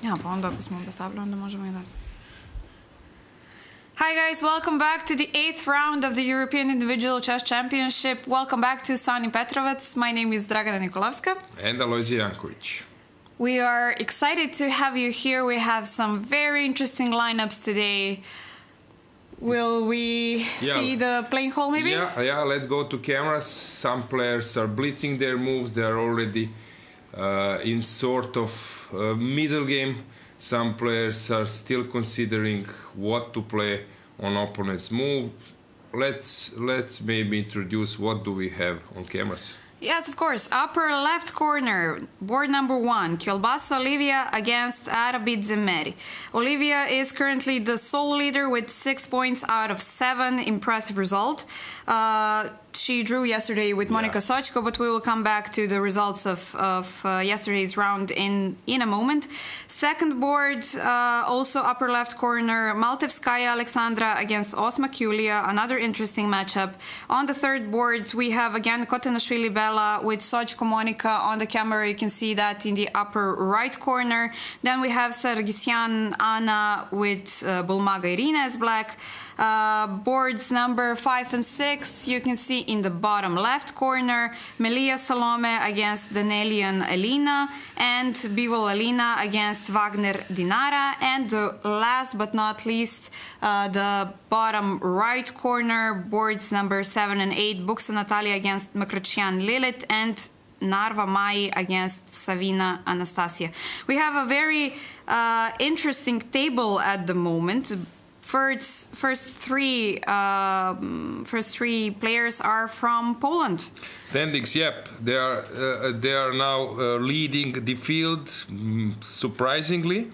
Ja, pa onda ako smo postavili, onda možemo i dalje. Hi guys, welcome back to the 8th round of the European Individual Chess Championship. Welcome back to sunny Petrovac. My name is Dragana Nikolovska. And Alojzija Janković. We are excited to have you here. We have some very interesting lineups today. Will we see the playing hall maybe? Yeah, let's go to cameras. Some players are blitzing their moves. They are already in sort of middle game. Some players are still considering what to play on opponent's move. Let's maybe introduce what do we have on cameras. Yes, of course. Upper left corner, board number 1, Kielbasa Olivia against Arabidze Meri. Olivia is currently the sole leader with 6 points out of 7. Impressive result. She drew yesterday with Monika Sochko, but we will come back to the results of yesterday's round in a moment. Second board, also upper left corner, Maltevskaya Alexandra against Osma Kulia, another interesting matchup. On the third board, we have again Kotanashvili Bela with Sochko Monika. On the camera, you can see that in the upper right corner. Then we have Sargsyan Anna with Bulmaga Irina as black. Boards number 5 and 6, you can see in the bottom left corner, Melia Salome against Danelian Elina and Bivol Elina against Wagner Dinara. And last but not least, the bottom right corner, boards number 7 and 8, Buksa Natalia against Makrachian Lilith and Narva Mai against Savina Anastasia. We have a very interesting table at the moment. First three players are from Poland. Standings, yep. They are now leading the field, surprisingly,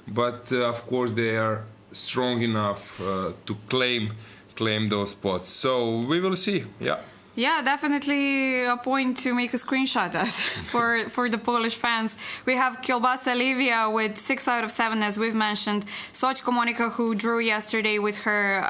but of course they are strong enough to claim those spots. So we will see. Yeah. Yeah, definitely a point to make a screenshot at for the Polish fans. We have Kielbasa Olivia with 6 out of 7, as we've mentioned. Sochko Monika, who drew yesterday with her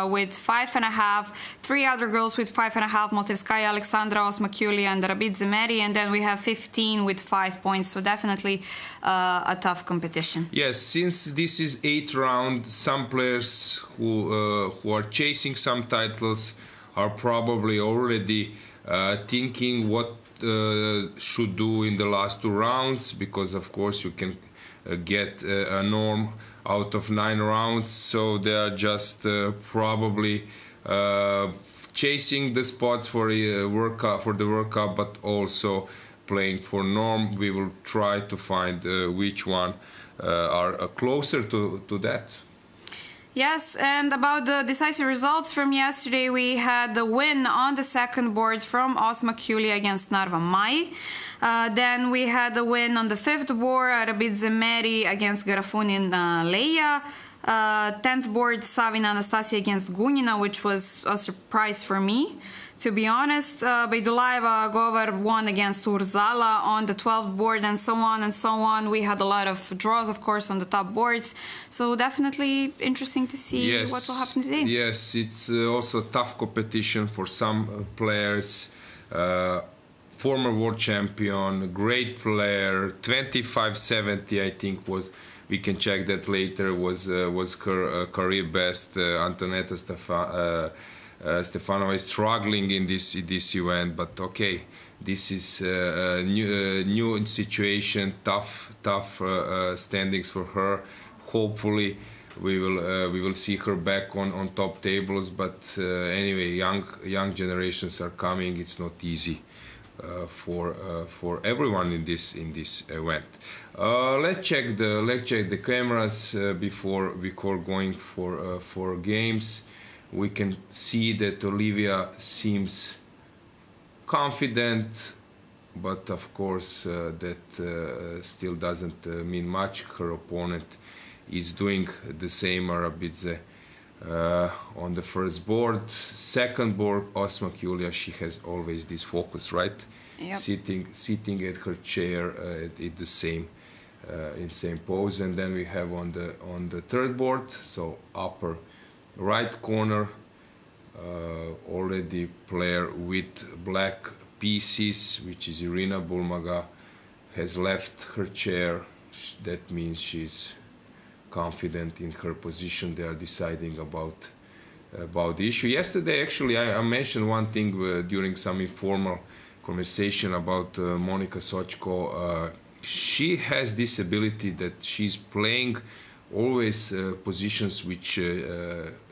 with 5.5. 3 other girls with 5.5. Maltevskaya Alexandra, Osma Kulia, and Arabidze Meri. And then we have 15 with 5 points. So definitely a tough competition. Yes, since this is 8th round, some players who are chasing some titles are probably already thinking what should do in the last 2 rounds, because of course you can get a norm out of 9 rounds, so they are just probably chasing the spots for the World Cup, but also playing for norm. We will try to find which one are closer to that. Yes, and about the decisive results from yesterday, we had the win on the second board from Osma Kulia against Narva Mai. Then we had the win on the 5th board, Arabidze Meri against Garafunin Leia. 10th board, Savina Anastasia against Gunina, which was a surprise for me, to be honest. Bejdulaeva Govar won against Urzala on the 12th board, and so on and so on. We had a lot of draws, of course, on the top boards. So definitely interesting to see what will happen today. Yes, it's also tough competition for some players. Former world champion, great player, 25-70, I think was. We can check that later. Was her career best. Antoneta Stefanova is struggling in this event, but okay, this is a new situation. Tough standings for her. Hopefully, we will see her back on top tables. But anyway, young generations are coming. It's not easy for everyone in this event. Let's check the cameras before going for games. We can see that Olivia seems confident, but of course that still doesn't mean much. Her opponent is doing the same. Arabidze on the first board. Second board, Osma Kulia, she has always this focus, right? Yep. Sitting at her chair at the same in same pose. And then we have on the third board, so upper right corner, already player with black pieces, which is Irina Bulmaga, has left her chair. that means she's confident in her position. They are deciding about the issue. Yesterday, actually, I mentioned one thing during some informal conversation about Monika Sochko. She has this ability that she's playing always positions which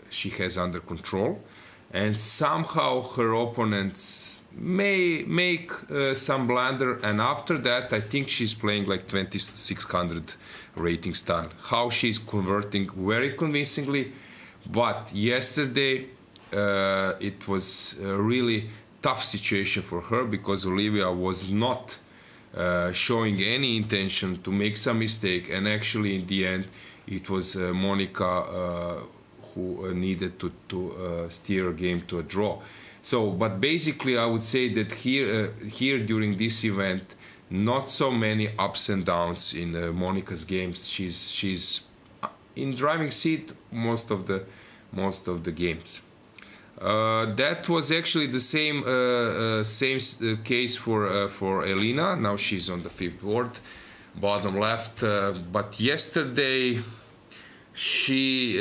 she has under control, and somehow her opponents may make some blunder, and after that I think she's playing like 2600 rating style. How she's converting very convincingly, but yesterday it was a really tough situation for her because Olivia was not showing any intention to make some mistake, and actually in the end it was Monika who needed to steer a game to a draw. So, but basically I would say that here during this event, not so many ups and downs in Monika's games. She's in driving seat most of the games. That was actually the same case for Elina. Now she's on the 5th board, bottom left. But yesterday she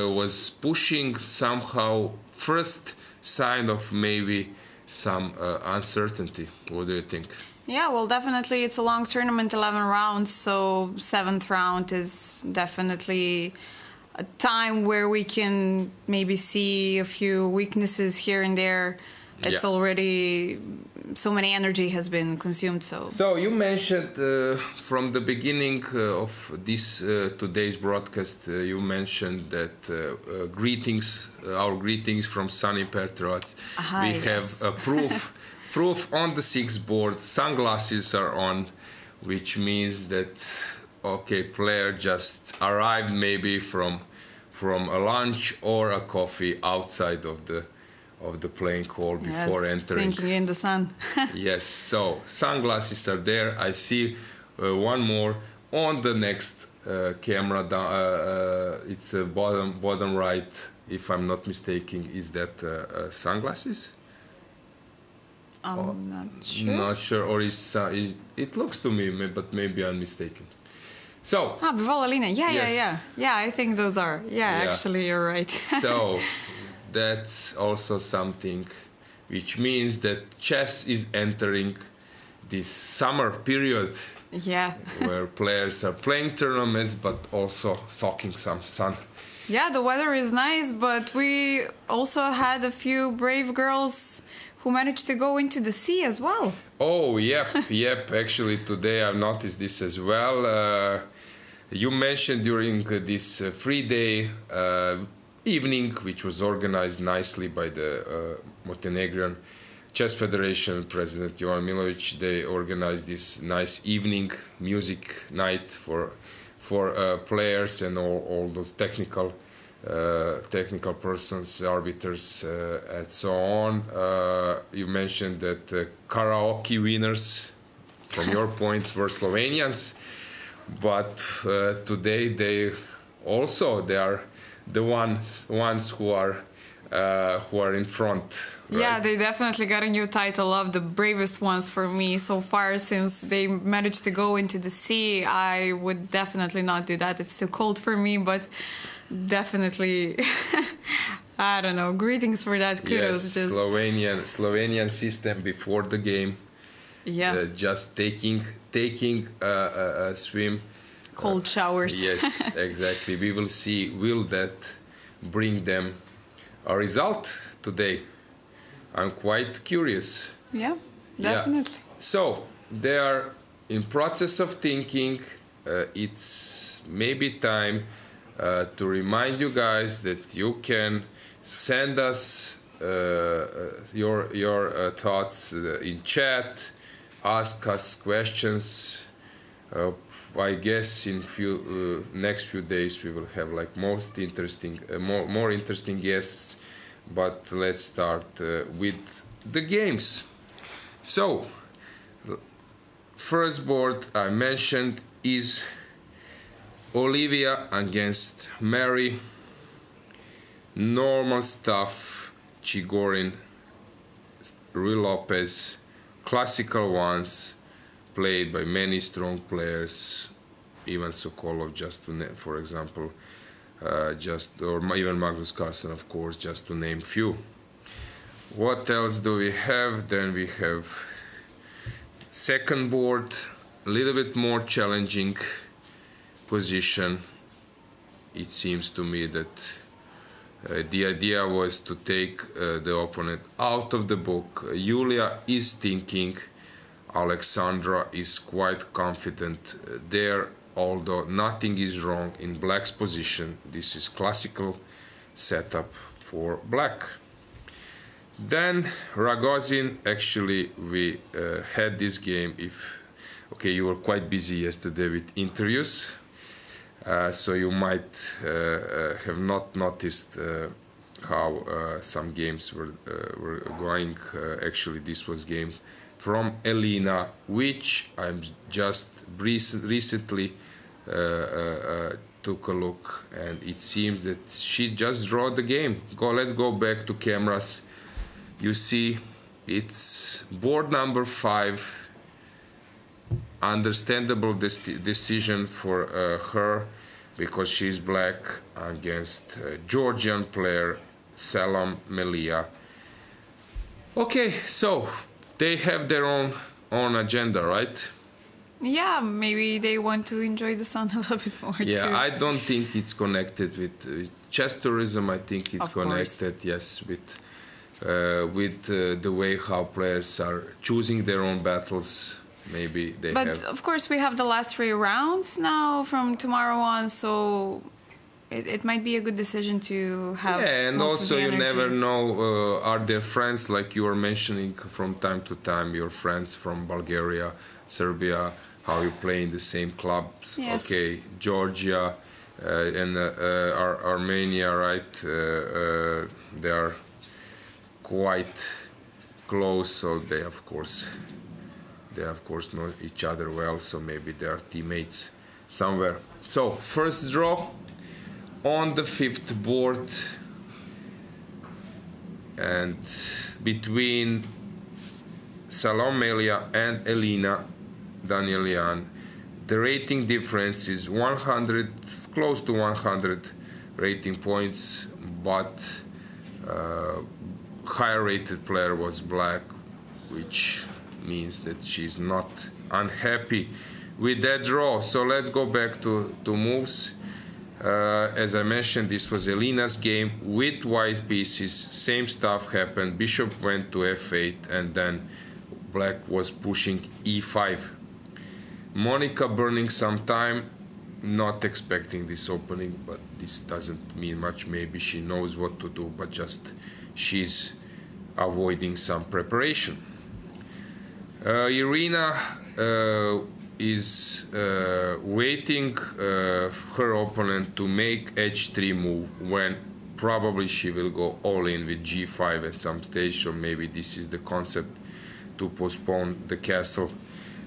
was pushing somehow. First sign of maybe some uncertainty. What do you think? Yeah, well, definitely it's a long tournament, 11 rounds, so 7th round is definitely a time where we can maybe see a few weaknesses here and there. It's already so many energy has been consumed. So you mentioned from the beginning of this today's broadcast, you mentioned that our greetings from sunny Petrovac. We have a proof on the 6th board. Sunglasses are on, which means that player just arrived maybe from a lunch or a coffee outside of the playing hall before entering. Sinking in the sun. Yes, so sunglasses are there. I see one more on the next camera. It's bottom right, if I'm not mistaken. Is that sunglasses? I'm not sure. Not sure, or it looks to me, but maybe I'm mistaken. So. Bivolina. Yeah. I think those are. Yeah, actually, you're right. So. That's also something which means that chess is entering this summer period. Yeah. Where players are playing tournaments but also soaking some sun. Yeah, the weather is nice, but we also had a few brave girls who managed to go into the sea as well. Oh, yep. Actually, today I've noticed this as well. You mentioned during this free day evening, which was organized nicely by the Montenegrin Chess Federation President Jovan Milovic. They organized this nice evening music night for players and all those technical persons, arbiters, and so on. You mentioned that karaoke winners, from your point, were Slovenians, but today they are the ones who are in front. Right? Yeah, they definitely got a new title of the bravest ones for me so far. Since they managed to go into the sea, I would definitely not do that. It's too cold for me, but definitely, I don't know. Greetings for that. Kudos. Yes, Slovenian system before the game. Yeah. Just taking a swim. Cold showers. Yes, exactly. We will see. Will that bring them a result today? I'm quite curious. Yeah, definitely. Yeah. So they are in process of thinking. It's maybe time to remind you guys that you can send us your thoughts in chat, ask us questions. I guess in next few days we will have like more interesting guests. But let's start with the games. So, first board I mentioned is Olivia against Mary. Normal stuff. Chigorin, Rui Lopez, classical ones. played by many strong players, even Sokolov, just to for example, or even Magnus Carlsen, of course, just to name few. What else do we have? Then we have second board, a little bit more challenging position. It seems to me that the idea was to take the opponent out of the book. Julia is thinking, Alexandra is quite confident there, although nothing is wrong in black's position. This is classical setup for black. Then Ragozin, actually we had this game, okay, you were quite busy yesterday with interviews, so you might have not noticed how some games were going. Actually, this was game from Elina, which I'm just recently took a look, and it seems that she just drew the game. Let's go back to cameras. You see, it's board number 5. Understandable decision for her, because she's black against Georgian player Selam Melia. Okay, so they have their own agenda, right? Yeah, maybe they want to enjoy the sun a little bit more too. Yeah, I don't think it's connected with chess tourism. I think it's connected, yes, with the way how players are choosing their own battles. Maybe they but have. Of course, we have the last 3 rounds now from tomorrow on, so it might be a good decision to have. Yeah, and most also of the you energy. never know, are there friends, like you were mentioning from time to time, your friends from Bulgaria, Serbia, how you play in the same clubs. Yes. Okay, Georgia and Armenia, right? They are quite close, so they of course know each other well, so maybe they are teammates somewhere. So first draw on the 5th board, and between Selam Melia and Elina Danielian, the rating difference is 100, close to 100 rating points, but higher rated player was black, which means that she's not unhappy with that draw. So let's go back to moves. As I mentioned, this was Elina's game with white pieces. Same stuff happened. Bishop went to f8, and then black was pushing e5. Monica burning some time, not expecting this opening, but this doesn't mean much. Maybe she knows what to do, but just she's avoiding some preparation. Irina is waiting her opponent to make h3 move, when probably she will go all in with g5 at some stage. So maybe this is the concept to postpone the castle.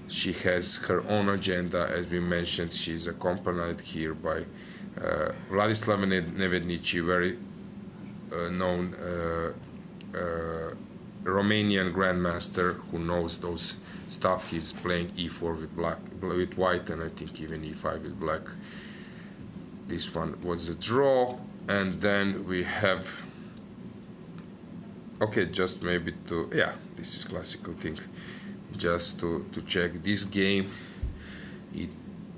She has her own agenda, as we mentioned. She's accompanied here by Vladislav Nevednici, very known Romanian grandmaster who knows those stuff. He's playing e4 with white, and I think even e5 with black. This one was a draw, and then we have, okay, just maybe to, yeah, this is classical thing, just to check this game. It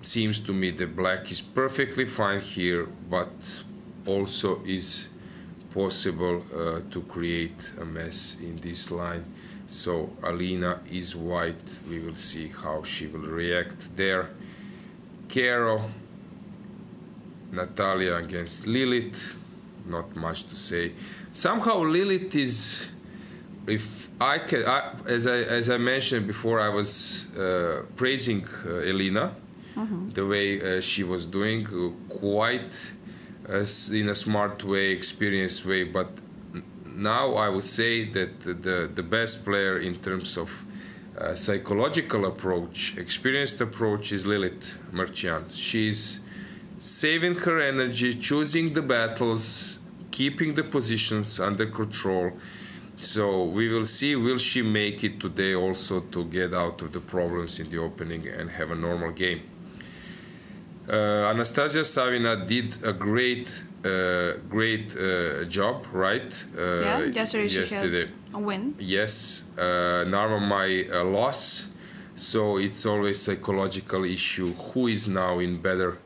seems to me that black is perfectly fine here, but also is possible to create a mess in this line. So Alina is white. We will see how she will react there. Kero, Natalia against Lilith. Not much to say. Somehow Lilith is, if I can, as I mentioned before, I was praising Elina, the way she was doing, quite in a smart way, experienced way, but now I would say that the best player in terms of psychological approach, experienced approach, is Lilith Marchian. She's saving her energy, choosing the battles, keeping the positions under control. So we will see, will she make it today also to get out of the problems in the opening and have a normal game. Anastasia Savina did a great job, right? Yesterday she has a win. Yes, Narva my loss. So it's always psychological issue. Who is now in better?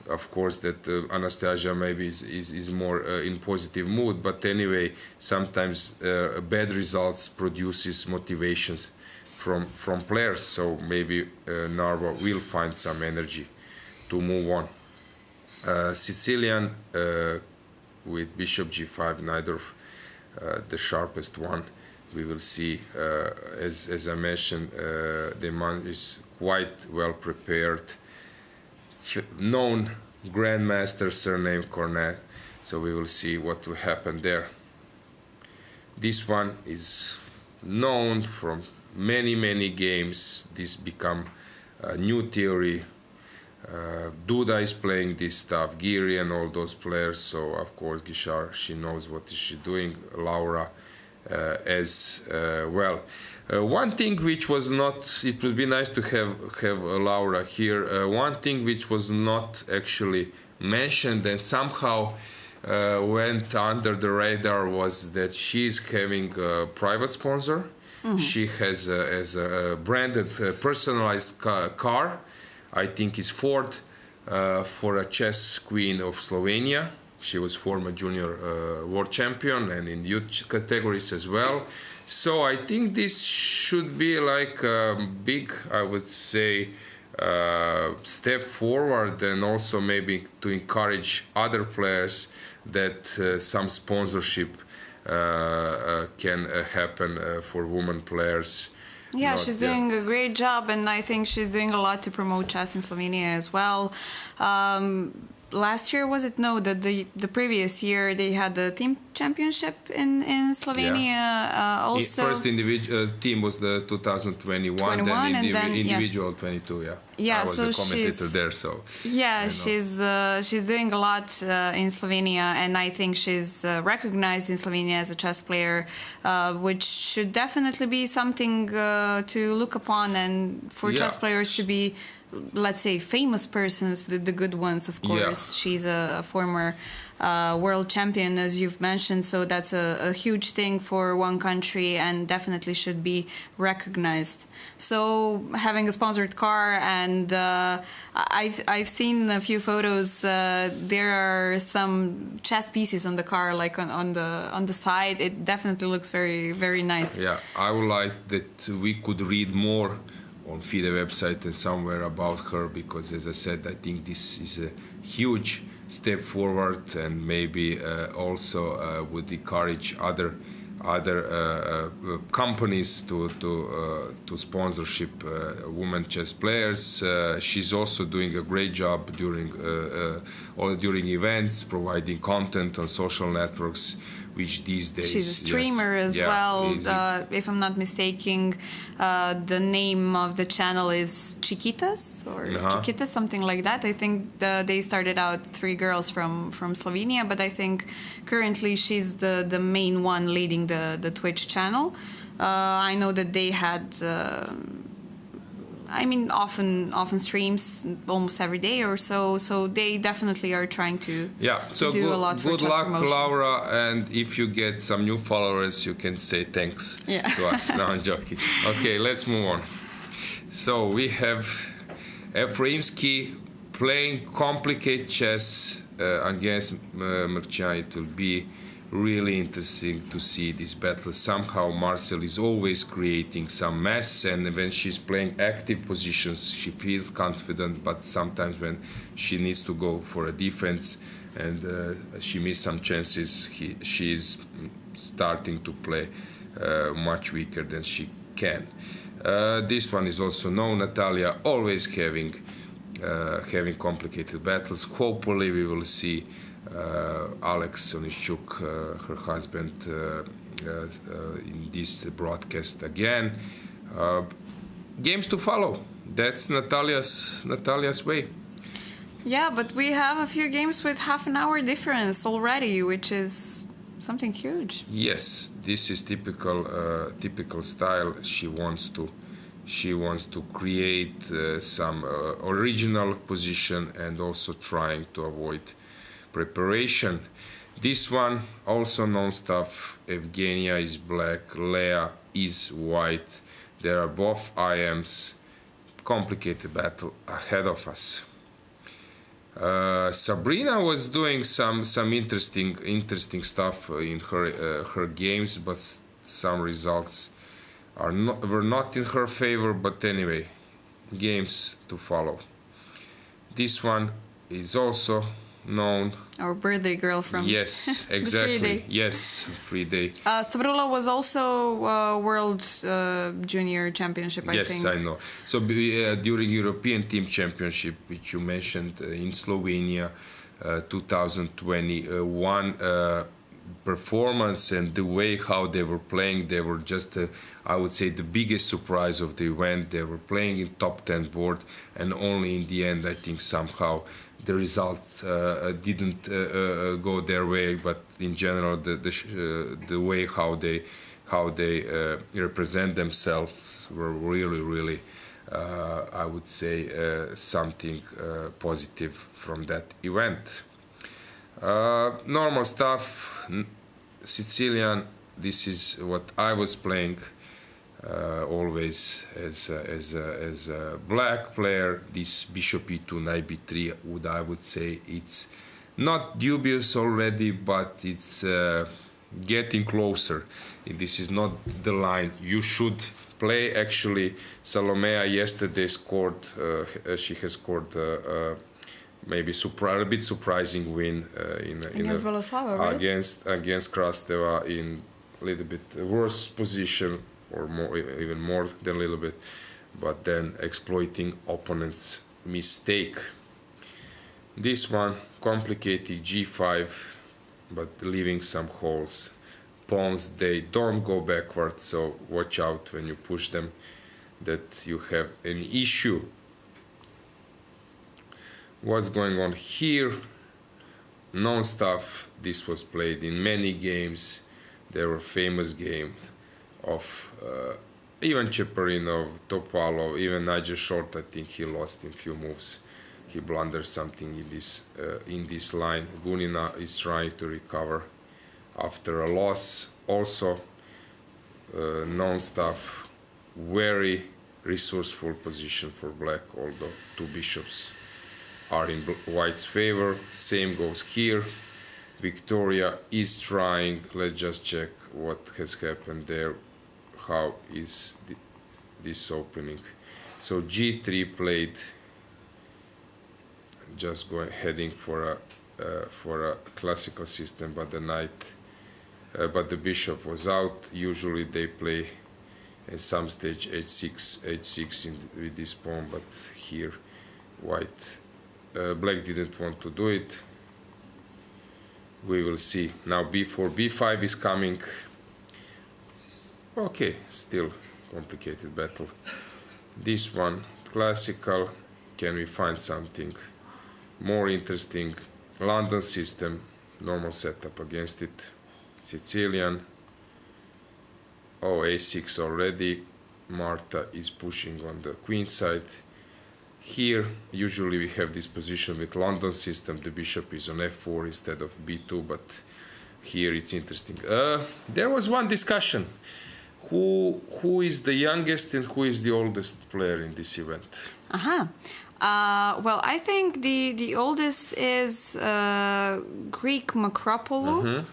Of course, that Anastasia maybe is more in positive mood. But anyway, sometimes bad results produces motivations from players. So maybe Narva will find some energy to move on. Sicilian with Bishop G5, Najdorf, the sharpest one. We will see. As I mentioned, the man is quite well prepared. Known grandmaster, surname Cornet. So we will see what will happen there. This one is known from many games. This become a new theory. Duda is playing this stuff, Giri and all those players. So of course Gishar, she knows what is she doing. Laura as well. One thing which was not, it would be nice to have Laura here. One thing which was not actually mentioned and somehow went under the radar was that she's having a private sponsor. Mm-hmm. She has a branded, personalized car. I think it's Ford, for a chess queen of Slovenia. She was former junior world champion and in youth categories as well. So I think this should be like a big, I would say, step forward, and also maybe to encourage other players that some sponsorship can happen for women players. Yeah, she's doing a great job, and I think she's doing a lot to promote chess in Slovenia as well. Last year, was it? No, the previous year they had the team championship in Slovenia. Yeah. Also, first individual team was the 2021, then individual yes. 22. Yeah, I was a commentator there, so yeah, she's doing a lot in Slovenia, and I think she's recognized in Slovenia as a chess player, which should definitely be something to look upon, and for chess players to be, let's say, famous persons, the good ones, of course. Yeah. She's a former world champion, as you've mentioned, so that's a huge thing for one country and definitely should be recognized. So having a sponsored car, and I've seen a few photos. There are some chess pieces on the car, like on the side. It definitely looks very, very nice. Yeah, I would like that we could read more on FIDE website and somewhere about her, because as I said, I think this is a huge step forward, and maybe also would encourage other companies to sponsorship women chess players. She's also doing a great job during events, providing content on social networks, which these days she's a streamer as well. If I'm not mistaken, the name of the channel is Chiquitas or Chiquitas, something like that. I think they started out 3 girls from Slovenia, but I think currently she's the main one leading the Twitch channel. I know that they had often streams almost every day or so. So they definitely are trying to do a lot for good chess luck, promotion. Laura. And if you get some new followers, you can say thanks to us. No, I'm joking. Okay, let's move on. So we have Efraimski playing complicated chess against Marcian. It will be really interesting to see this battle. Somehow Marcel is always creating some mess, and when she's playing active positions she feels confident, but sometimes when she needs to go for a defense and she missed some chances, she's starting to play much weaker than she can. This one is also known, Natalia, always having complicated battles. Hopefully we will see Alex Onischuk, her husband, in this broadcast again. Games to follow. That's Natalia's way. Yeah, but we have a few games with half an hour difference already, which is something huge. Yes, this is typical style. She wants to create some original position and also trying to avoid preparation. This one also non-stuff. Evgenia is black, Lea is white. There are both IMs. Complicated battle ahead of us. Sabrina was doing some interesting stuff in her games, but some results were not in her favor. But anyway, games to follow. This one is also known. Our birthday girl from Yes, exactly. FIDE. Yes, FIDE. Stavrula was also World Junior Championship, I think. Yes, I know. So during European Team Championship, which you mentioned in Slovenia, 2021, performance and the way how they were playing, they were just, I would say, the biggest surprise of the event. They were playing in top 10 board, and only in the end, I think somehow the result didn't go their way. But in general, the way how they represent themselves were really, I would say, something positive from that event. Normal stuff. Sicilian. This is what I was playing always as a black player. This bishop e2, knight b3. I would say it's not dubious already, but it's getting closer. This is not the line you should play. Actually, Salomea yesterday scored. She has scored. Maybe a bit surprising win against Boleslava, right? Against Krasteva in a little bit worse position, or more, even more than a little bit, but then exploiting opponent's mistake. This one complicated g5, but leaving some holes. Pawns, they don't go backwards, so watch out when you push them that you have an issue. What's going on here? Known stuff. This was played in many games. There were famous games of even Cheparinov, Topalov, even Nigel Short. I think he lost in few moves. He blundered something in this line. Gunina is trying to recover after a loss. Also, known stuff. Very resourceful position for black, although two bishops are in white's favor. Same goes here. Victoria is trying. Let's just check what has happened there. How is this opening? So g3 played. Just heading for a classical system, but the knight, but the bishop was out. Usually they play at some stage h6 with this pawn, but here white. Black didn't want to do it. We will see. Now b4, b5 is coming. Okay, still complicated battle. This one, classical. Can we find something more interesting? London system, normal setup against it. Sicilian. Oh, a6 already. Marta is pushing on the queen side. Here, usually we have this position with London system. The bishop is on f4 instead of b2, but here it's interesting. There was one discussion. Who is the youngest and who is the oldest player in this event? Well, I think the oldest is Greek Makropoulou.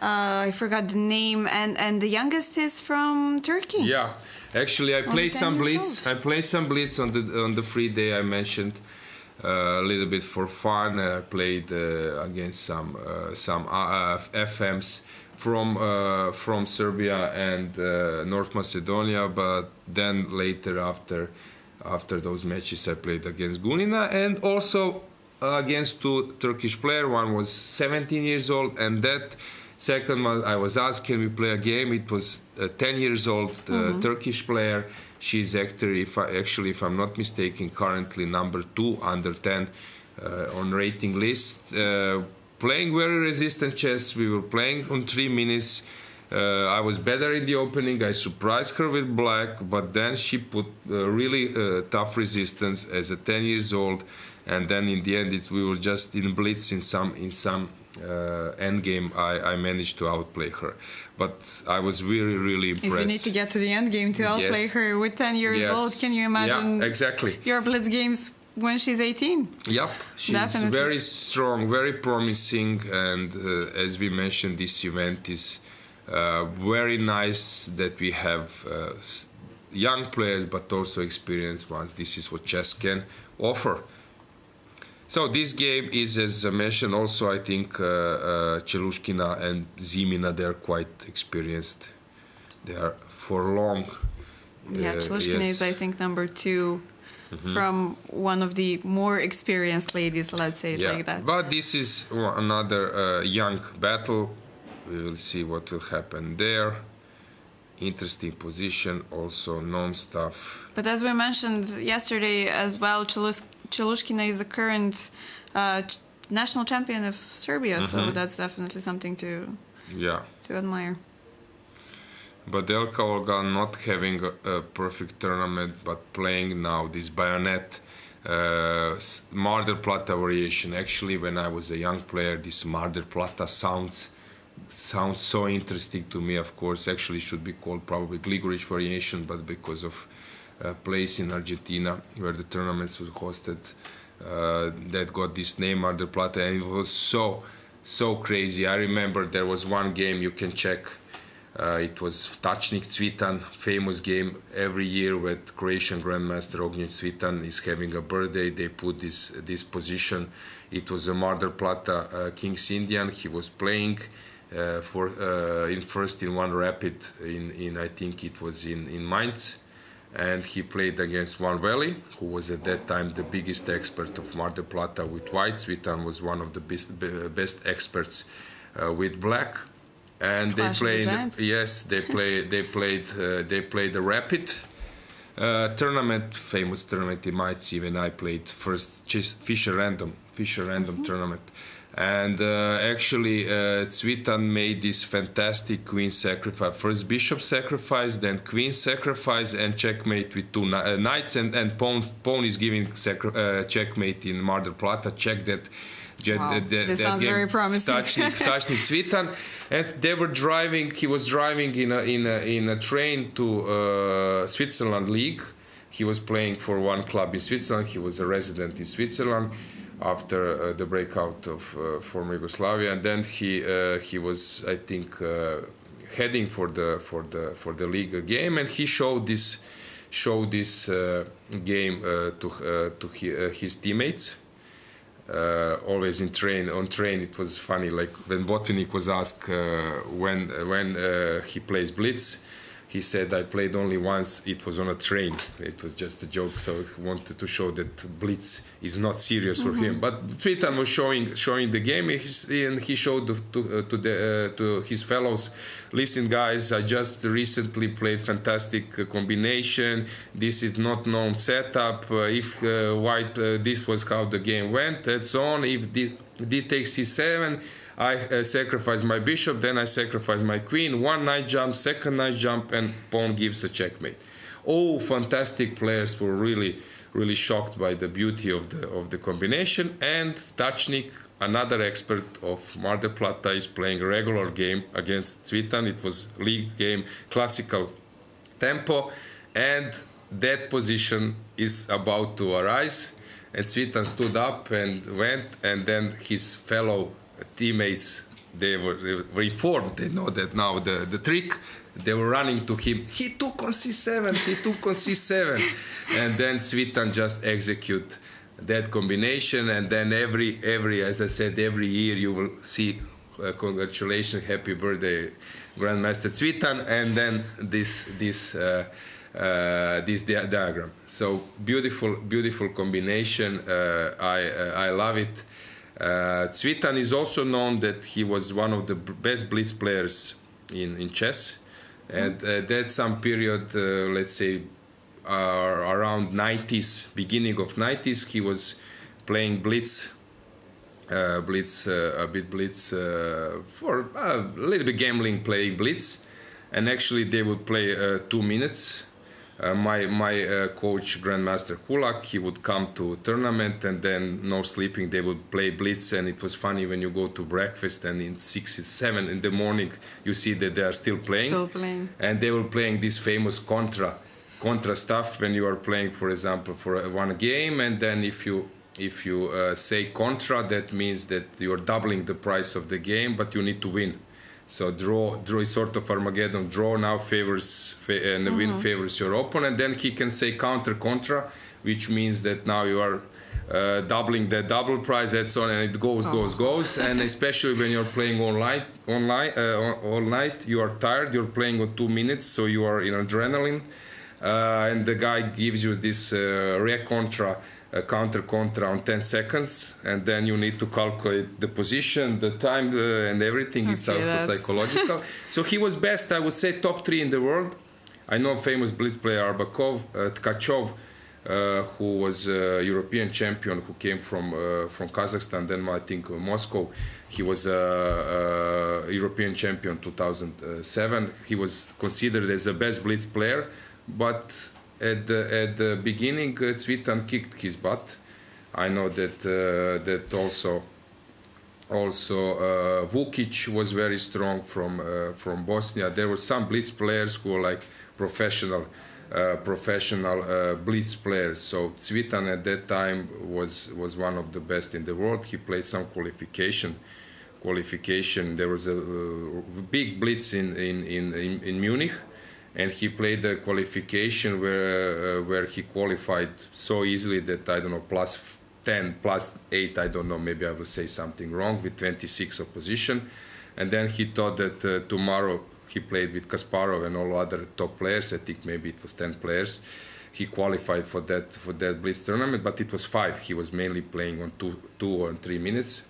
I forgot the name, and the youngest is from Turkey. Yeah. Actually, I play some blitz. old. I play some blitz on the free day. I mentioned a little bit for fun. I played against some FMs from Serbia and North Macedonia. But then later, after those matches, I played against Gunina and also against two Turkish players. One was 17 years old, and that second one, I was asked, can we play a game? It was a 10 years old Turkish player. She's actually, if I'm not mistaken, currently number 2 under 10 on rating list. playing very resistant chess. We were playing on 3 minutes. I was better in the opening. I surprised her with black, but then she put really tough resistance as a 10 years old, and then in the end we were just in blitz in some end game. I managed to outplay her, but I was really impressed. If you need to get to the end game to outplay her with 10 years old, can you imagine? Yeah, exactly. Your blitz games when she's 18? Yep, she's Definitely. very strong, very promising, and as we mentioned, this event is very nice that we have young players but also experienced ones. This is what chess can offer. So this game is, as I mentioned, also I think Chelushkina and Zimina, they're quite experienced. They are for long. Yeah, Chelushkina is, I think, number 2 from one of the more experienced ladies, let's say it like that. But this is another young battle. We will see what will happen there. Interesting position, also non-stuff. But as we mentioned yesterday as well, Chelushkina is the current national champion of Serbia, so that's definitely something to admire. But Elka Olga not having a perfect tournament, but playing now this bayonet Marder Plata variation. Actually, when I was a young player, this Marder Plata sounds so interesting to me. Of course, actually should be called probably Gligoric variation, but because of place in Argentina where the tournaments were hosted, that got this name Marder Plata, and it was so crazy. I remember there was one game you can check. It was Vtačnik Cvitan, famous game every year with Croatian Grandmaster Ognjen Cvitan is having a birthday. They put this position. It was a Marder Plata King's Indian. He was playing in one rapid in I think it was in Mainz, and he played against Van Veli, who was at that time the biggest expert of Marder Plata with white. Cvitan was one of the best experts with black. And they played. Yes, they played the rapid tournament, famous tournament in Mainz. Even I played first Fischer Random tournament, and actually Cvitan made this fantastic queen sacrifice. First bishop sacrifice, then queen sacrifice, and checkmate with 2 knights, and pawn is giving checkmate in Marder Plata. Check that. This sounds very promising. Vtačnik Cvitan, and they were driving. He was driving in a train to Switzerland League. He was playing for one club in Switzerland. He was a resident in Switzerland after the breakout of former Yugoslavia, and then he was, I think, heading for the league game, and he showed this game to his teammates. Always on train it was funny, like when Botvinnik was asked when he plays Blitz, he said, I played only once, it was on a train. It was just a joke, so he wanted to show that Blitz is not serious for him. But Cvitan was showing the game, and he showed to his fellows, listen guys, I just recently played fantastic combination, this is not known setup, if white, this was how the game went, and so on. If D takes C7, I sacrifice my bishop, then I sacrifice my queen, 1 knight jump, 2nd knight jump, and pawn gives a checkmate. All fantastic players were really shocked by the beauty of the combination, and Vtačnik, another expert of Marder Plata, is playing a regular game against Cvitan. It was league game, classical tempo, and that position is about to arise, and Cvitan stood up and went, and then his fellow teammates, they were informed, they know that now the trick, they were running to him, he took on c7, and then Cvitan just execute that combination, and then every as I said, every year you will see congratulations, happy birthday Grandmaster Cvitan, and then this diagram. So beautiful combination. I love it. Cvitan is also known that he was one of the best blitz players in chess, and that's some period, let's say around 90s, beginning of 90s, he was playing blitz Blitz, a bit Blitz for a little bit gambling, playing Blitz, and actually they would play 2 minutes. My coach, Grandmaster Kulak, he would come to tournament and then no sleeping. They would play Blitz, and it was funny when you go to breakfast and in 6, 7 in the morning you see that they are still playing. And they were playing this famous contra stuff when you are playing, for example, for one game, and then if you say contra, that means that you are doubling the price of the game, but you need to win. So draw is sort of Armageddon. Draw now favors and the win favors your opponent. Then he can say contra, which means that now you are doubling the double price. That's on, and it goes. And especially when you're playing all night, you are tired. You're playing on 2 minutes, so you are in adrenaline, and the guy gives you this counter on 10 seconds, and then you need to calculate the position, the time, and everything. Okay, it's also psychological. So he was best, I would say, top 3 in the world. I know famous Blitz player Arbakov, Tkachov, who was European champion, who came from Kazakhstan, then I think Moscow. He was European champion 2007. He was considered as the best Blitz player, but at the beginning, Cvitan kicked his butt. I know that also Vukic was very strong from Bosnia. There were some Blitz players who were like professional Blitz players. So Cvitan at that time was one of the best in the world. He played some qualification. There was a big Blitz in Munich. And he played the qualification where he qualified so easily that, I don't know, plus 10, plus 8, I don't know, maybe I will say something wrong, with 26 opposition. And then he thought that tomorrow he played with Kasparov and all other top players. I think maybe it was 10 players. He qualified for that Blitz tournament, but it was 5. He was mainly playing on 2 or 3 minutes.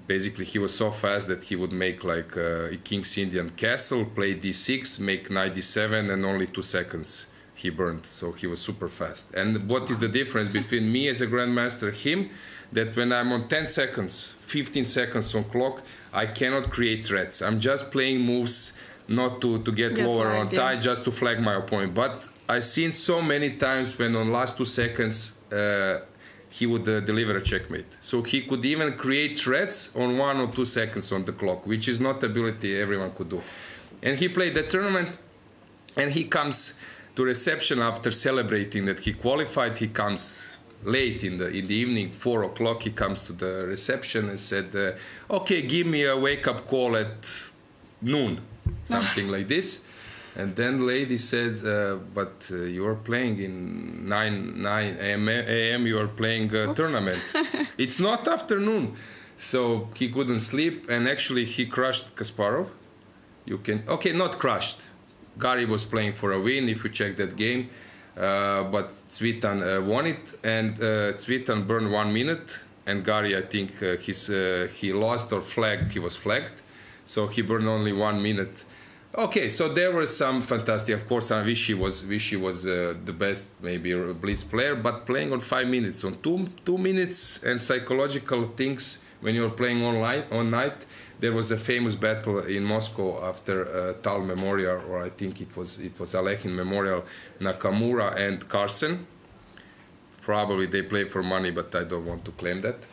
Basically, he was so fast that he would make like a King's Indian castle, play d6, make knight d7, and only 2 seconds he burned. So he was super fast. And what is the difference between me as a grandmaster, him? That when I'm on 10 seconds, 15 seconds on clock, I cannot create threats. I'm just playing moves not to get lower on tie, just to flag my opponent. But I've seen so many times when on last 2 seconds, he would deliver a checkmate. So he could even create threats on 1 or 2 seconds on the clock, which is not ability everyone could do. And he played the tournament, and he comes to reception after celebrating that he qualified. He comes late in the evening, 4 o'clock. He comes to the reception and said, "Okay, give me a wake-up call at noon," something like this. And then the lady said, but you are playing in 9 a.m. You are playing a tournament. It's not afternoon. So he couldn't sleep, and actually he crushed Kasparov. Not crushed. Gary was playing for a win, if you check that game. But Cvitan won it, and Cvitan burned 1 minute, and Gary, I think he lost or flagged. He was flagged. So he burned only 1 minute. Okay, so there were some fantastic. Of course, I wish he was the best, maybe Blitz player, but playing on 5 minutes, on 2 minutes, and psychological things when you're playing on night. There was a famous battle in Moscow after Tal Memorial, or I think it was Alekhine Memorial, Nakamura and Carson. Probably they play for money, but I don't want to claim that.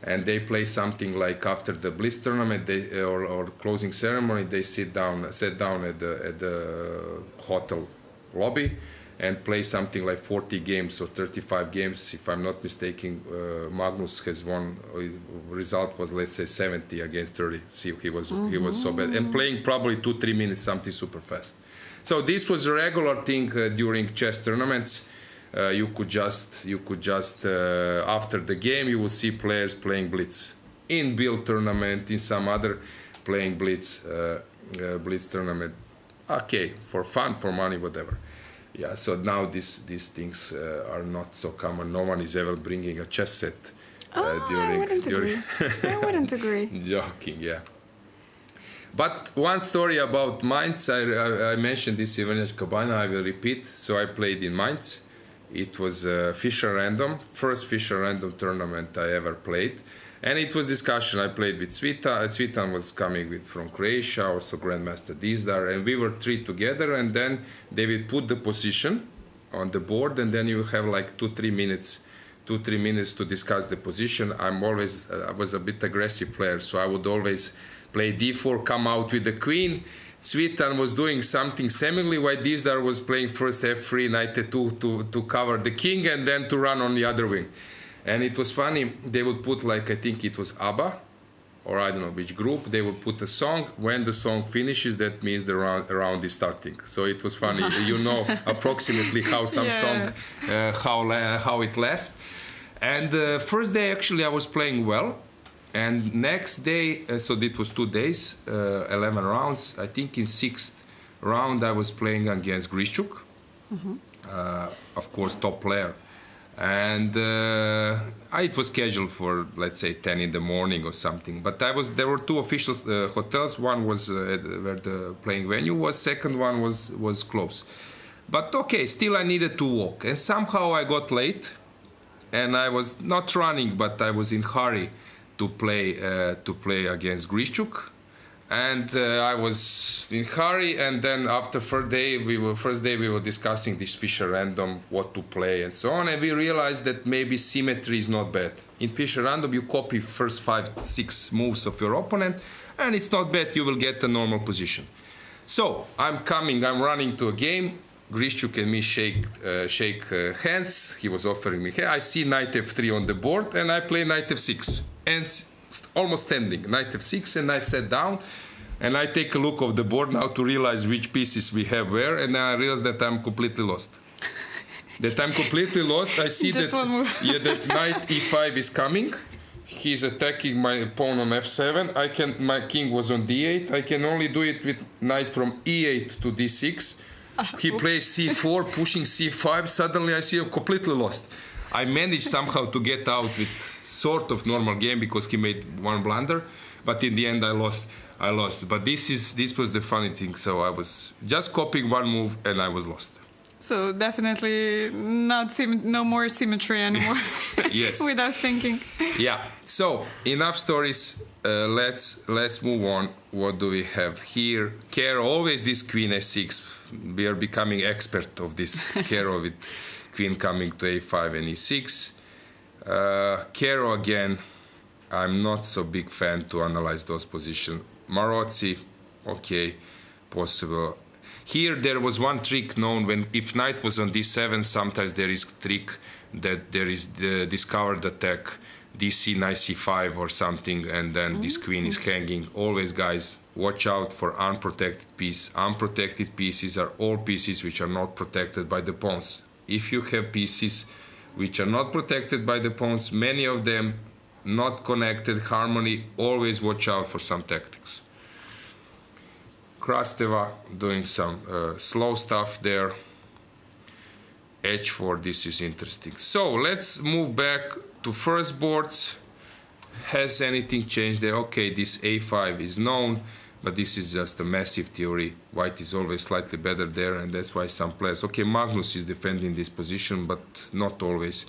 And they play something like after the Blitz tournament, or closing ceremony, they sat down at the hotel lobby and play something like 40 games or 35 games. If I'm not mistaken, Magnus has won. His result was, let's say, 70 against 30. See, he was so bad, and playing probably 2-3 minutes, something super fast. So this was a regular thing during chess tournaments. You could just after the game you will see players playing Blitz in Bill tournament, in some other playing Blitz tournament. Okay, for fun, for money, whatever. Yeah. So now these things are not so common. No one is ever bringing a chess set during. I wouldn't agree. Joking, yeah. But one story about Mainz, I mentioned this in Cabana. I will repeat. So I played in Mainz. It was Fischer Random, first Fischer Random tournament I ever played. And it was discussion. I played with Cvitan was coming from Croatia, also Grandmaster Dizdar, and we were three together. And then they would put the position on the board, and then you have like 2-3 minutes to discuss the position. I was a bit aggressive player, so I would always play d4, come out with the queen. Cvitan was doing something similarly, while Dizdar was playing first f3, knight e2 to cover the king, and then to run on the other wing. And it was funny, they would put like, I think it was ABBA, or I don't know which group, they would put a song. When the song finishes, that means the round is starting. So it was funny, you know approximately how some song, how it lasts. And first day, actually, I was playing well. And next day, so it was 2 days, 11 rounds. I think in 6th round, I was playing against Grischuk, of course, top player. And it was scheduled for, let's say, 10 in the morning or something. But there were 2 official hotels. One was where the playing venue was. Second one was close. But okay, still I needed to walk. And somehow I got late. And I was not running, but I was in hurry to play against Grischuk. And I was in hurry, and then after first day we were discussing this Fischer random, what to play and so on, and we realized that maybe symmetry is not bad. In Fischer random you copy first 5-6 moves of your opponent, and it's not bad, you will get a normal position. So I'm running to a game. Grischuk and me shake hands. He was offering me, hey, I see knight f3 on the board, and I play knight f6. And almost standing, knight f6, and I sat down, and I take a look of the board now to realize which pieces we have where, and I realize that I'm completely lost. I see that knight e5 is coming. He's attacking my pawn on f7. My king was on d8. I can only do it with knight from e8 to d6. He plays c4, pushing c5. Suddenly I see I'm completely lost. I managed somehow to get out with sort of normal game because he made one blunder, but in the end I lost. But this was the funny thing. So I was just copying one move and I was lost. So definitely no more symmetry anymore. Yes. Without thinking. Yeah. So enough stories. Let's move on. What do we have here? Kero, always this queen s6. We are becoming expert of this Kero with queen coming to a5 and e6. Kero again. I'm not so big fan to analyze those positions. Marozzi, okay, possible. Here there was one trick known if knight was on d7, sometimes there is trick that there is the discovered attack, dc knight c5 or something, and then this queen is hanging. Always, guys, watch out for unprotected piece. Unprotected pieces are all pieces which are not protected by the pawns. If you have pieces which are not protected by the pawns, many of them not connected, harmony, always watch out for some tactics. Krasteva doing some slow stuff there. H4, this is interesting. So let's move back to first boards. Has anything changed there? Okay, this a5 is known, but this is just a massive theory. White is always slightly better there, and that's why some players... Okay, Magnus is defending this position, but not always.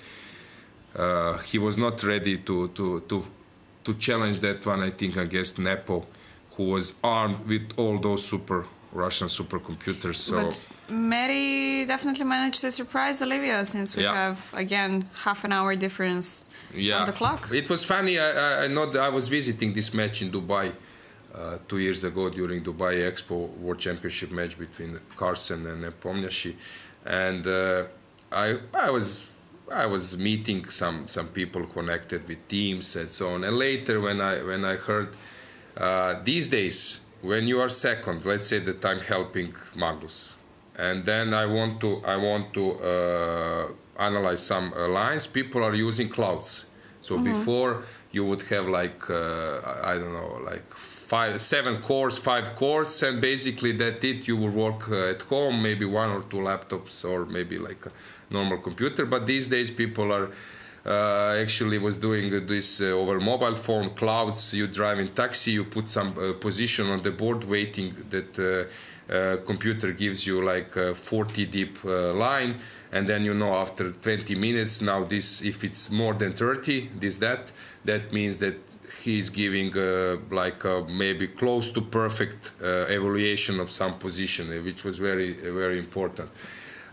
He was not ready to challenge that one, I think, against Nepo, who was armed with all those Russian supercomputers. So. But Mary definitely managed to surprise Olivia, since we have, again, half an hour difference on the clock. It was funny. I know that I was visiting this match in Dubai 2 years ago during Dubai Expo World Championship match between Carson and Nepomniachtchi, and I was meeting some people connected with teams and so on. And later, when I heard these days, when you are second, let's say that I'm helping Magnus, and then I want to analyze some lines, people are using clouds. So before you would have like I don't know, like 5 cores, and basically that it. You would work at home, maybe 1 or 2 laptops, or maybe like a normal computer. But these days people are actually was doing this over mobile phone, clouds. You drive in taxi, you put some position on the board, waiting that computer gives you like a 40 deep line, and then after 20 minutes now this, if it's more than 30, that means that he's giving maybe close to perfect evaluation of some position, which was very, very important.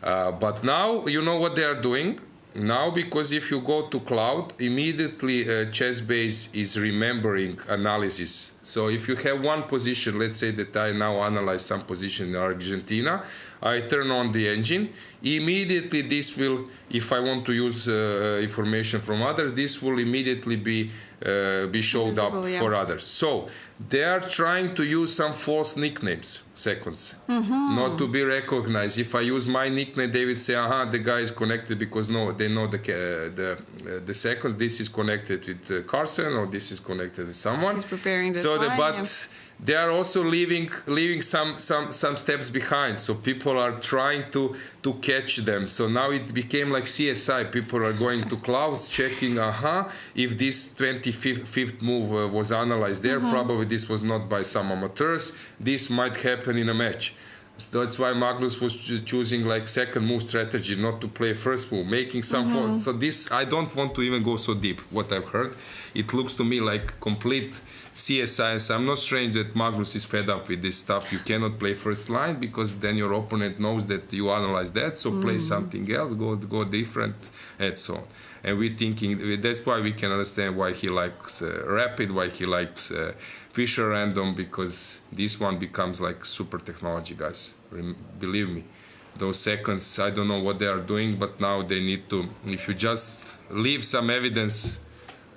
But now what they are doing now, because if you go to cloud, immediately Chessbase is remembering analysis. So if you have one position, let's say that I now analyze some position in Argentina, I turn on the engine, immediately this will, if I want to use information from others, this will immediately be showed visible, up for others. So they are trying to use some false nicknames, seconds, not to be recognized. If I use my nickname, they will say, the guy is connected, because they know the seconds. This is connected with Carson, or this is connected with someone. He's preparing this line, but they are also leaving some steps behind. So people are trying to catch them. So now it became like CSI. People are going to clouds, checking, if this 25th move was analyzed there, probably this was not by some amateurs. This might happen in a match. So that's why Magnus was choosing like second move strategy, not to play first move, making some So this, I don't want to even go so deep. What I've heard, it looks to me like complete CSI. So I'm not strange that Magnus is fed up with this stuff. You cannot play first line, because then your opponent knows that you analyze that. So play something else, go different, and so on. And we're thinking, that's why we can understand why he likes Rapid, why he likes Fisher Random, because this one becomes like super technology, guys. Believe me, those seconds, I don't know what they are doing, but now they need to, if you just leave some evidence,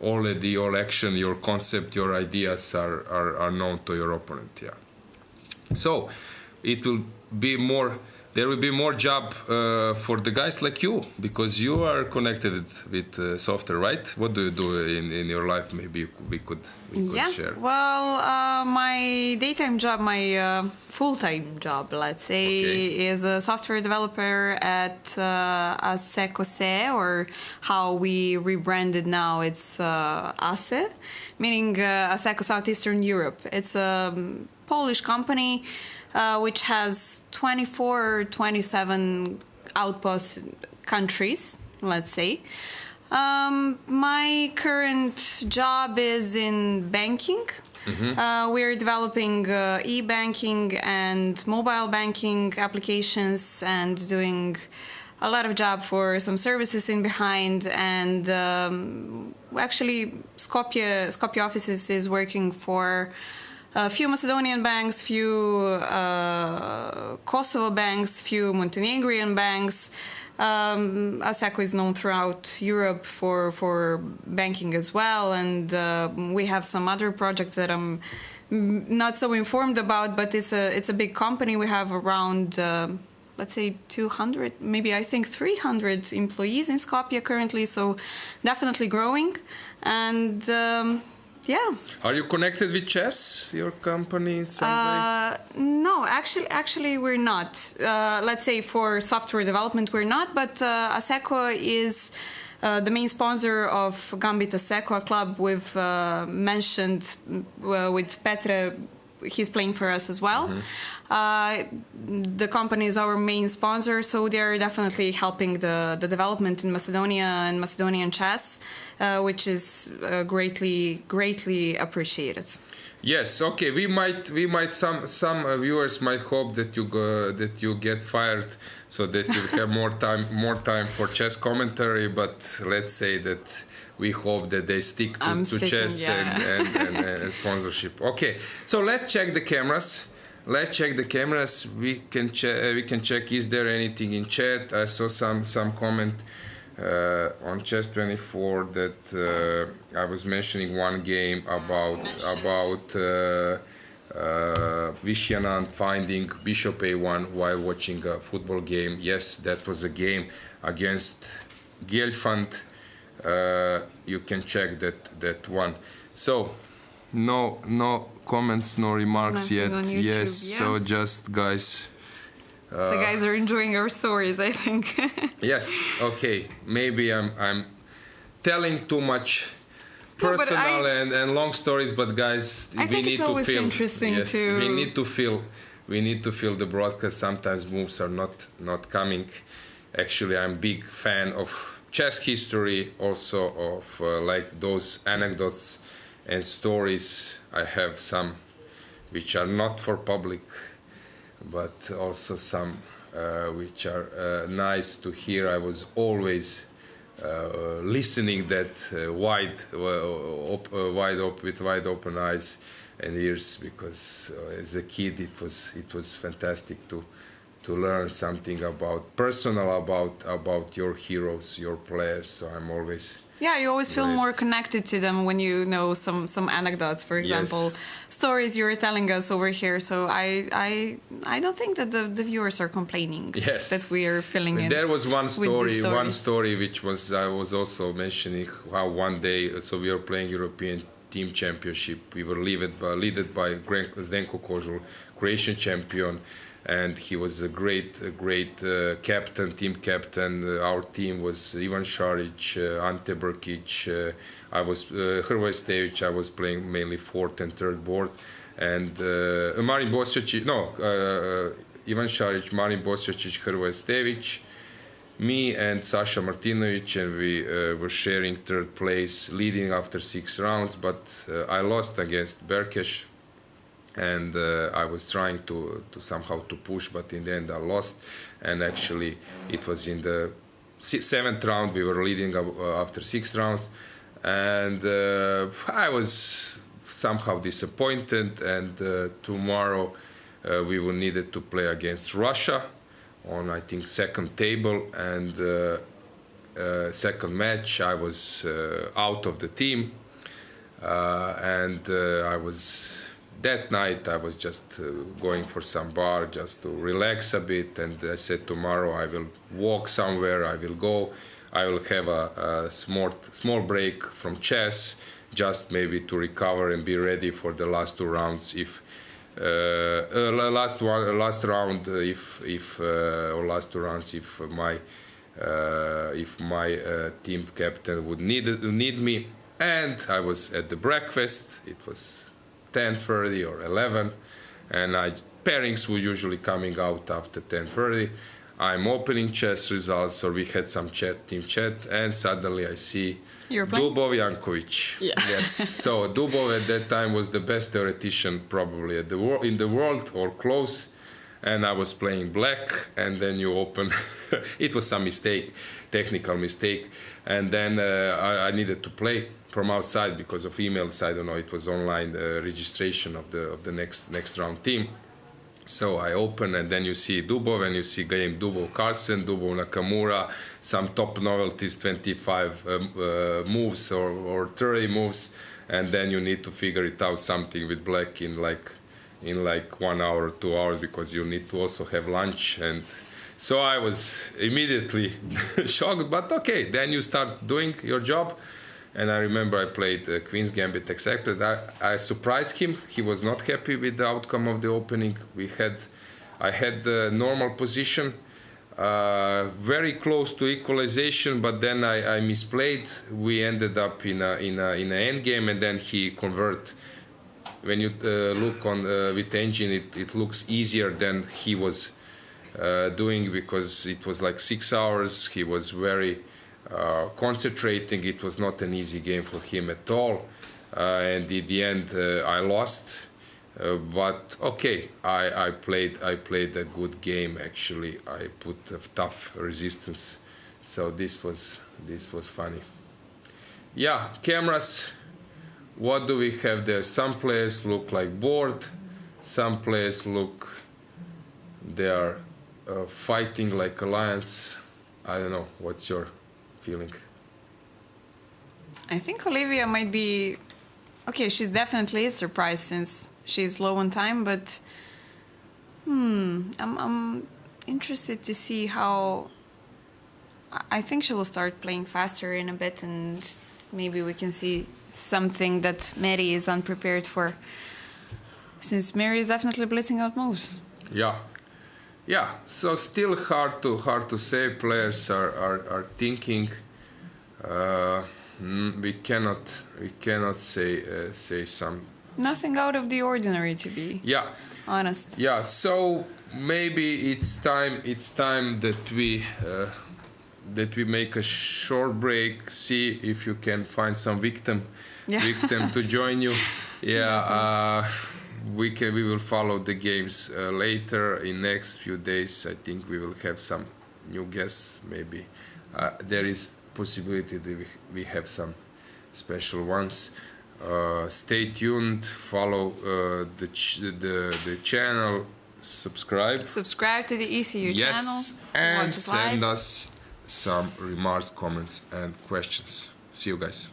already your action, your concept, your ideas are known to your opponent. So it will be more, there will be more job for the guys like you, because you are connected with software, right? What do you do in your life? Maybe we could share. Well, my daytime job, my full-time job, let's say, is a software developer at ASECOSE, or how we rebranded now, it's ASE, meaning ASECO Southeastern Europe. It's a Polish company which has 24 or 27 outpost countries, let's say. My current job is in banking. We're developing e-banking and mobile banking applications, and doing a lot of job for some services in behind. And actually, Skopje offices is working for a few Macedonian banks, few Kosovo banks, few Montenegrin banks. ASECO is known throughout Europe for banking as well, and we have some other projects that I'm not so informed about, but it's a big company. We have around let's say 200, maybe I think 300 employees in Skopje currently, so definitely growing. And yeah. Are you connected with chess, your company, in some way? No, actually we're not. Let's say for software development we're not, but ASECO is the main sponsor of Gambit ASECO, a club we've mentioned with Petra. He's playing for us as well. The company is our main sponsor, so they're definitely helping the development in Macedonia and Macedonian chess, which is greatly appreciated. Yes. Okay. We might some viewers might hope that you get fired, so that you have more time for chess commentary. But let's say that we hope that they stick to chess and sponsorship. Okay, so let's check the cameras. We can check. Is there anything in chat? I saw some comment on Chess24 that I was mentioning one game about Vishanand finding Bishop A1 while watching a football game. Yes, that was a game against Gelfand. You can check that one. So no comments, no remarks Nothing yet. YouTube, yes, so yeah. just guys. The guys are enjoying our stories, I think. Yes. Okay. Maybe I'm telling too much personal and long stories, but guys, I think it's always interesting to. We need to feel the broadcast. Sometimes moves are not coming. Actually, I'm big fan of chess history, also of like those anecdotes and stories. I have some which are not for public, but also some which are nice to hear. I was always listening that with wide open eyes and ears, because as a kid it was fantastic to learn something about your heroes, your players. So I'm always you always feel more connected to them when you know some anecdotes, for example, stories you were telling us over here. So I don't think that the viewers are complaining that we are filling in. There was one story which was I was also mentioning, how one day, so we were playing European Team Championship. We were led by Zdenko Kožul, Croatian champion, and he was a great team captain. Our team was Ivan Šarić, Ante Brkić, I was Hrvoje Stević. I was playing mainly fourth and third board, and Marin Bosjočić, Ivan Šarić, Marin Bosjočić, Hrvoje Stević, me and Sasha Martinović, and we were sharing third place, leading after 6 rounds, but I lost against Berkeš. And I was trying to somehow to push, but in the end I lost. And actually it was in the 7th round. We were leading after 6 rounds, and I was somehow disappointed. And tomorrow we will needed to play against Russia on, I think, second table, and second match I was out of the team, and I was. That night I was just going for some bar just to relax a bit, and I said tomorrow I will walk somewhere, I will have a small break from chess, just maybe to recover and be ready for the last 2 rounds if last round last 2 rounds if my team captain would need me. And I was at the breakfast. It was 10:30 or 11, and pairings were usually coming out after 10:30. I'm opening chess results, or we had some team chat, and suddenly I see Dubov Jankovic. Yes. So Dubov at that time was the best theoretician probably in the world, or close, and I was playing black, and then you open. It was some technical mistake, and then I needed to play from outside because of emails. I don't know, it was online registration of the next round team. So I open, and then you see Dubov, and you see game Dubov Carlsen, Dubov Nakamura, some top novelties, 25 moves or 30 moves, and then you need to figure it out something with black in like 1 hour, 2 hours, because you need to also have lunch. And so I was immediately shocked, but okay, then you start doing your job. And I remember I played Queen's Gambit accepted. I surprised him. He was not happy with the outcome of the opening. I had the normal position, very close to equalization, but then I misplayed. We ended up in an end game, and then he converted. When you look on with engine, it looks easier than he was doing, because it was like 6 hours. He was very concentrating. It was not an easy game for him at all, and in the end I lost, but okay, I played a good game. Actually, I put a tough resistance, so this was funny. Yeah, cameras, what do we have there? Some players look like bored, some players look they are fighting like a lions. I don't know, what's your feeling? I think Olivia might be okay. She's definitely a surprise since she's low on time, but I'm interested to see how. I think she will start playing faster in a bit, and maybe we can see something that Mary is unprepared for, since Mary is definitely blitzing out moves. Yeah, so still hard to say. Players are thinking. We cannot say some. Nothing out of the ordinary to be. Yeah, honest. Yeah, so maybe it's time that we make a short break, see if you can find some victim to join you. Yeah, we will follow the games later. In next few days, I think we will have some new guests. Maybe there is possibility that we have some special ones. Stay tuned. Follow the channel. Subscribe to the ECU channel. And send us some remarks, comments, and questions. See you guys.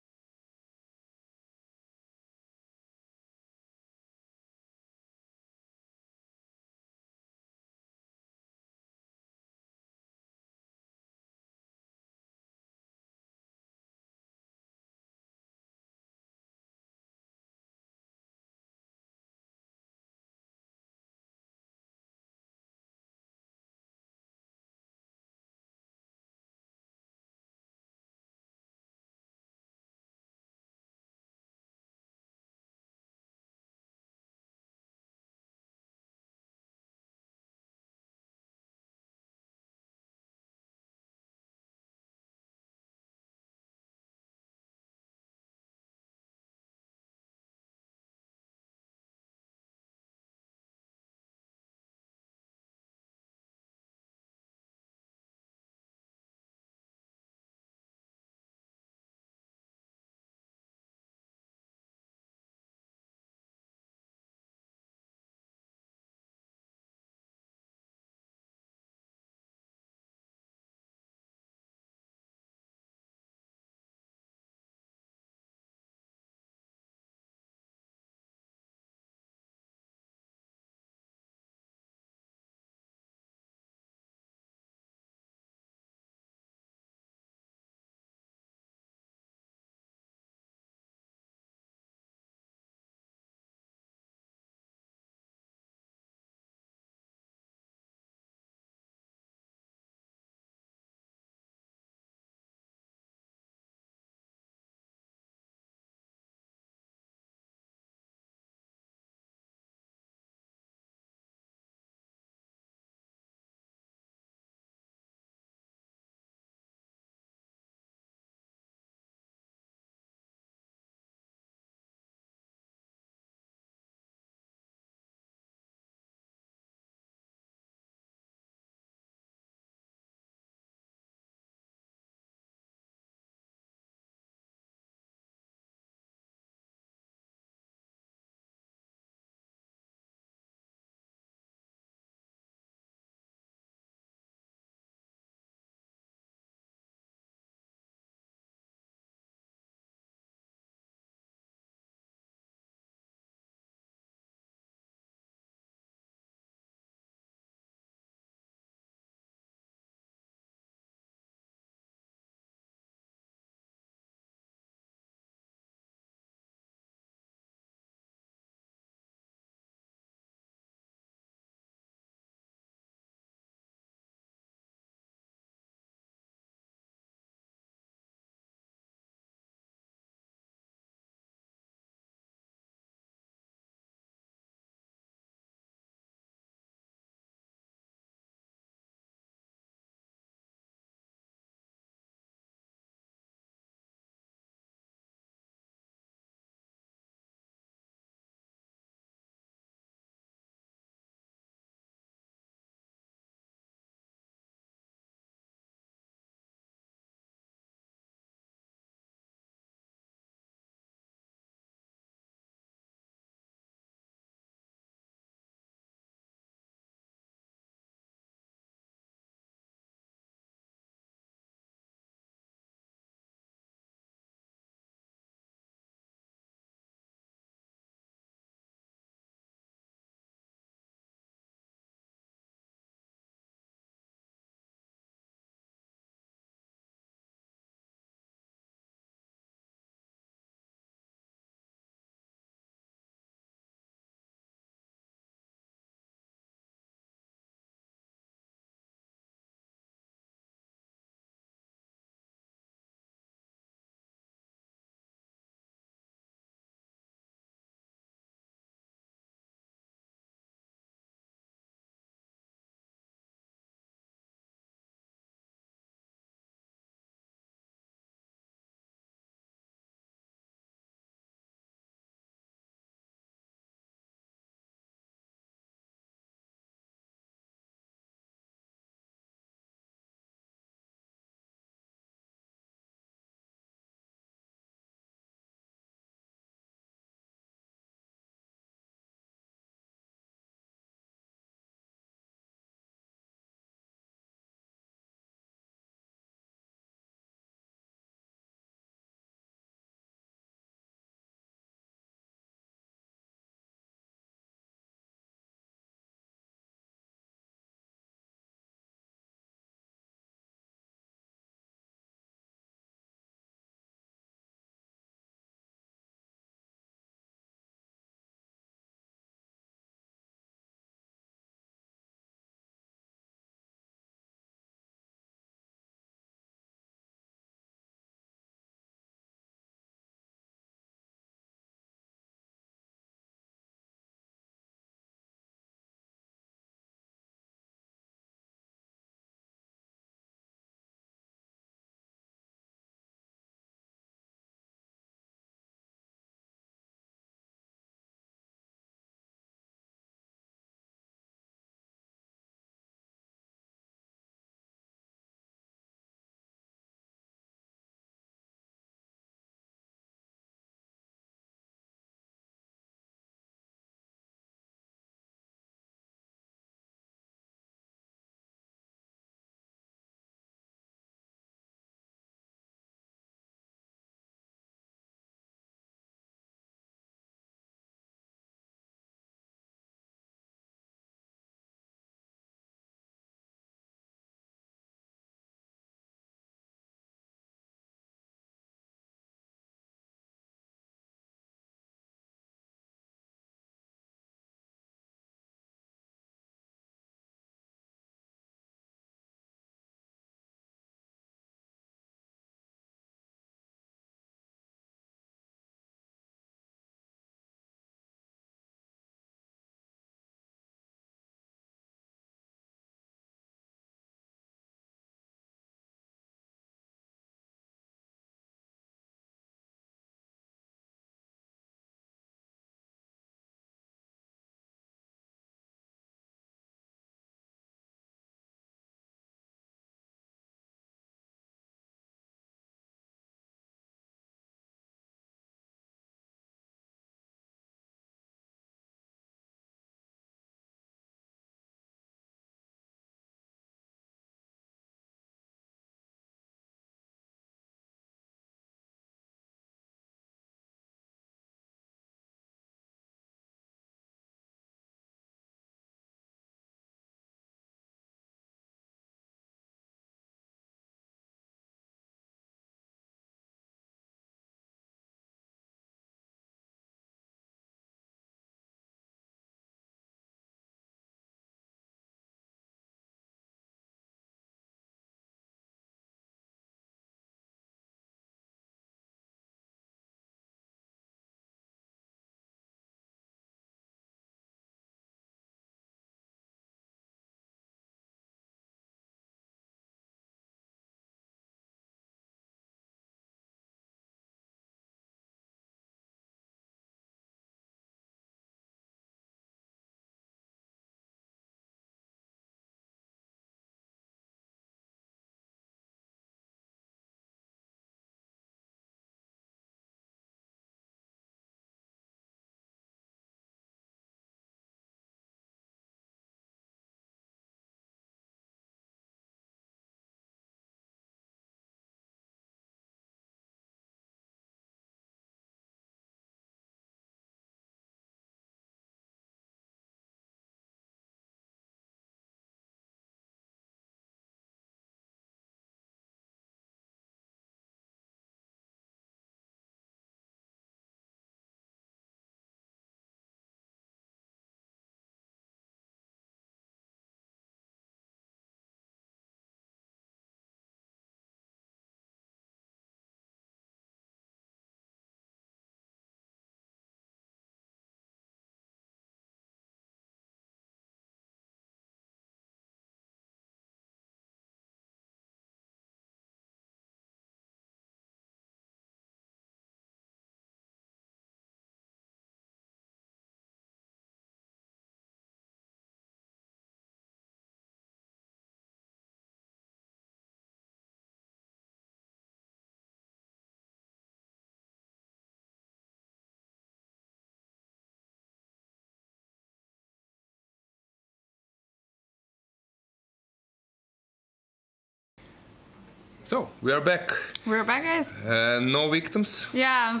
So we are back. We're back, guys. No victims. Yeah,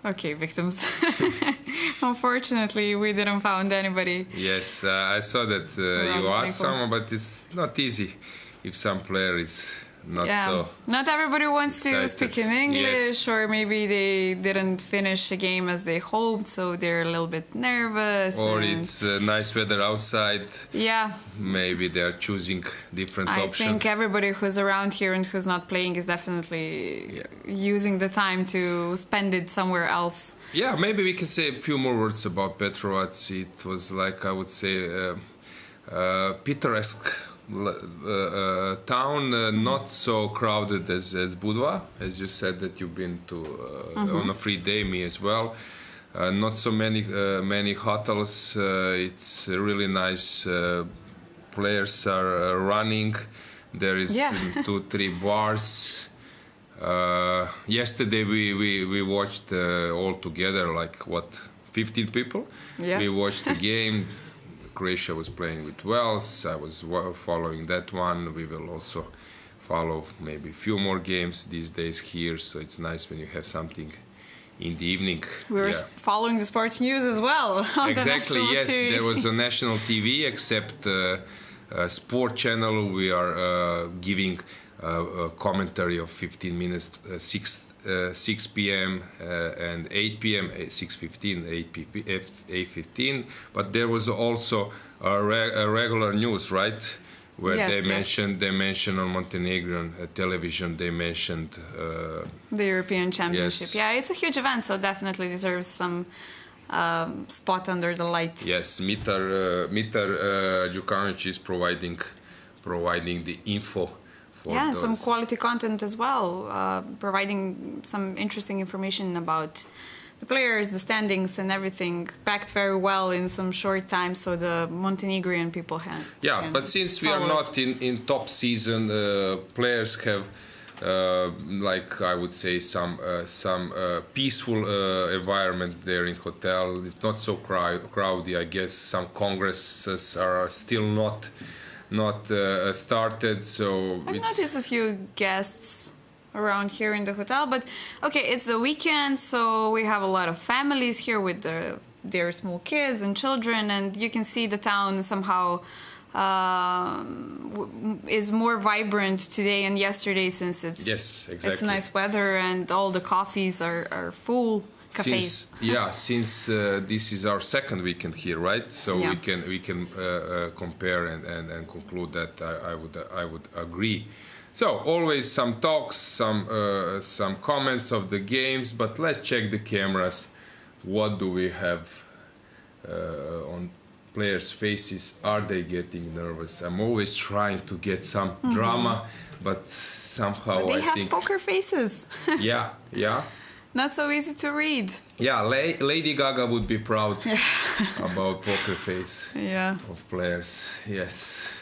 okay, victims. Unfortunately, we didn't find anybody. Yes, I saw that you asked someone, but it's not easy if some player is not so. Not everybody wants to speak in English, yes. or maybe they didn't finish a game as they hoped, so they're a little bit nervous. Or it's nice weather outside. Yeah. Maybe they are choosing different options. I think everybody who's around here and who's not playing is definitely using the time to spend it somewhere else. Yeah, maybe we can say a few more words about Petrovac. It was like, I would say, picturesque town, not so crowded as Budva, as you said that you've been to on a free day, me as well. Not so many hotels. It's really nice. Players are running. There is 2-3 bars. Yesterday we watched all together, like 15 people. Yeah. We watched the game. Croatia was playing with Wales. I was following that one. We will also follow maybe a few more games these days here. So it's nice when you have something in the evening. We were following the sports news as well. Exactly. Yes, there was a national TV, except sport channel. We are giving a commentary of 15 minutes, 6 p.m. and 8 p.m., 6:15, 8:15. But there was also a regular news, right? Where they mentioned on Montenegro television. They mentioned the European Championship. Yes. Yeah, it's a huge event, so definitely deserves some spot under the light. Yes, Mitar Djukanovic is providing the info. Some quality content as well, providing some interesting information about the players, the standings and everything, packed very well in some short time, so the Montenegrin people can but since we are not in top season, players have like I would say some peaceful environment there in hotel. It's not so crowded. I guess some congresses are still not started, so I've noticed a few guests around here in the hotel, but okay, it's the weekend, so we have a lot of families here with their small kids and children, and you can see the town somehow is more vibrant today and yesterday, since it's nice weather and all the coffees are full. Cafes. Since this is our second weekend here, right? So we can compare and conclude that I would agree. So always some talks, some comments of the games, but let's check the cameras. What do we have on players' faces? Are they getting nervous? I'm always trying to get some drama, but somehow they have poker faces. Yeah. Not so easy to read. Yeah, Lady Gaga would be proud about poker face of players. Yes.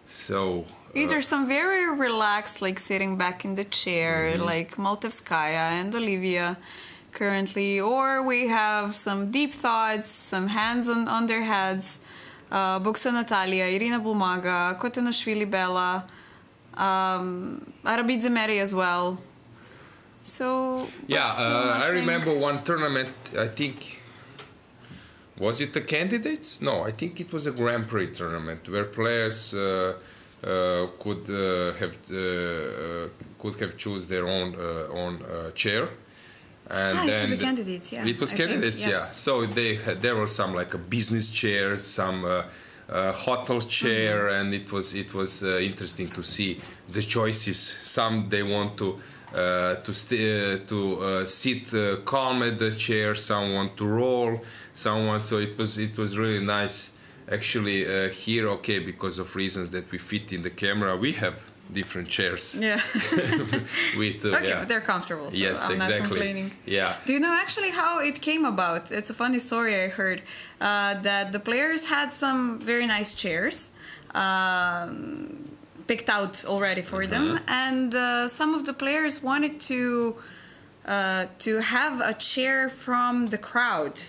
So either some very relaxed, like sitting back in the chair, like Maltevskaya and Olivia currently, or we have some deep thoughts, some hands on their heads. Buksa Natalia, Irina Bulmaga, Kotanashvili Bella, Arabidze Meri as well. So I remember one tournament. I think was it the candidates? No, I think it was a Grand Prix tournament where players could have choose their own chair. And then it was the candidates. Yeah, it was candidates. Yeah, so there were some like a business chair, some hotel chair, and it was interesting to see the choices. Some they want to sit calm at the chair, someone to roll, someone. So it was really nice. Actually, here, because of reasons that we fit in the camera, we have different chairs. Yeah. But they're comfortable. So yes, I'm not complaining. Yeah. Do you know actually how it came about? It's a funny story I heard that the players had some very nice chairs. Picked out already for them, and some of the players wanted to have a chair from the crowd,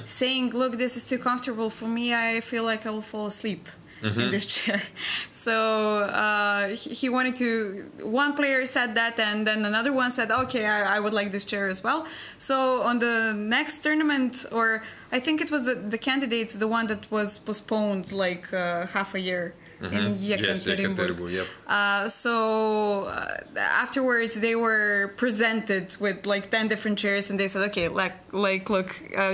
saying, "Look, this is too comfortable for me. I feel like I will fall asleep." in this chair. So he wanted to. One player said that, and then another one said, "Okay, I would like this chair as well." So on the next tournament, or I think it was the candidates, the one that was postponed like half a year. In Yekaterinburg. Yep. So afterwards they were presented with like 10 different chairs, and they said, okay, look,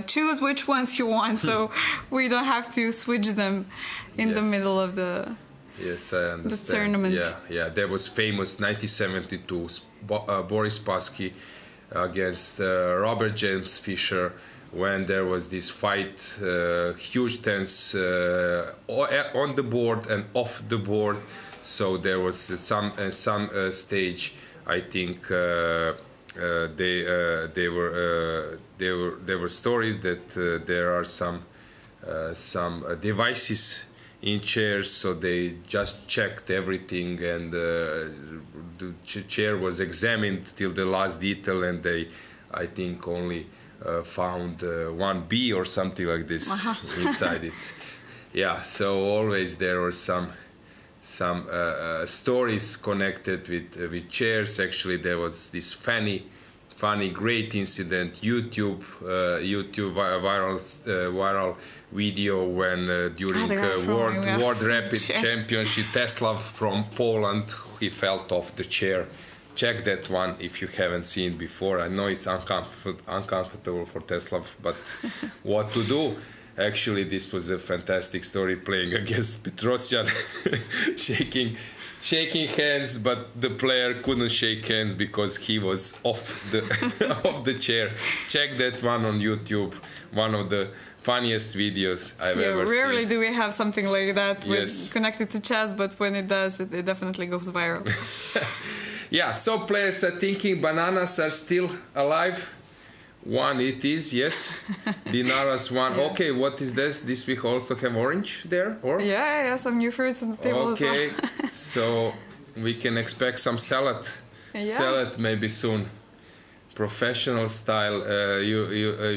choose which ones you want, so we don't have to switch them in the middle of the Yes, I understand. the tournament. Yeah. There was famous 1972 Boris Spassky against Robert James Fischer, when there was this fight, huge tense on the board and off the board. So there was some stage, I think there were stories that there are some devices in chairs, so they just checked everything, and the chair was examined till the last detail, and they, I think, only found 1B or something like this inside it. Yeah, so always there were some stories connected with chairs. Actually, there was this funny great incident, YouTube viral video when during World Rapid Championship, Teslav from Poland, he fell off the chair. Check that one if you haven't seen before. I know it's uncomfortable for Teslav, but what to do? Actually, this was a fantastic story, playing against Petrosian, shaking hands, but the player couldn't shake hands because he was off the chair. Check that one on YouTube. One of the funniest videos I've ever seen. Rarely do we have something like that connected to chess, but when it does, it definitely goes viral. Yeah, so players are thinking bananas are still alive. One it is, yes. Dinara's one. Yeah. Okay, what is this? This we also have orange there, or? Yeah, some new fruits on the table as well. Okay, so we can expect some salad. Salad maybe soon. Professional style.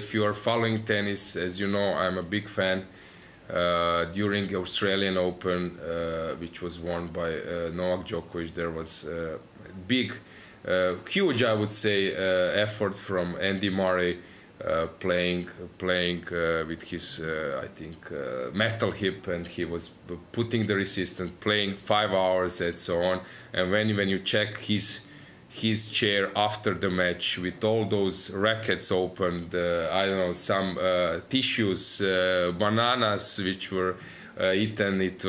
If you are following tennis, as you know, I'm a big fan. During Australian Open, which was won by Novak Djokovic, there was huge, I would say, effort from Andy Murray playing with his, I think, metal hip, and he was putting the resistance, playing 5 hours and so on. And when you check his chair after the match with all those rackets opened, I don't know, some tissues, bananas which were eaten, it's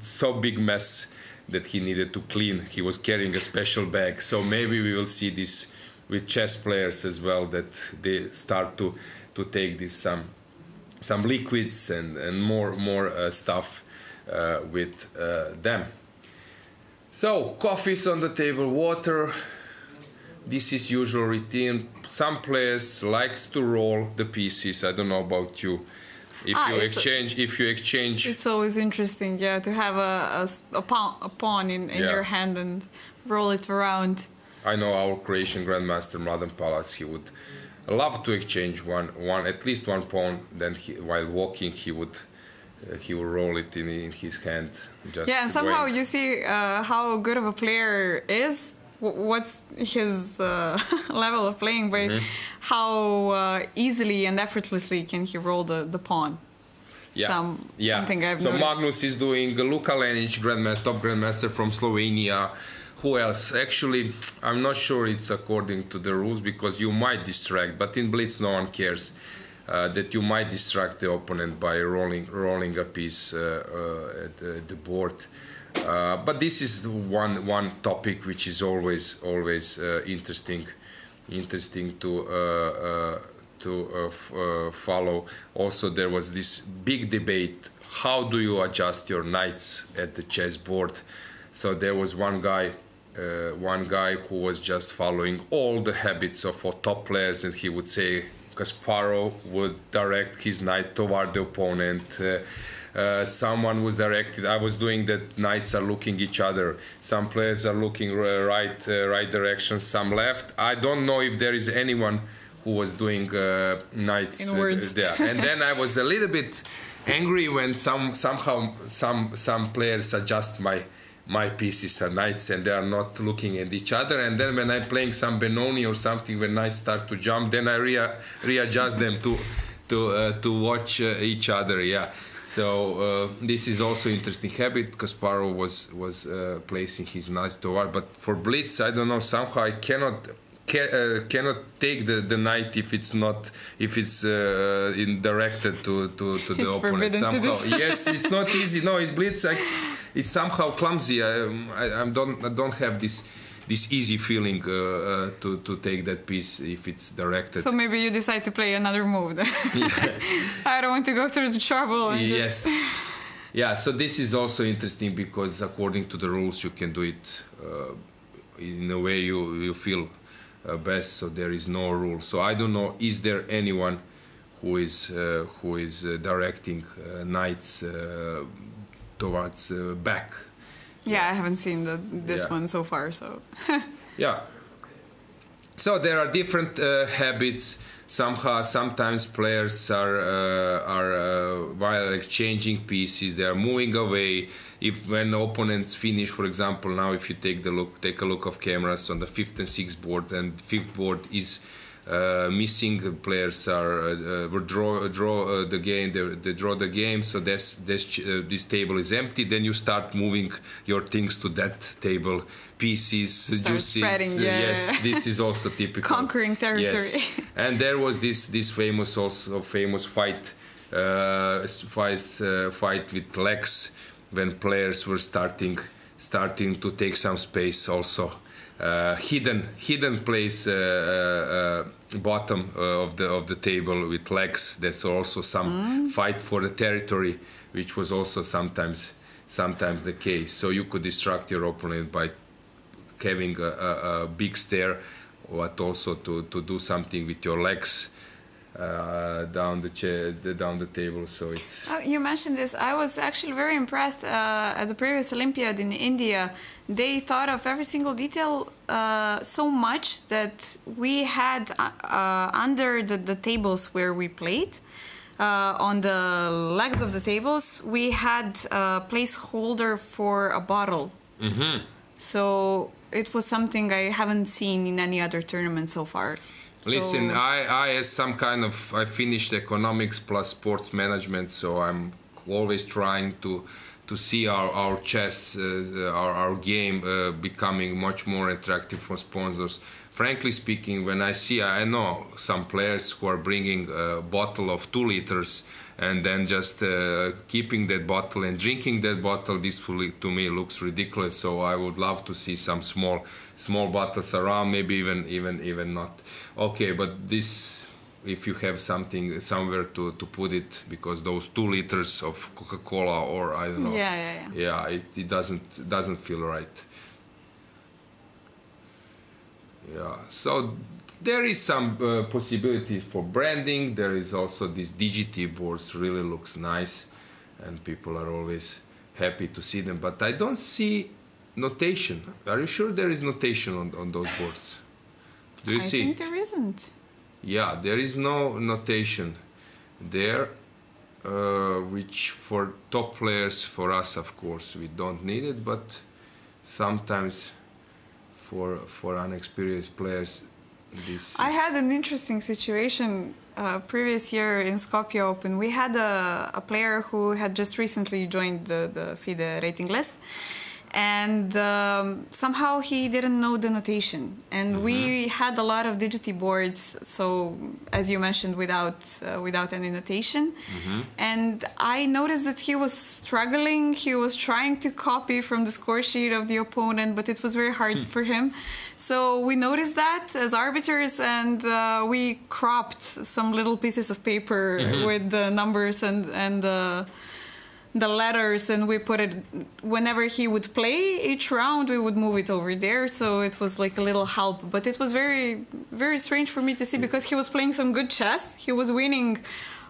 so big mess that he needed to clean. He was carrying a special bag. So maybe we will see this with chess players as well, that they start to take this some liquids and more stuff with them. So coffee's on the table, water. This is usual routine. Some players likes to roll the pieces. I don't know about you. If you exchange, it's always interesting, to have a pawn in your hand and roll it around. I know our Croatian grandmaster Mladen Palac, he would love to exchange at least one pawn. Then while walking, he would roll it in his hand. And somehow you see how good of a player is. What's his level of playing, by how easily and effortlessly can he roll the pawn. Something I've noticed. Magnus is doing, Luka Lenic, top grandmaster from Slovenia. Who else? Actually, I'm not sure it's according to the rules, because you might distract, but in Blitz no one cares that you might distract the opponent by rolling a piece at the board. But this is one topic which is always interesting to follow. Also, there was this big debate: how do you adjust your knights at the chessboard? So there was one guy who was just following all the habits of top players, and he would say Kasparov would direct his knight toward the opponent. Someone was directed. I was doing that. Knights are looking each other. Some players are looking right direction. Some left. I don't know if there is anyone who was doing knights inwards. there. And then I was a little bit angry when somehow some players adjust my pieces at nights and they are not looking at each other, and then when I'm playing some Benoni or something, when I start to jump, then I readjust them to watch each other. Yeah. So this is also interesting habit. Kasparov was placing his knights toward, but for Blitz, I don't know. Somehow I cannot take the knight if it's directed to the opponent. Somehow, yes, it's not easy. No, it's Blitz. It's somehow clumsy. I don't have this easy feeling to take that piece if it's directed. So maybe you decide to play another move. I don't want to go through the trouble. Yes. Yeah, so this is also interesting because according to the rules you can do it in a way you feel best, so there is no rule. So I don't know, is there anyone who is directing knights towards back? Yeah, I haven't seen this one so far. So yeah. So there are different habits. Sometimes players are while exchanging pieces, they are moving away. If when opponents finish, for example, now if you take a look of cameras on the 5th and 6th board, and 5th board is missing, the players will draw the game. They draw the game. So this table is empty. Then you start moving your things to that table. Pieces, juices. Spreading, yes, this is also typical. Conquering territory. Yes. And there was this famous fight with legs when players were starting to take some space also. Hidden place bottom of the table with legs. That's also some fight for the territory, which was also sometimes the case. So you could distract your opponent by having a big stair, but also to do something with your legs down the table. So it's. You mentioned this. I was actually very impressed at the previous Olympiad in India. They thought of every single detail so much that we had under the tables where we played, on the legs of the tables, we had a placeholder for a bottle. Mm-hmm. So it was something I haven't seen in any other tournament so far. Listen, I finished economics plus sports management, so I'm always trying to see our chess, our game becoming much more attractive for sponsors. Frankly speaking, when I know some players who are bringing a bottle of 2 liters and then just keeping that bottle and drinking that bottle, this to me looks ridiculous. So I would love to see some small bottles around, maybe even not. Okay, but this, if you have something somewhere to put it, because those 2 liters of Coca-Cola or I don't know. Yeah, it doesn't feel right. Yeah, so there is some possibilities for branding. There is also this Decisive boards, really looks nice, and people are always happy to see them. But I don't see notation. Are you sure there is notation on those boards? Do you see it? I think there isn't. Yeah, there is no notation there, which for top players, for us, of course, we don't need it, but sometimes for unexperienced players, I had an interesting situation previous year in Skopje Open. We had a player who had just recently joined the FIDE rating list, and somehow he didn't know the notation. And we had a lot of Decisive boards, so as you mentioned, without any notation. And I noticed that he was struggling. He was trying to copy from the score sheet of the opponent, but it was very hard for him. So we noticed that as arbiters, and we cropped some little pieces of paper with the numbers and the letters, and we put it whenever he would play each round, we would move it over there, so it was like a little help. But it was very, very strange for me to see, because he was playing some good chess. He was winning,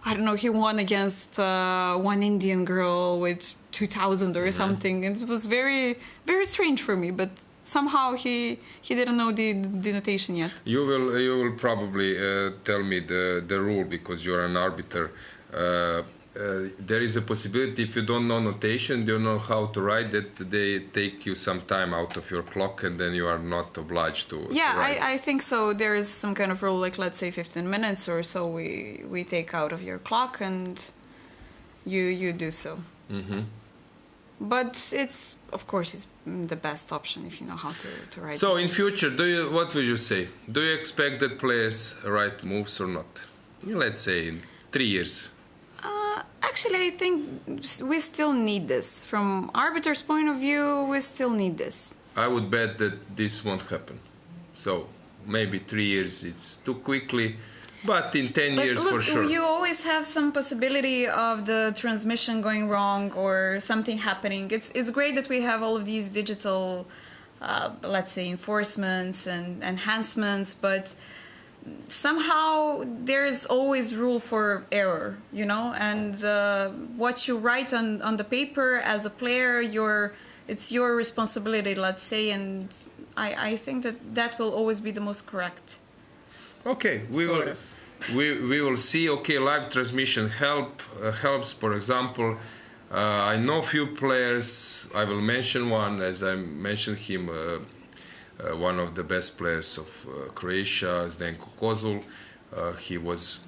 I don't know, he won against one Indian girl with 2,000 or something, and it was very, very strange for me. But somehow he didn't know the notation yet. You will probably tell me the rule, because you're an arbiter. there is a possibility if you don't know notation, don't know how to write, that they take you some time out of your clock and then you are not obliged to write. I think so. There is some kind of rule, like let's say 15 minutes or so we take out of your clock and you do so. Mm-hmm. But it's, of course, it's the best option if you know how to write. So in future, what would you say? Do you expect that players write moves or not? Let's say in 3 years. Actually, I think we still need this. From arbiter's point of view, we still need this. I would bet that this won't happen. So maybe 3 years, it's too quickly. But in 10 years, look, for sure. You always have some possibility of the transmission going wrong or something happening. It's great that we have all of these digital, let's say, enforcements and enhancements, but somehow there's always room for error, you know? And what you write on the paper as a player, it's your responsibility, let's say, and I think that will always be the most correct. Okay, we will see. Okay, live transmission helps. For example, I know few players. I will mention one, as I mentioned him. One of the best players of Croatia, Zdenko Kozul. He was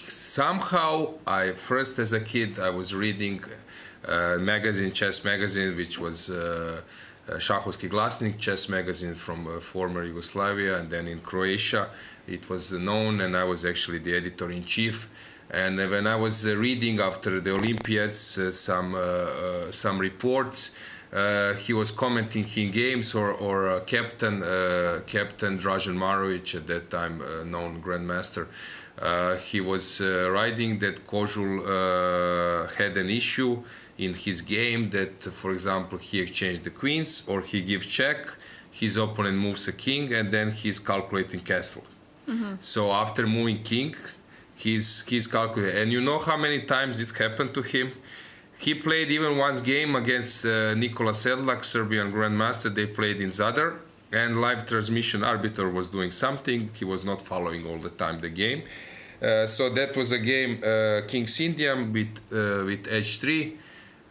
somehow. First as a kid, I was reading chess magazine, which was. Šahovski Glasnik, chess magazine from former Yugoslavia, and then in Croatia it was known, and I was actually the editor-in-chief. And when I was reading after the Olympiads some reports, he was commenting in games, or Captain Dražen Marović, at that time known grandmaster. He was writing that Kozul had an issue in his game, that, for example, he exchanged the queens or he gives check, his opponent moves a king, and then he's calculating castle. Mm-hmm. So after moving king, he's calculating. And you know how many times it happened to him? He played even once game against Nikola Sedlak, Serbian grandmaster. They played in Zadar, and live transmission arbiter was doing something. He was not following all the time the game. So that was a game, King's Indian with h3.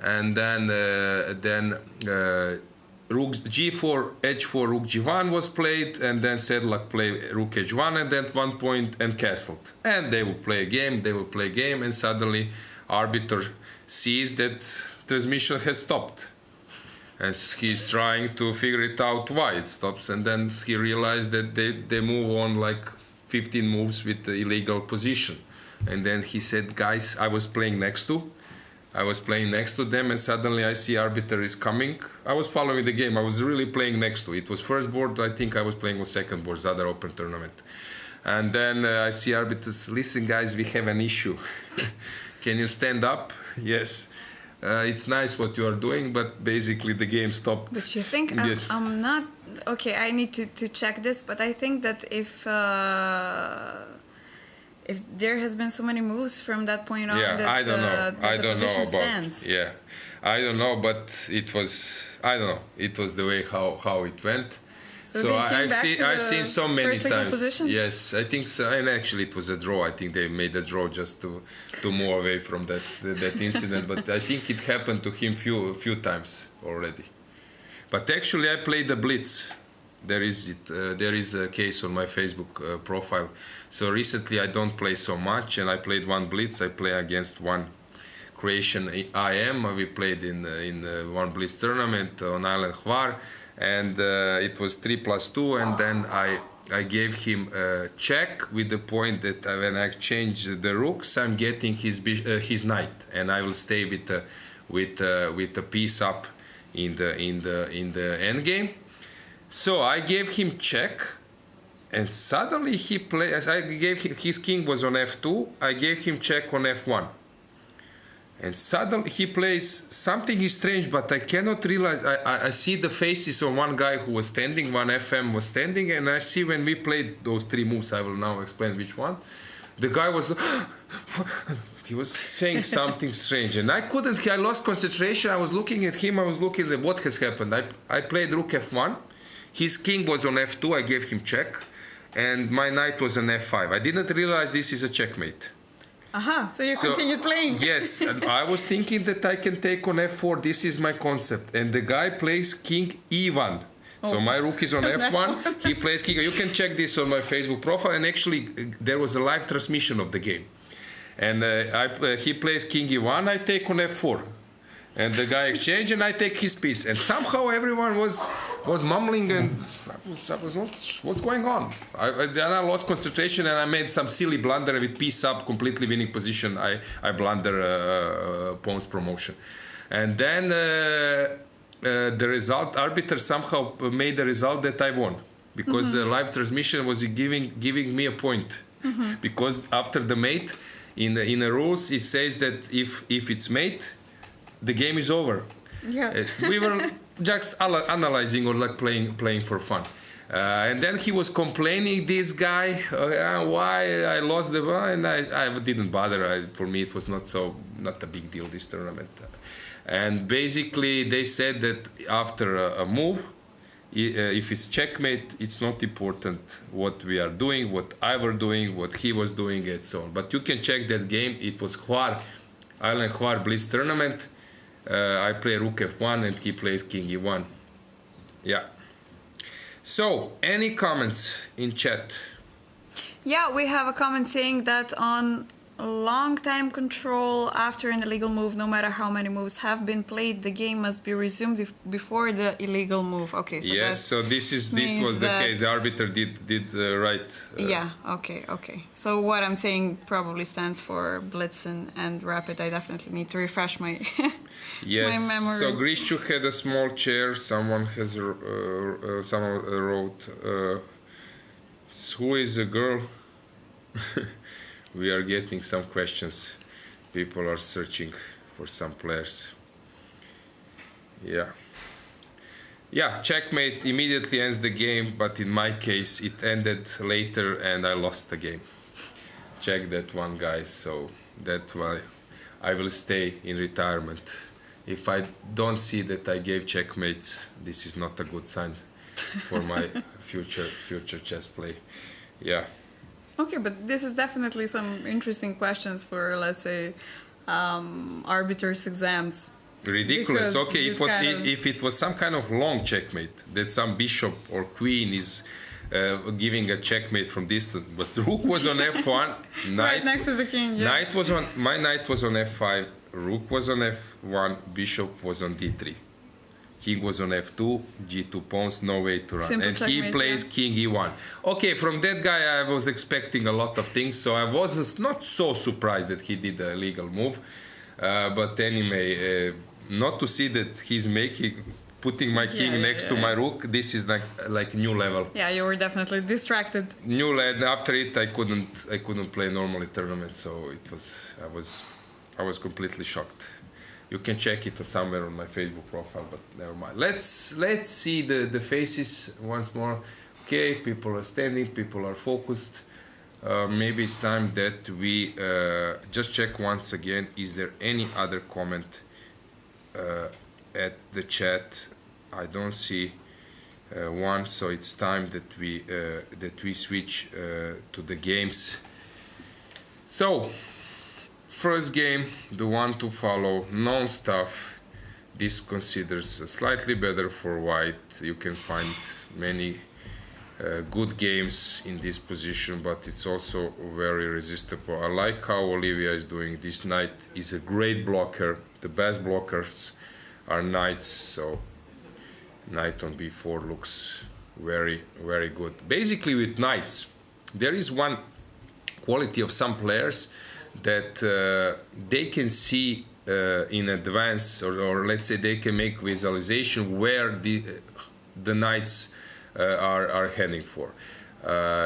And then Rook G4, H4, Rook G1 was played, and then Sedlak played Rook H1 at that one point and castled. And they will play a game, and suddenly arbiter sees that transmission has stopped. And he's trying to figure it out why it stops, and then he realized that they move on like 15 moves with the illegal position. And then he said, guys, I was playing next to them, and suddenly I see arbiter is coming. I was following the game. I was really playing next to. It was first board. I think I was playing with second board, Zadar Open tournament. And then I see arbiters, listen, guys, we have an issue. Can you stand up? Yes. It's nice what you are doing, but basically the game stopped. But you think yes. I'm not... Okay, I need to check this, but I think that if there has been so many moves from that point on, that I don't know. I don't know about stands. Yeah, I don't know, but it was the way how it went. So I've seen so many times. Position? Yes, I think so. And actually, it was a draw. I think they made a draw just to move away from that incident. But I think it happened to him few times already. But actually, I played the Blitz. There is a case on my Facebook profile. So recently I don't play so much, and I played one Blitz. I play against one Croatian IM. We played in one Blitz tournament on Island Hvar, and it was 3+2, and then I gave him a check with the point that when I exchange the rooks, I'm getting his knight, and I will stay with the piece up in the end game. So I gave him check, and suddenly he played. As I gave him, his king was on f2. I gave him check on f1, and suddenly he plays something is strange, but I cannot realize. I see the faces of one guy who was standing, one FM was standing, and I see when we played those three moves. I will now explain which one. The guy was. He was saying something strange, and I lost concentration. I was looking at him. I was looking at what has happened. I played rook f1. His king was on f2, I gave him check, and my knight was on f5. I didn't realize this is a checkmate. Aha, so you continued playing. Yes, and I was thinking that I can take on f4. This is my concept. And the guy plays king e1. So my rook is on f1. He plays king. You can check this on my Facebook profile. And actually, there was a live transmission of the game. And he plays king e1. I take on f4. And the guy exchange, and I take his piece. And somehow everyone was mumbling, and I was not, what's going on? Then I lost concentration, and I made some silly blunder with piece up, completely winning position. I blunder pawn's promotion. And then the result, arbiter somehow made the result that I won, because the live transmission was giving me a point. Because after the mate, in the rules, it says that if it's mate, the game is over. Yeah. We were just analyzing or like playing for fun. And then he was complaining, this guy, why I lost the one, and I didn't bother. For me, it was not a big deal, this tournament. And basically, they said that after a move, if it's checkmate, it's not important what we are doing, what I were doing, what he was doing, and so on. But you can check that game. It was Island Hvar Blitz tournament. I play rook f1 and he plays king e1. Yeah. So, any comments in chat? Yeah, we have a comment saying that on long time control after an illegal move, no matter how many moves have been played, the game must be resumed before the illegal move. Okay, so yes, so this was the case. The arbiter did right. Yeah, okay. So what I'm saying probably stands for Blitz and Rapid. I definitely need to refresh my yes. my memory. So Grishchuk had a small chair. Someone has someone wrote, who is a girl? We are getting some questions. People are searching for some players. Yeah, checkmate immediately ends the game, but in my case it ended later and I lost the game. Check that one, guys. So that's why I will stay in retirement. If I don't see that I gave checkmates, this is not a good sign for my future chess play. Yeah. Okay, but this is definitely some interesting questions for, let's say, arbiters' exams. Ridiculous. Okay, if it was some kind of long checkmate, that some bishop or queen is giving a checkmate from distance, but rook was on f1, knight right next to the king. Yeah. My knight was on f5, rook was on f1, bishop was on d3. King was on f2, g2 pawns, no way to run. Simple and checkmate, he plays king e1. Okay, from that guy I was expecting a lot of things, so I was not so surprised that he did a legal move. But anyway, not to see that he's putting my king next to my rook, this is like new level. Yeah, you were definitely distracted. New level. After it, I couldn't play normally tournament, so I was completely shocked. You can check it somewhere on my Facebook profile, but never mind. Let's see the faces once more. Okay, people are standing, people are focused. Maybe it's time that we just check once again. Is there any other comment at the chat? I don't see one, so it's time that we switch to the games. So. First game, the one to follow, non-stuff. This considers slightly better for white. You can find many good games in this position, but it's also very resistible. I like how Olivia is doing. This knight is a great blocker. The best blockers are knights, so knight on b4 looks very, very good. Basically with knights, there is one quality of some players that they can see in advance, or let's say they can make visualization where the knights are heading for.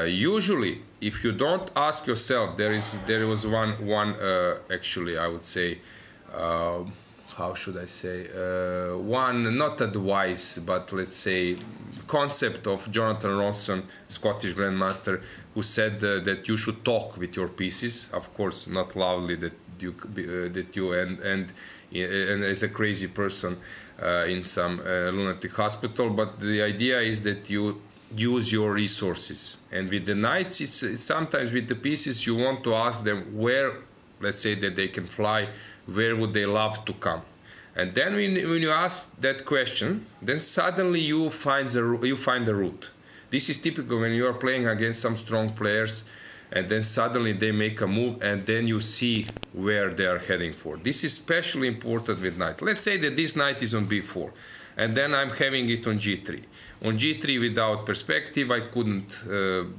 Usually, if you don't ask yourself, there was one actually I would say, how should I say, one not advice, but let's say concept of Jonathan Ronson, Scottish Grandmaster, who said that you should talk with your pieces. Of course, not loudly that you and as a crazy person in some lunatic hospital. But the idea is that you use your resources. And with the knights, it's sometimes with the pieces you want to ask them where let's say that they can fly, where would they love to come? And then when you ask that question, then suddenly you find the route. This is typical when you are playing against some strong players, and then suddenly they make a move, and then you see where they are heading for. This is especially important with knight. Let's say that this knight is on b4, and then I'm having it on g3. On g3 without perspective, I couldn't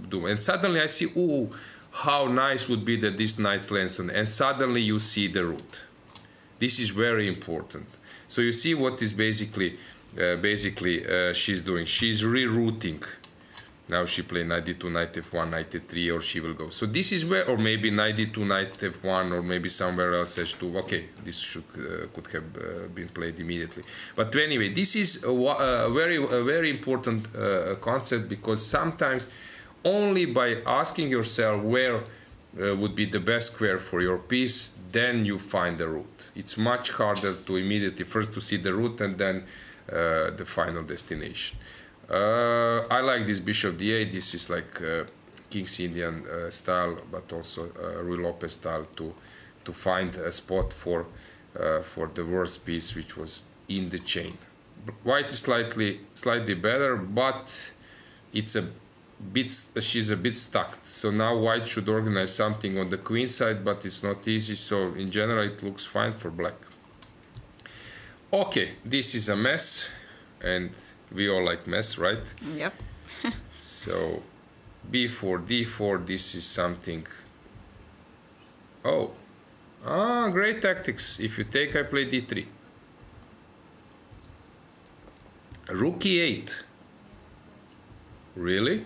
do. And suddenly I see, ooh, how nice would be that this knight lands on, and suddenly you see the route. This is very important. So you see what is basically she's doing. She's rerouting. Now she play knight d2, knight f1, knight e3, or she will go. So this is where, or maybe knight d2, knight f1, or maybe somewhere else h2. Okay, this could have been played immediately. But anyway, this is a very important concept, because sometimes only by asking yourself where would be the best square for your piece, then you find the route. It's much harder to immediately first to see the route and then the final destination. I like this bishop d8. This is like King's Indian style, but also Rui Lopez style, to find a spot for the worst piece, which was in the chain. White is slightly better, but it's a bit, she's a bit stuck. So now white should organize something on the queen side, but it's not easy. So in general, it looks fine for black. Okay, this is a mess, and we all like mess, right? Yep. So b4, d4, this is something. Oh, great tactics. If you take, I play d3. Rook e8. Really?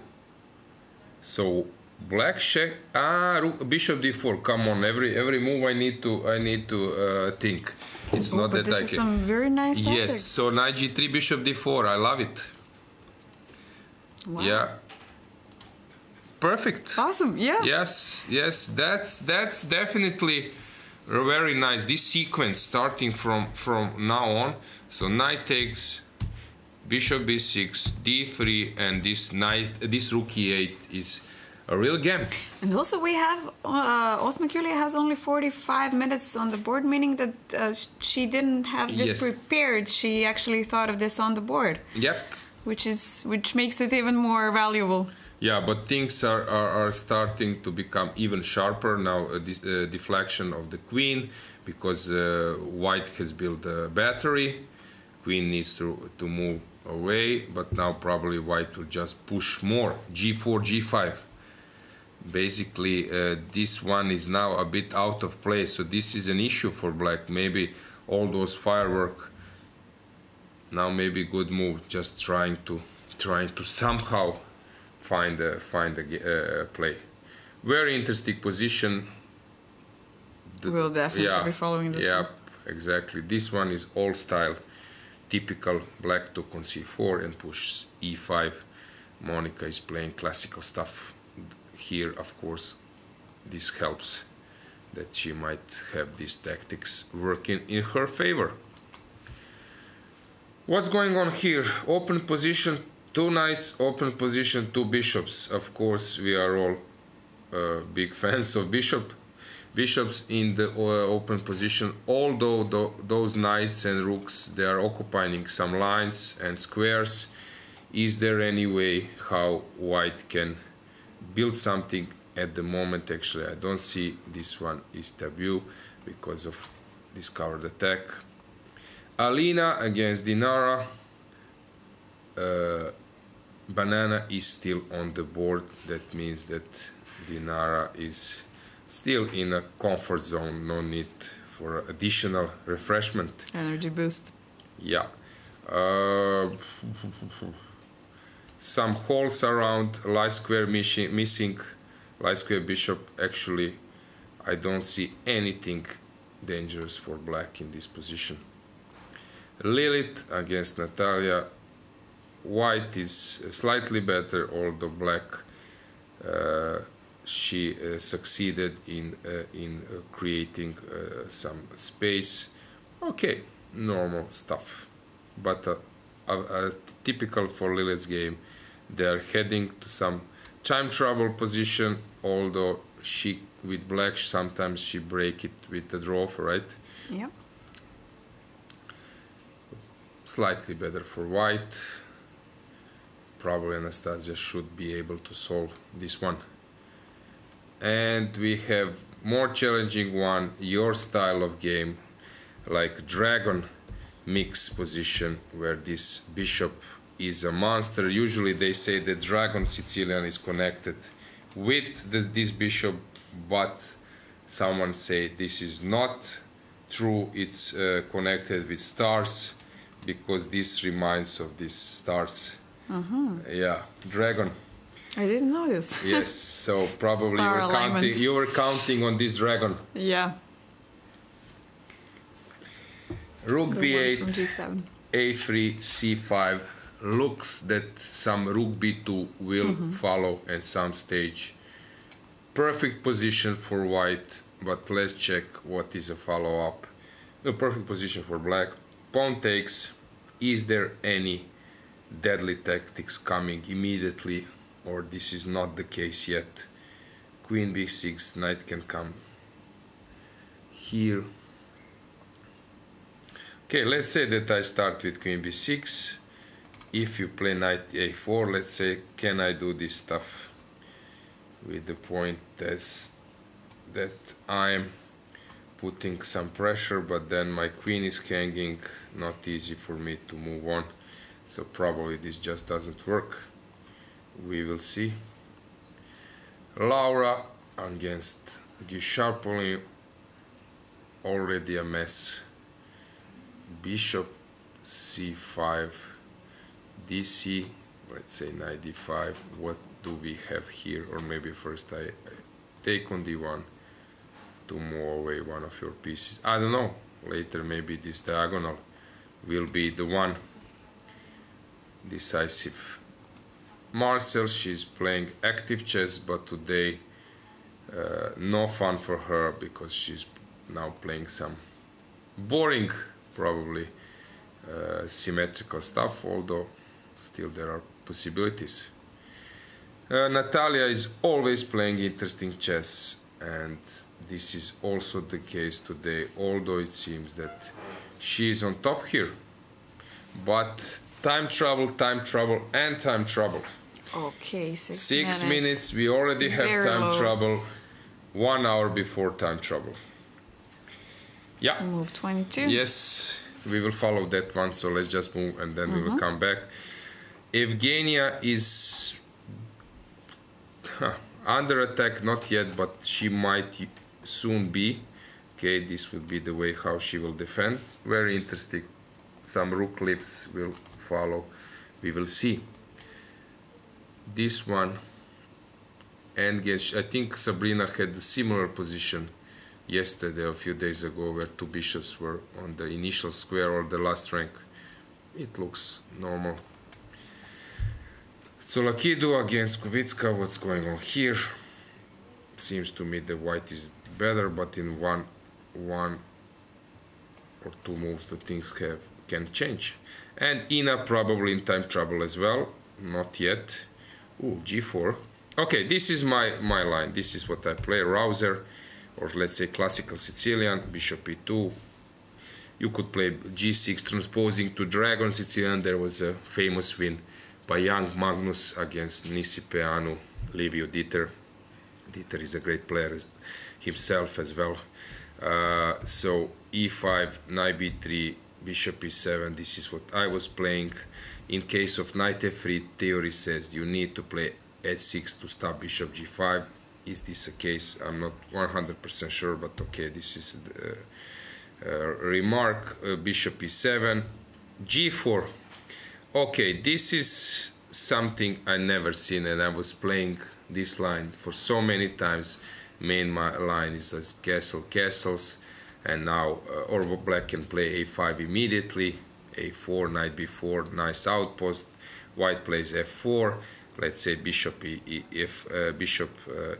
So black check. Bishop d4. Come on, every move I need to think. It's not but that this I is can. some very nice tactics. Yes. So knight g3, bishop d4. I love it. Wow. Yeah. Perfect. Awesome. Yeah. Yes. That's definitely very nice. This sequence starting from now on. So knight takes, bishop b6, d3, and this rook e8 is a real game. And also we have Osman Julia has only 45 minutes on the board, meaning that she didn't have this prepared. She actually thought of this on the board. Yep. Which makes it even more valuable. Yeah, but things are starting to become even sharper now. This deflection of the queen, because white has built a battery. Queen needs to move away, but now probably white will just push more. g4, g5. Basically, this one is now a bit out of place, so this is an issue for black. Maybe all those firework. Now maybe good move, just trying to somehow find a play. Very interesting position. We'll definitely be following this one. Yeah, exactly. This one is old style, typical. Black took on c4 and pushes e5. Monica is playing classical stuff. Here, of course, this helps that she might have these tactics working in her favor. What's going on here? Open position, 2 knights, open position, 2 bishops. Of course, we are all big fans of bishops in the open position, although those knights and rooks, they are occupying some lines and squares. Is there any way how white can build something at the moment? Actually, I don't see this one is taboo because of discovered attack. Alina against Dinara. Banana is still on the board. That means that Dinara is still in a comfort zone. No need for additional refreshment. Energy boost. Yeah. Some holes around, light square missing, light square bishop. Actually, I don't see anything dangerous for black in this position. Lilith against Natalia. White is slightly better, although black she succeeded in creating some space. Okay, normal stuff, but typical for Lilith's game, they are heading to some time trouble position, although she with black sometimes she break it with the draw, right? Yeah. Slightly better for white. Probably Anastasia should be able to solve this one. And we have more challenging one, your style of game, like dragon mix position, where this bishop is a monster. Usually they say the dragon Sicilian is connected with this bishop, but someone say this is not true. It's connected with stars, because this reminds of these stars. Yeah, dragon. I didn't know this. Yes, so probably Star you were counting on this dragon. Yeah. Rook The b8, one from G7. a3, c5. Looks that some rook b2 will follow at some stage. Perfect position for white, but let's check what is a follow-up. The perfect position for black. Pawn takes. Is there any deadly tactics coming immediately, or this is not the case yet? Queen b6, knight can come here. Okay, let's say that I start with queen b6. If you play knight a4, let's say, can I do this stuff with the point that I'm putting some pressure, but then my queen is hanging, not easy for me to move on. So probably this just doesn't work. We will see. Laura against Guy Sharpoli, already a mess. Bishop c5, dc, let's say knight d5. What do we have here? Or maybe first I take on d1 to move away one of your pieces. I don't know. Later maybe this diagonal will be the one. Decisive. Marcel, she's playing active chess, but today no fun for her, because she's now playing some boring, probably symmetrical stuff, although still there are possibilities. Natalia is always playing interesting chess, and this is also the case today, although it seems that she is on top here. But time trouble, and time trouble. Okay, 6 6 minutes. We already have Very time low. trouble. 1 hour before time trouble. Yeah. Move 22. Yes, we will follow that one. So let's just move, and then we will come back. Evgenia is under attack, not yet, but she might soon be. Okay, this will be the way how she will defend. Very interesting. Some rook lifts will follow. We will see. This one, and I think Sabrina had a similar position yesterday, a few days ago, where two bishops were on the initial square or the last rank. It looks normal. Solakidu against Kubitska. What's going on here? Seems to me the white is better, but in one or two moves the things can change. And Ina probably in time trouble as well. Not yet. Ooh, g4. Okay, this is my line. This is what I play. Rouser, or let's say classical Sicilian. Bishop e2. You could play g6 transposing to dragon Sicilian. There was a famous win by young Magnus against Nisipeanu, Livio Dieter. Dieter is a great player himself as well. So e5, knight b3, bishop e7. This is what I was playing. In case of knight f3, theory says you need to play h6 to stop bishop g5. Is this a case? I'm not 100% sure, but okay, this is the remark. Bishop e7, g4. Okay, this is something I never seen, and I was playing this line for so many times. Main line is as castles, and now or black can play a5 immediately. a4, knight b4, nice outpost. White plays f4. Let's say bishop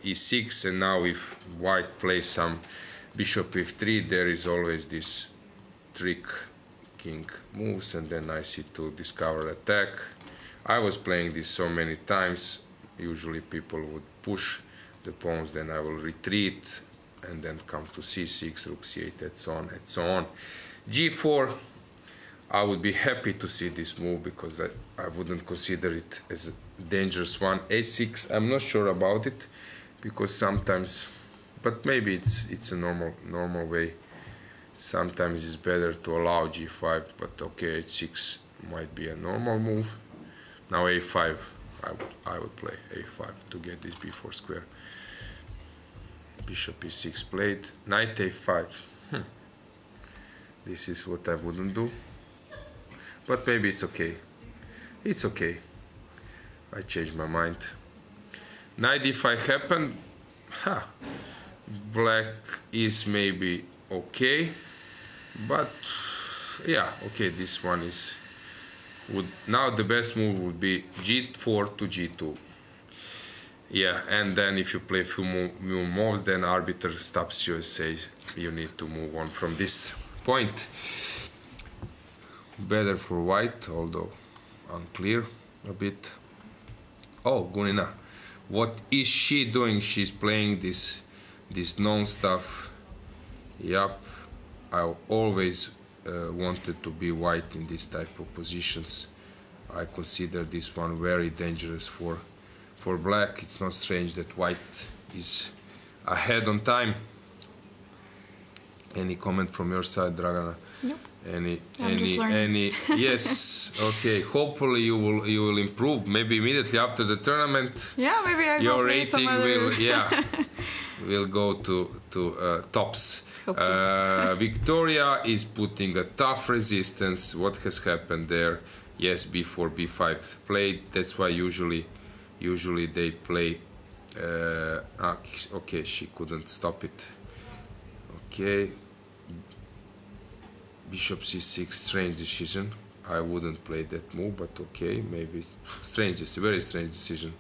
e6, and now if white plays some bishop f3, there is always this trick. King moves, and then I see to discover attack. I was playing this so many times. Usually people would push the pawns, then I will retreat and then come to c6, rook c8, and so on and so on. g4, I would be happy to see this move because I wouldn't consider it as a dangerous one. a6, I'm not sure about it because sometimes, but maybe it's a normal way. Sometimes it's better to allow g5, but okay, h6 might be a normal move. Now a5, I would play a5 to get this b4 square. Bishop e6 played. Knight a5. This is what I wouldn't do, but maybe it's okay. It's okay. I changed my mind. Knight d5 happened. Black is maybe okay, but yeah, okay, this one is now the best move would be g4 to g2. Yeah, and then if you play a few more moves, then arbiter stops you and says you need to move on from this point. Better for white, although unclear a bit. Oh, Gunina, what is she doing? She's playing this known stuff. Yup, I always wanted to be white in this type of positions. I consider this one very dangerous for black. It's not strange that white is ahead on time. Any comment from your side, Dragana? Nope. Any yes, okay, hopefully you will improve maybe immediately after the tournament. Yeah, maybe I your will play rating some other... will go to tops. Hopefully. Victoria is putting a tough resistance. What has happened there? Yes, b4 b5 played. That's why usually they play okay, she couldn't stop it. Okay, bishop c6, strange decision. I wouldn't play that move, but okay, maybe strange. It's a very strange decision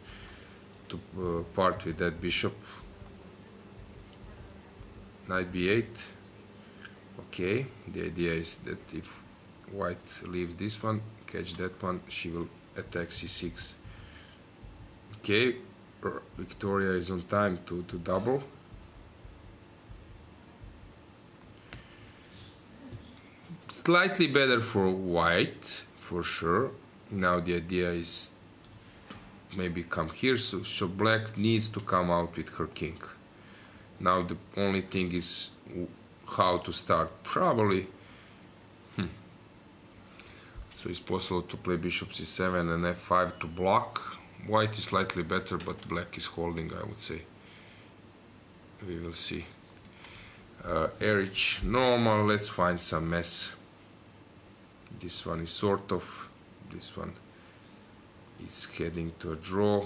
to part with that bishop. Knight b8. Okay, the idea is that if white leaves this one, catch that one, she will attack c6. Okay, Victoria is on time to double. Slightly better for white, for sure. Now the idea is maybe come here, so black needs to come out with her king. Now the only thing is how to start. Probably so it's possible to play bishop c7 and f5 to block. White is slightly better, but black is holding, I would say. We will see. Erich normal. Let's find some mess. This one is sort of. This one is heading to a draw.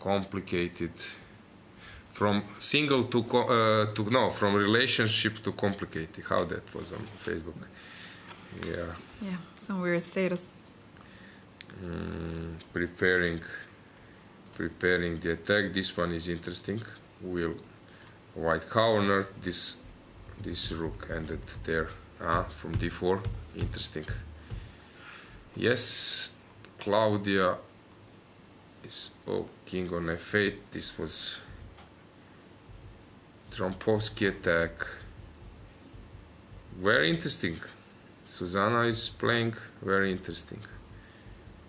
Complicated. From single to no, from relationship to complicated. How that was on Facebook. Yeah. Yeah, some weird status. Preparing the attack. This one is interesting. Will white corner. This rook ended there. From d4. Interesting. Yes, Claudia is king on f8. This was Trompovsky attack. Very interesting. Susanna is playing very interesting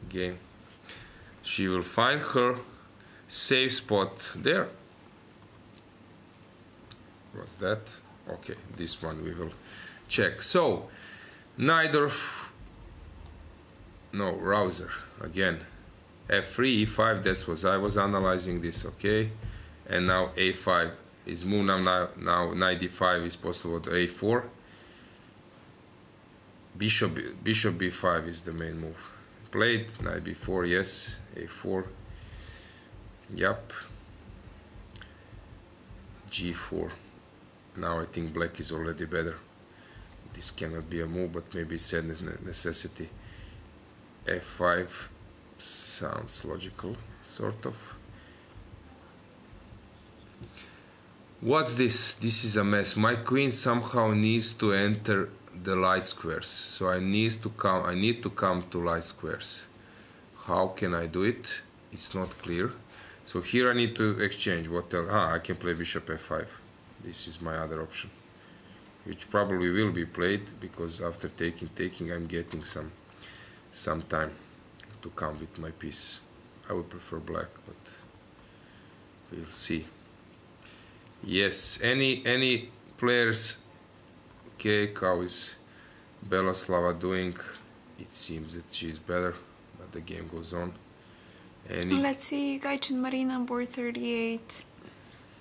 game. She will find her safe spot there. What's that? Okay, this one we will check. So, Najdorf, no, Rouser again. f3, e5, that's what I was analyzing this, okay. And now a5 is move. Now knight d5 is possible to a4. Bishop b5 is the main move. Played knight b4, yes, a4. Yup. g4. Now I think black is already better. This cannot be a move, but maybe it's a necessity. f5 sounds logical, sort of. What's this? This is a mess. My queen somehow needs to enter the light squares. So I need to come to light squares. How can I do it? It's not clear. So here I need to exchange. What else? I can play bishop f5. This is my other option, which probably will be played because after taking, I'm getting some time to come with my piece. I would prefer black, but we'll see. Yes, any players? Okay, how is Beloslava doing? It seems that she's better, but the game goes on. Let's see, Gaichin Marina, board 38.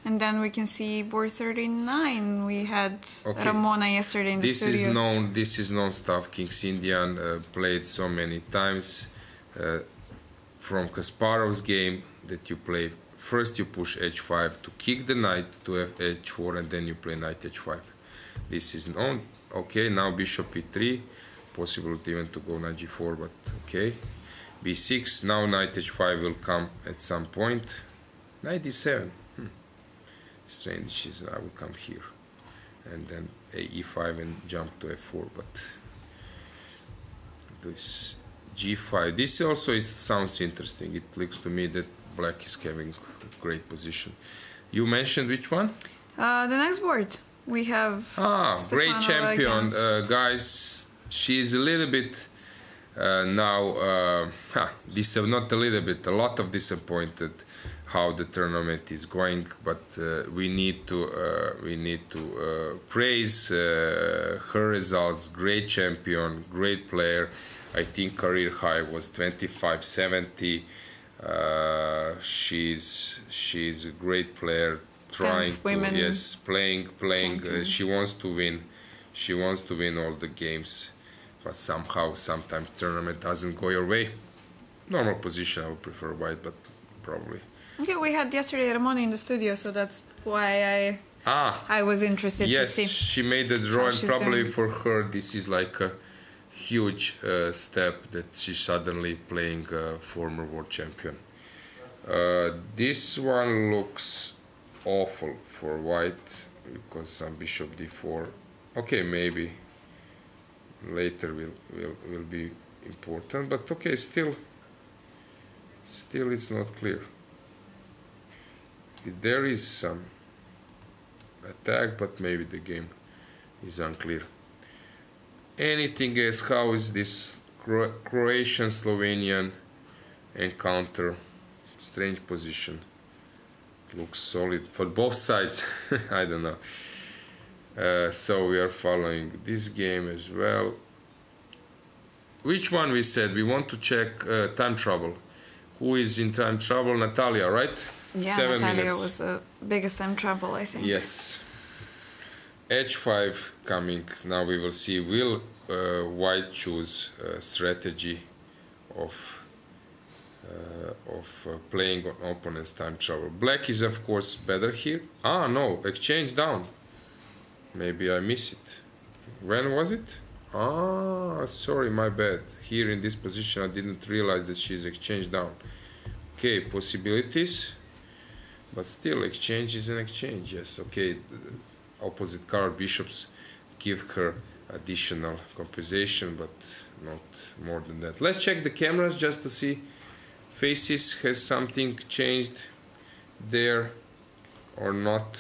And then we can see board 39. We had Ramona yesterday in the studio. This is known stuff. King's Indian played so many times from Kasparov's game that you play. First you push h5 to kick the knight to h4 and then you play knight h5. This is known. Okay, now bishop e3. Possible even to go knight g4, but okay. b6, now knight h5 will come at some point. Knight d7. Strange, I will come here. And then e5 and jump to f4, but this g5. This also sounds interesting. It looks to me that black is having a great position. You mentioned which one? The next board. We have great champion. Guys, she's a little bit now, not a little bit, a lot of disappointed how the tournament is going, but we need to praise her results. Great champion, great player. I think career high was 2570. She's a great player, trying to playing. She wants to win. She wants to win all the games, but sometimes tournament doesn't go your way. Normal position, I would prefer white, but probably. Okay, we had yesterday Ramona in the studio, so that's why I was interested to see. Yes, she made the draw, and probably for her this is like a huge step that she's suddenly playing former world champion. This one looks awful for white because some bishop d4. Okay, maybe later will be important, but okay, still it's not clear. There is some attack, but maybe the game is unclear. Anything else? How is this Croatian Slovenian encounter? Strange position. Looks solid for both sides. I don't know. So we are following this game as well. Which one we said? We want to check time trouble. Who is in time trouble? Natalia, right? Yeah, 7 Natalia minutes. was the biggest time trouble, I think. Yes. h5 coming. Now we will see. Will white choose a strategy of playing on opponent's time trouble? Black is of course better here. No, exchange down. Maybe I miss it. When was it? Sorry, my bad. Here in this position I didn't realize that she's exchanged down. Okay, possibilities. But still, exchange is an exchange, yes. Okay, opposite card bishops give her additional compensation, but not more than that. Let's check the cameras just to see faces. Has something changed there or not?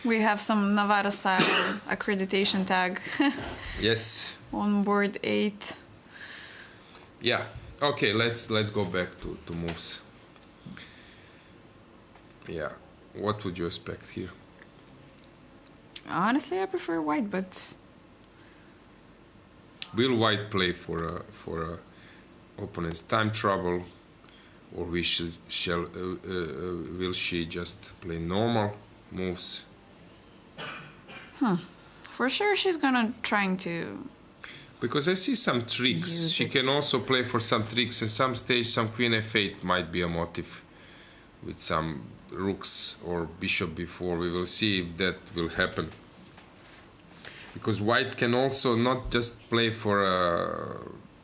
We have some Navarra style accreditation tag. Yes. On board 8. Yeah. Okay, let's go back to moves. Yeah. What would you expect here? Honestly, I prefer white, but will white play for opponent's time trouble, or will she just play normal moves? For sure she's gonna trying to. Because I see some tricks. She can also play for some tricks. At some stage, some queen f8 might be a motive with some rooks or bishop b4. We will see if that will happen. Because white can also not just play for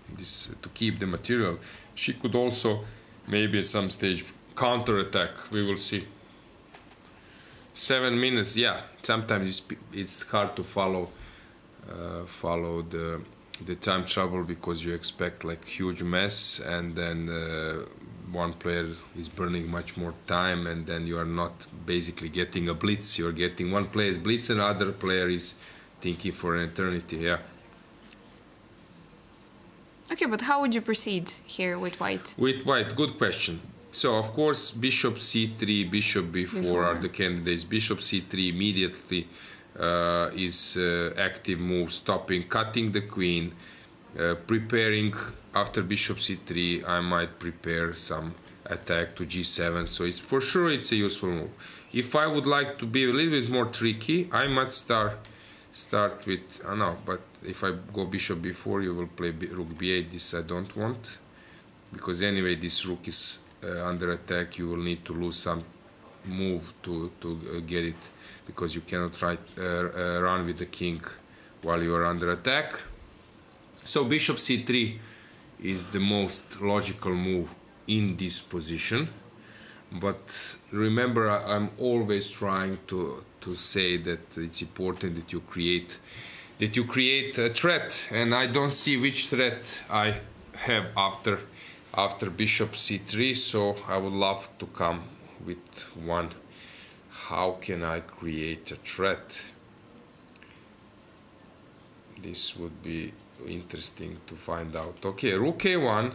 this to keep the material. She could also maybe at some stage counter-attack. We will see. 7 minutes. Yeah, sometimes it's hard to follow the the time trouble, because you expect like huge mess, and then one player is burning much more time, and then you are not basically getting a blitz. You're getting one player's blitz and other player is thinking for an eternity. Yeah. Okay, but how would you proceed here with white? With white, good question. So of course bishop c3, bishop b4 are the candidates. Bishop c3 immediately is active move, stopping, cutting the queen, preparing. After bishop c3 I might prepare some attack to g7, so it's for sure it's a useful move. If I would like to be a little bit more tricky, I might start with no, but if I go bishop b4 you will play rook b8. This I don't want, because anyway this rook is under attack. You will need to lose some move to get it, because you cannot run with the king while you are under attack. So bishop c3 is the most logical move in this position. But remember, I'm always trying to say that it's important that you create a threat, and I don't see which threat I have after bishop c3, so I would love to come with one. How can I create a threat? This would be interesting to find out. Okay, rook a1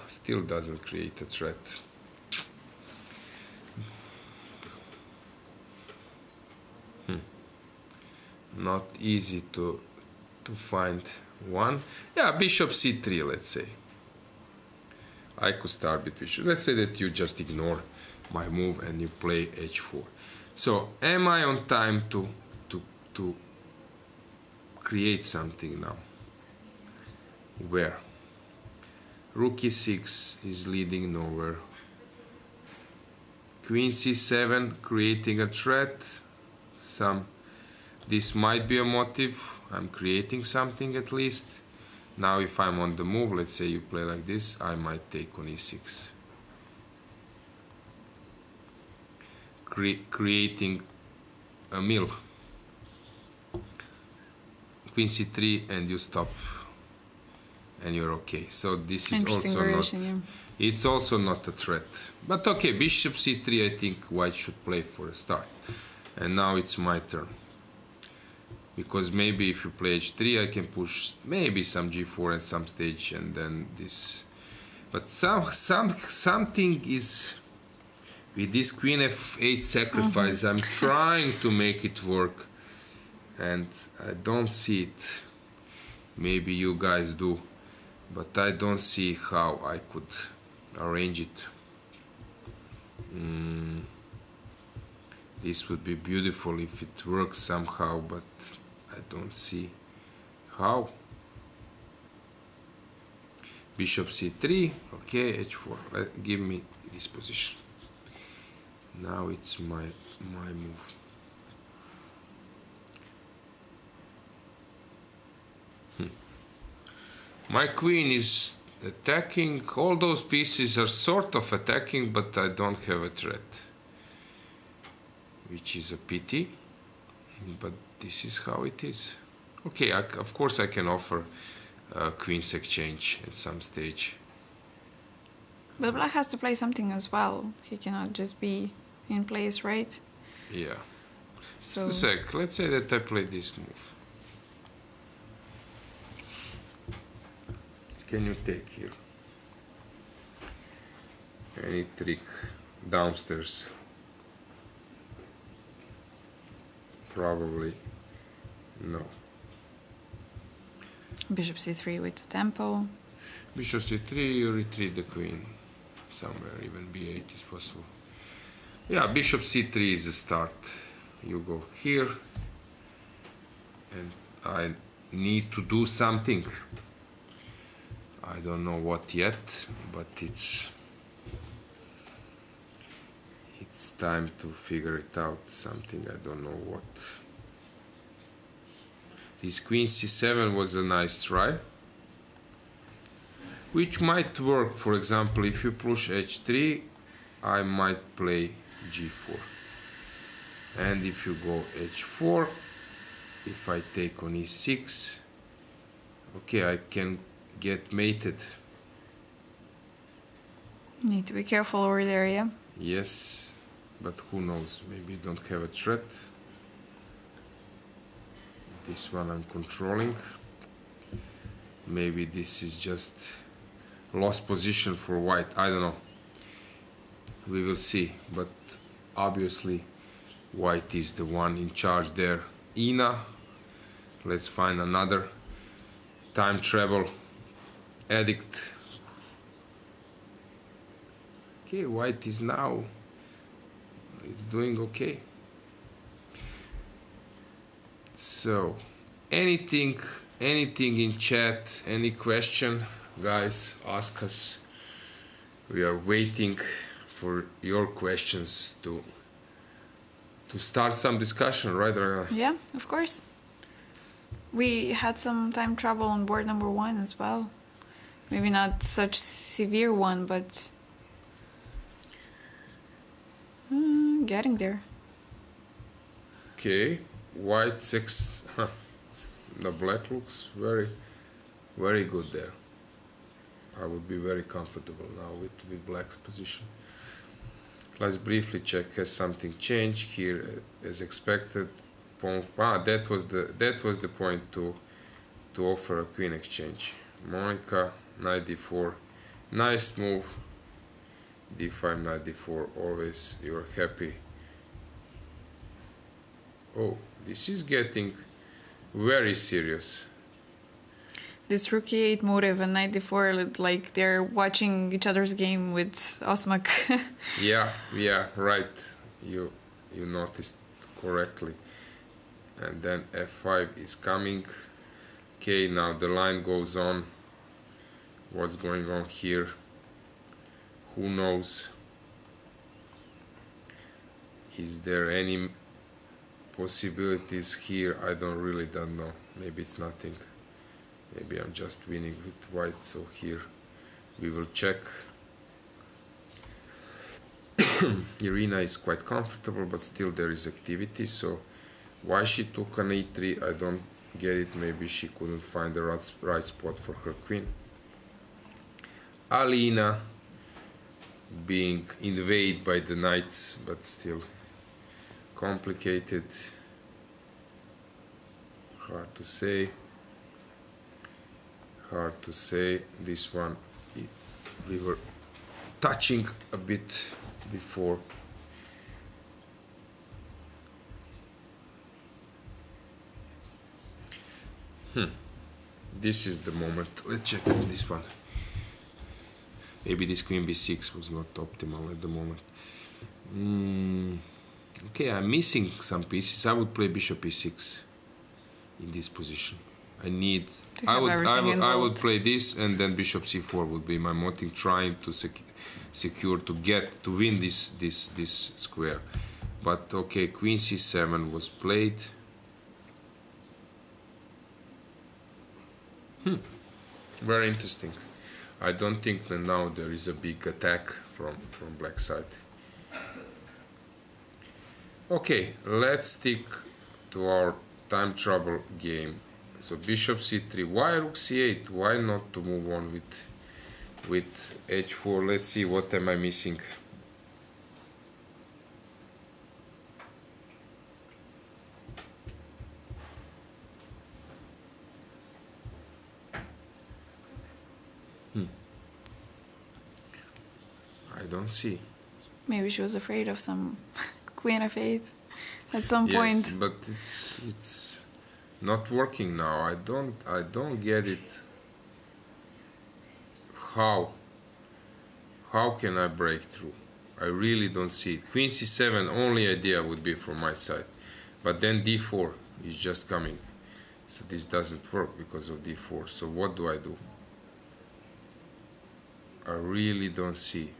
still doesn't create a threat. Not easy to find one. Yeah, bishop c3, let's say. I could start with bishop. Let's say that you just ignore my move and you play h4. So am I on time to create something now? Where? Rook e6 is leading nowhere. Queen c7 creating a threat. This might be a motive. I'm creating something at least. Now if I'm on the move, let's say you play like this, I might take on e6. Creating a mill. Queen c3 and you stop. And you're okay. So this is also variation, not... Yeah. It's also not a threat. But okay, bishop c3 I think white should play for a start. And now it's my turn. Because maybe if you play h3 I can push maybe some g4 at some stage, and then this. But something is with this queen f8 sacrifice. I'm trying to make it work and I don't see it. Maybe you guys do, but I don't see how I could arrange it. This would be beautiful if it works somehow, but I don't see how. Bishop c3, okay, h4. Give me this position. Now it's my move. My queen is attacking. All those pieces are sort of attacking, but I don't have a threat, which is a pity, but this is how it is. Okay, of course I can offer a queen's exchange at some stage. But black has to play something as well. He cannot just be in place, right? Yeah. So just a sec. Let's say that I play this move. Can you take here? Any trick downstairs? Probably no. Bishop c3 with the tempo. Bishop c3, you retreat the queen somewhere, even b8 is possible. Yeah, bishop c3 is the start. You go here, and I need to do something. I don't know what yet, but it's time to figure it out, something, I don't know what. This queen c7 was a nice try, which might work. For example, if you push h3, I might play g4. And if you go h4, if I take on e6, Okay, I can get mated. Need to be careful over there, yeah? Yes, but who knows? Maybe you don't have a threat. This one I'm controlling. Maybe this is just lost position for white. I don't know. We will see. But obviously, white is the one in charge there. Ina. Let's find another time travel addict. Okay, white is now. It's doing okay. So, anything in chat, any question, guys, ask us. We are waiting for your questions to start some discussion, right, Ragnar? Yeah, of course. We had some time trouble on board number 1 as well. Maybe not such severe one, but getting there. Okay, white 6. The black looks very, very good there. I would be very comfortable now with black's position. Let's briefly check, has something changed here as expected. That was the point to offer a queen exchange. Monica, knight d4, nice move. d5, knight d4, always you're happy. Oh, this is getting very serious. This rook e8 motive and knight d4, like they're watching each other's game with Osmak. yeah, right. You noticed correctly. And then f5 is coming. Okay, now the line goes on. What's going on here? Who knows? Is there any possibilities here? I don't know. Maybe it's nothing. Maybe I'm just winning with white. So here we will check. Irina is quite comfortable, but still there is activity. So why she took an e3, I don't get it. Maybe she couldn't find the right spot for her queen. Alina being invaded by the knights, but still complicated. Hard to say. This one we were touching a bit before. This is the moment. Let's check this one. Maybe this queen b6 was not optimal at the moment. Okay, I'm missing some pieces. I would play bishop e6 in this position. I would play this, and then bishop c4 would be my motive, trying to secure to win this square. But okay, queen c7 was played. Very interesting. I don't think that now there is a big attack from black side. Okay, let's stick to our time trouble game. So bishop c3. Why rook c8? Why not to move on with h4? Let's see, what am I missing? I don't see. Maybe she was afraid of some queen f8 at some yes, point. Yes, but it's not working now. I don't get it. How can I break through? I really don't see it. Queen c7, only idea would be from my side, but then d4 is just coming, so this doesn't work because of d4. So what do I do? I really don't see.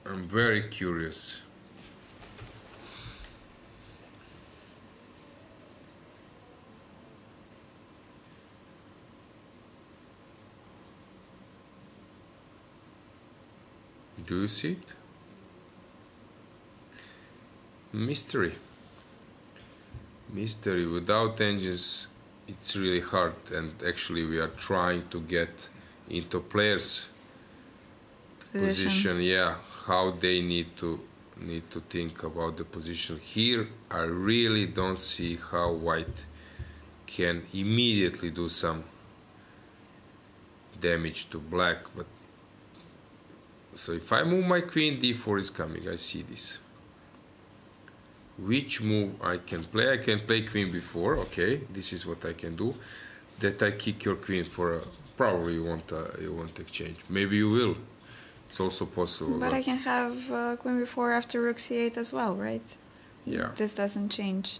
I'm very curious. Do you see it? mystery. Mystery. Without engines, it's really hard. And actually, we are trying to get into players' position. Yeah, how they need to think about the position. Here, I really don't see how white can immediately do some damage to black. But so if I move my queen, d4 is coming. I see this. Which move I can play? I can play queen b4. Okay, this is what I can do. That I kick your queen for a, probably you won't exchange. Maybe you will. It's also possible. But I can have queen b4 after rook c8 as well, right? Yeah. This doesn't change.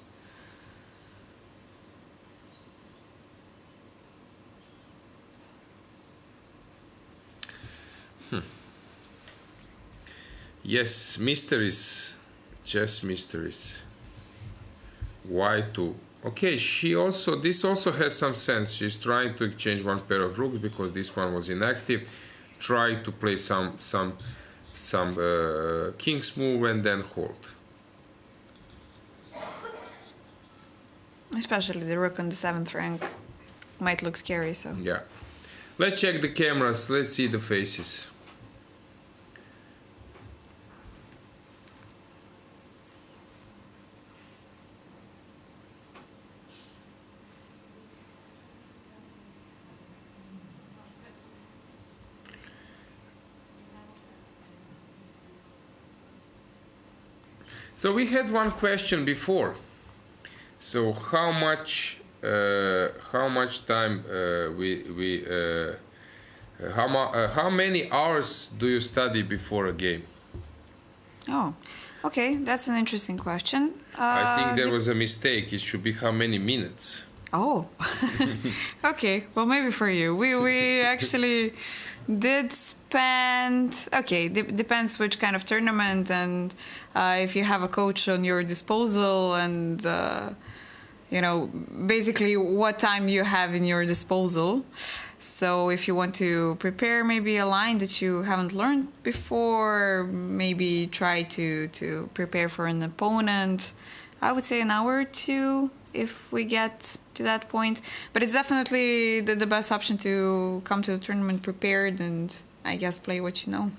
Yes, mysteries, chess mysteries. Why to? Okay, this also has some sense. She's trying to exchange one pair of rooks because this one was inactive. Try to play some king's move and then hold. Especially the rook on the 7th rank might look scary. So yeah, let's check the cameras. Let's see the faces. So we had one question before. So how much time how many hours do you study before a game? Oh, okay, that's an interesting question. I think there was a mistake. It should be how many minutes. Oh, okay. Well, maybe for you, we actually did spend. Okay, depends which kind of tournament and if you have a coach on your disposal and you know, basically what time you have in your disposal. So if you want to prepare maybe a line that you haven't learned before, maybe try to prepare for an opponent, I would say an hour or two if we get to that point. But it's definitely the best option to come to the tournament prepared and I guess play what you know.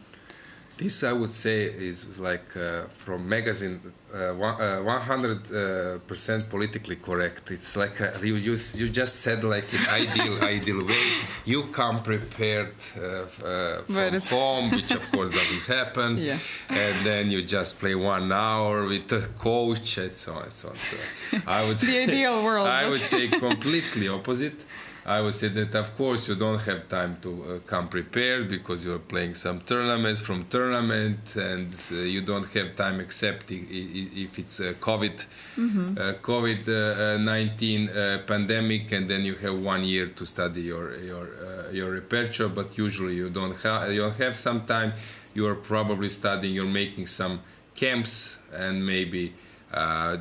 This I would say is like from magazine 100% politically correct. It's like you just said like in ideal way. You come prepared from home, which of course doesn't happen. Yeah. And then you just play 1 hour with a coach and so on. So I would the ideal world. I would say completely opposite. I would say that of course you don't have time to come prepared because you're playing some tournaments and you don't have time except if it's COVID-19 pandemic and then you have 1 year to study your repertoire, but usually you don't have some time. You're probably studying, you're making some camps and maybe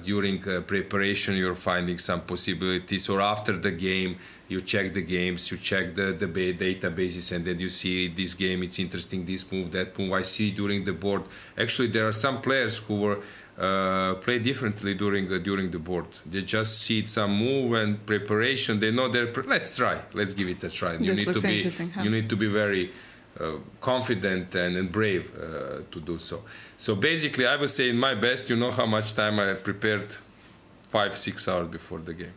during preparation you're finding some possibilities, or after the game you check the games, you check the databases, and then you see this game, it's interesting, this move, that move. I see during the board. Actually, there are some players who were play differently during the board. They just see some move and preparation. They know let's try. Let's give it a try. You need to be very confident and brave to do so. So basically, I would say in my best, you know how much time I prepared? 5-6 hours before the game.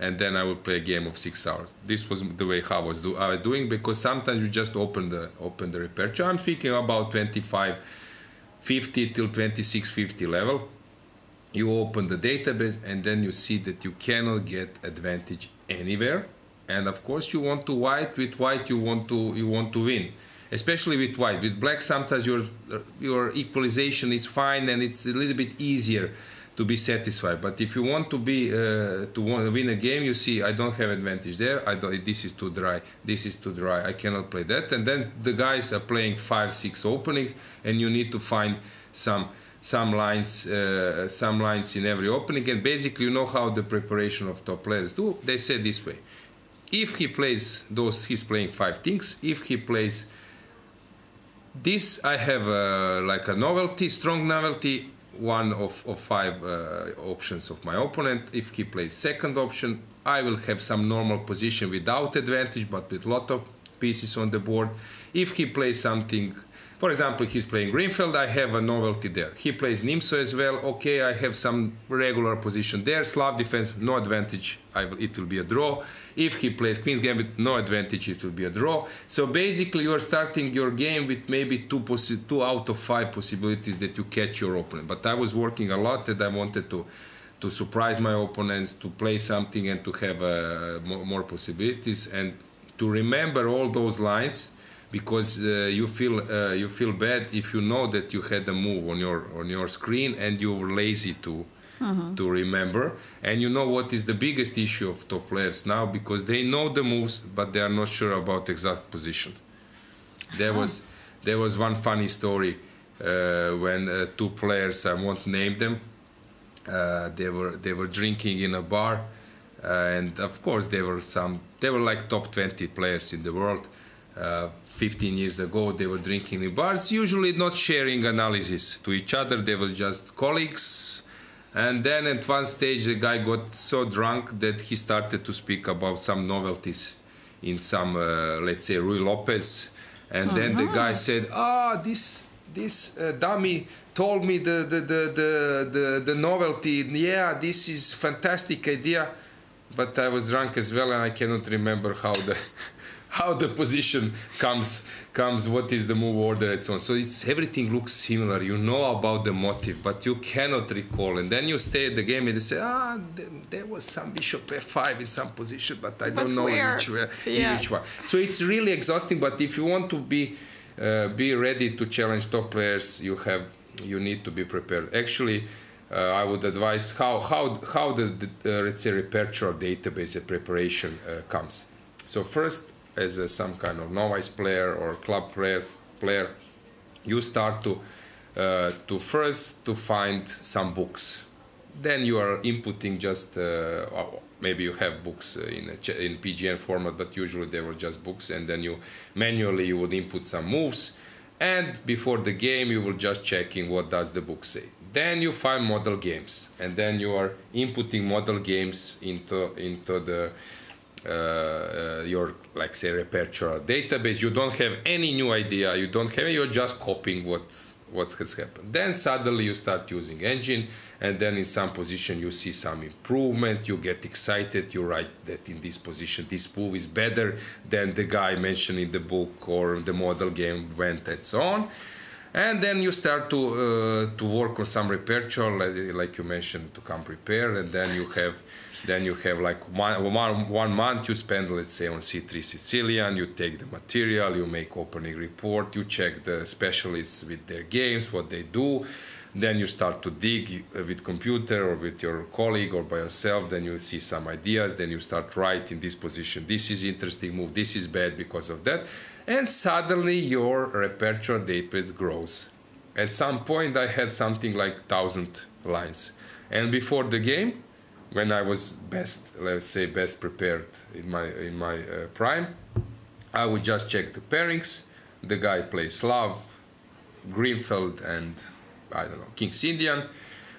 And then I would play a game of 6 hours. This was the way I was doing, because sometimes you just open the repertoire. I'm speaking about 2550 till 2650 level. You open the database and then you see that you cannot get advantage anywhere. And of course you want to white. With white you want to win, especially with white. With black sometimes your equalization is fine and it's a little bit easier to be satisfied. But if you want to win a game, you see I don't have advantage there. This is too dry. This is too dry. I cannot play that. And then the guys are playing 5-6 openings, and you need to find some lines in every opening. And basically, you know how the preparation of top players do. They say this way: if he plays those, he's playing 5 things. If he plays this, I have like a novelty, strong novelty. one of five options of my opponent. If he plays second option, I will have some normal position without advantage, but with lot of pieces on the board. If he plays something, for example, he's playing Greenfield, I have a novelty there. He plays Nimso as well. Okay, I have some regular position there. Slav defense, no advantage. It will be a draw. If he plays Queen's Gambit, no advantage. It will be a draw. So basically, you are starting your game with maybe two out of five possibilities that you catch your opponent. But I was working a lot, and I wanted to surprise my opponents, to play something, and to have more possibilities, and to remember all those lines. Because you feel bad if you know that you had a move on your screen and you were lazy to remember. And you know what is the biggest issue of top players now, because they know the moves but they are not sure about exact position. There was one funny story when two players, I won't name them, they were drinking in a bar, and of course they were like top 20 players in the world. 15 years ago, they were drinking in bars, usually not sharing analysis to each other. They were just colleagues. And then at one stage, the guy got so drunk that he started to speak about some novelties in some, let's say, Rui Lopez. And then the guy said, this dummy told me the novelty. Yeah, this is fantastic idea. But I was drunk as well, and I cannot remember how the position comes, what is the move order, and so on. So everything looks similar. You know about the motive, but you cannot recall. And then you stay at the game and you say, there was some bishop f5 in some position, but I don't know in which one. So it's really exhausting. But if you want to be ready to challenge top players, you need to be prepared. Actually, I would advise how the let's say repertoire database and preparation comes. So first, as some kind of novice player or club player, you start to first find some books. Then you are inputting just maybe you have books in PGN format, but usually they were just books. And then you would input some moves, and before the game you will just checking what does the book say. Then you find model games, and then you are inputting model games into the your, like, say, repertoire database. You don't have any new idea. You're just copying what has happened. Then suddenly you start using engine, and then in some position you see some improvement. You get excited. You write that in this position this move is better than the guy mentioned in the book or the model game went, and so on. And then you start to work on some repertoire, like you mentioned, to come prepared. And then you have like one month you spend, let's say, on C3 Sicilian. You take the material, you make opening report, you check the specialists with their games, what they do. Then you start to dig with computer or with your colleague or by yourself. Then you see some ideas. Then you start writing this position. This is interesting move. This is bad because of that. And suddenly your repertoire database grows. At some point I had something like 1,000 lines. And before the game, when I was best prepared in my prime, I would just check the pairings. The guy plays Slav, Greenfield, and I don't know, King's Indian.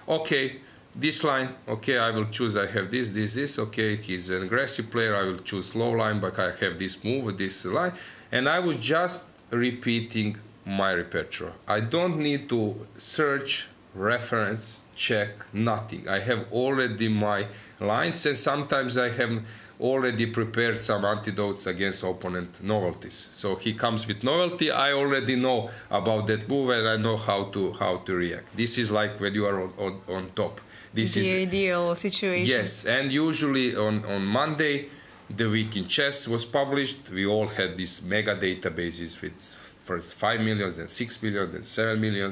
Okay, this line, okay, I will choose, I have this, okay, he's an aggressive player, I will choose low line, but I have this move, this line, and I was just repeating my repertoire. I don't need to search, reference, check, nothing. I have already my lines, and sometimes I have already prepared some antidotes against opponent novelties. So he comes with novelty, I already know about that move and I know how to react. This is like when you are on top. This is the ideal situation. Yes, and usually on Monday, the week in chess was published. We all had these mega databases with first 5 million, then 6 million, then 7 million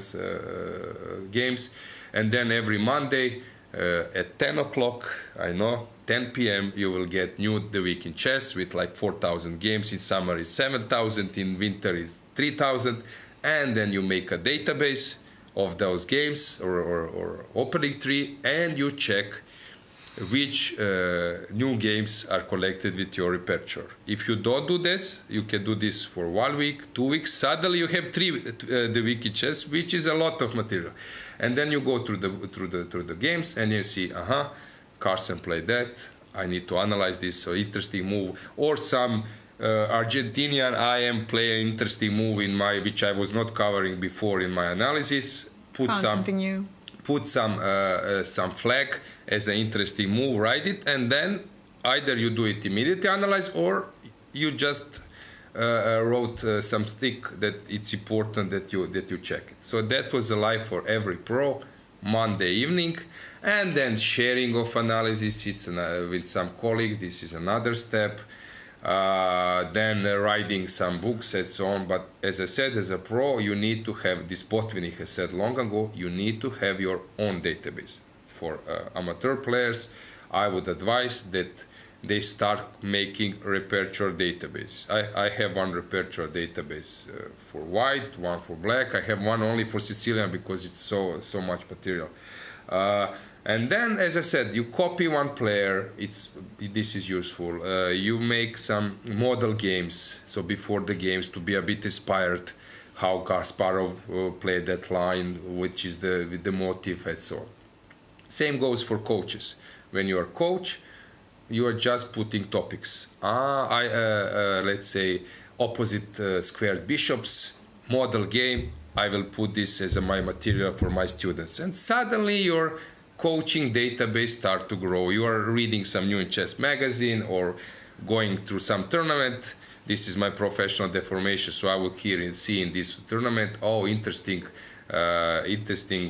games. And then every Monday at 10 o'clock, 10 p.m. you will get new the week in chess with like 4,000 games. In summer it's 7,000, in winter it's 3,000, and then you make a database of those games or opening tree, and you check which new games are collected with your repertoire. If you don't do this, you can do this for 1 week, 2 weeks. Suddenly you have the week in chess, which is a lot of material. And then you go through the games and you see, Carson played that. I need to analyze this. So interesting move, or some Argentinian IM play an interesting move in my, which I was not covering before in my analysis. Found something new. Put some flag as an interesting move, write it, and then either you do it immediately, analyze, or you just wrote some stick that it's important that you check it. So that was a life for every pro. Monday evening, and then sharing of analysis with some colleagues. This is another step. Then writing some books and so on. But as I said, as a pro, you need to have this. Botvinnik has said long ago, you need to have your own database. For amateur players, I would advise that they start making repertoire databases. I have one repertoire database for white, one for black. I have one only for Sicilian because it's so much material. And then, as I said, you copy one player. This is useful. You make some model games. So before the games, to be a bit inspired, how Kasparov played that line, which is the motive, and so on. Same goes for coaches. When you are coach, you are just putting topics. Let's say opposite squared bishops, model game. I will put this as my material for my students. And suddenly your coaching database start to grow. You are reading some new chess magazine or going through some tournament. This is my professional deformation, so I will hear and see in this tournament, interesting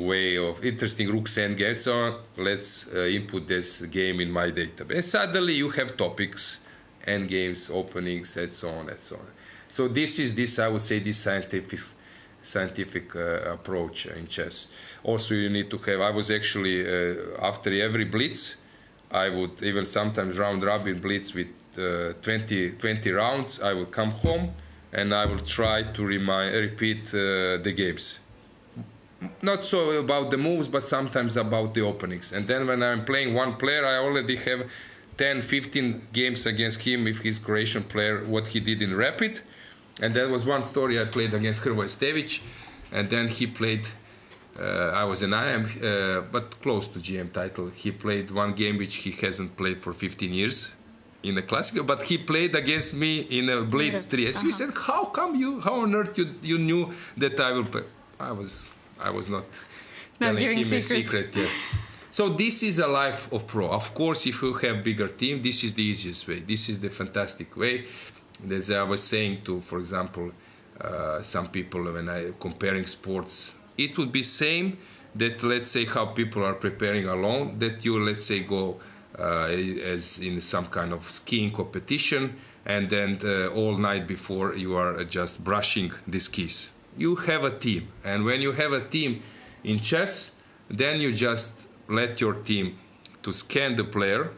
way of interesting rook endgame. So let's input this game in my database. And suddenly you have topics, endgames, openings, and so on and so on. So this I would say this scientific approach in chess. Also, you need to have. I was actually after every blitz, I would even sometimes round robin blitz with 20 rounds. I would come home and I will try to repeat the games. Not so about the moves, but sometimes about the openings. And then when I'm playing one player, I already have 10, 15 games against him with his Croatian player, what he did in rapid. And there was one story I played against Hrvoje Stević, and then he played, I was an IM, but close to GM title. He played one game which he hasn't played for 15 years in the Classical, but he played against me in a Blitz 3. So he said, how on earth you knew that I will play? I was not telling him a secret, yes. So this is a life of pro. Of course, if you have bigger team, this is the easiest way. This is the fantastic way. As I was saying to, for example, some people when I comparing sports, it would be same that let's say how people are preparing alone, that you let's say go as in some kind of skiing competition, and then all night before you are just brushing the skis. You have a team, and when you have a team in chess, then you just let your team to scan the player,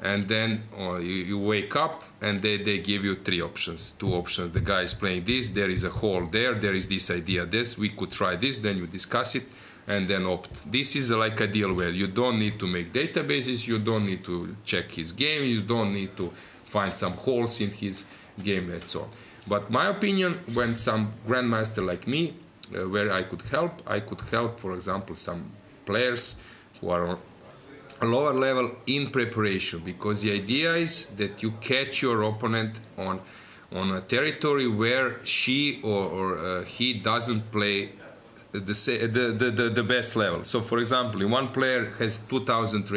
and then you wake up and they give you two options. The guy is playing this, there is a hole there is this idea, we could try this, then you discuss it and then opt. This is like a deal where you don't need to make databases, you don't need to check his game, you don't need to find some holes in his game and so on. But my opinion, when some grandmaster like me, where I could help, for example, some players who are on a lower level in preparation, because the idea is that you catch your opponent on a territory where she or he doesn't play the best level. So, for example, if one player has 2000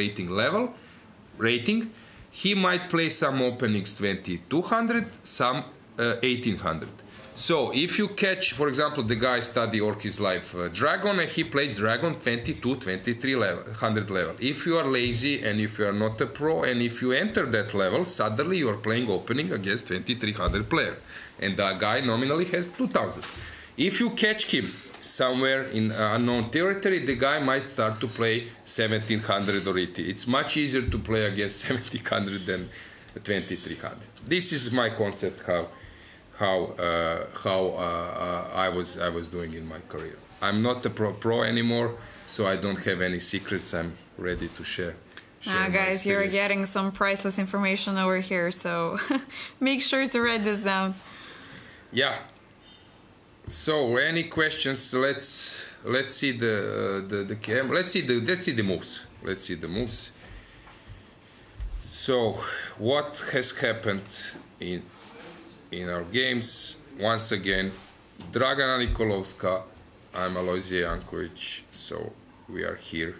rating, he might play some openings 2200, some 1800. So if you catch, for example, the guy study all his life Dragon, and he plays Dragon 2300 level. If you are lazy and if you are not a pro, and if you enter that level, suddenly you are playing opening against 2300 player, and that guy nominally has 2000. If you catch him somewhere in unknown territory, the guy might start to play 1700 or 80. It's much easier to play against 1700 than 2300. This is my concept how I was doing in my career. I'm not a pro anymore, so I don't have any secrets. I'm ready to share guys, you're getting some priceless information over here, so make sure to write this down. Yeah. So, any questions? Let's let's see the camera. Let's see the moves. Let's see the moves. So, what has happened in our games? Once again, Dragana Nikolovska. I'm Alojzije Jankovic. So we are here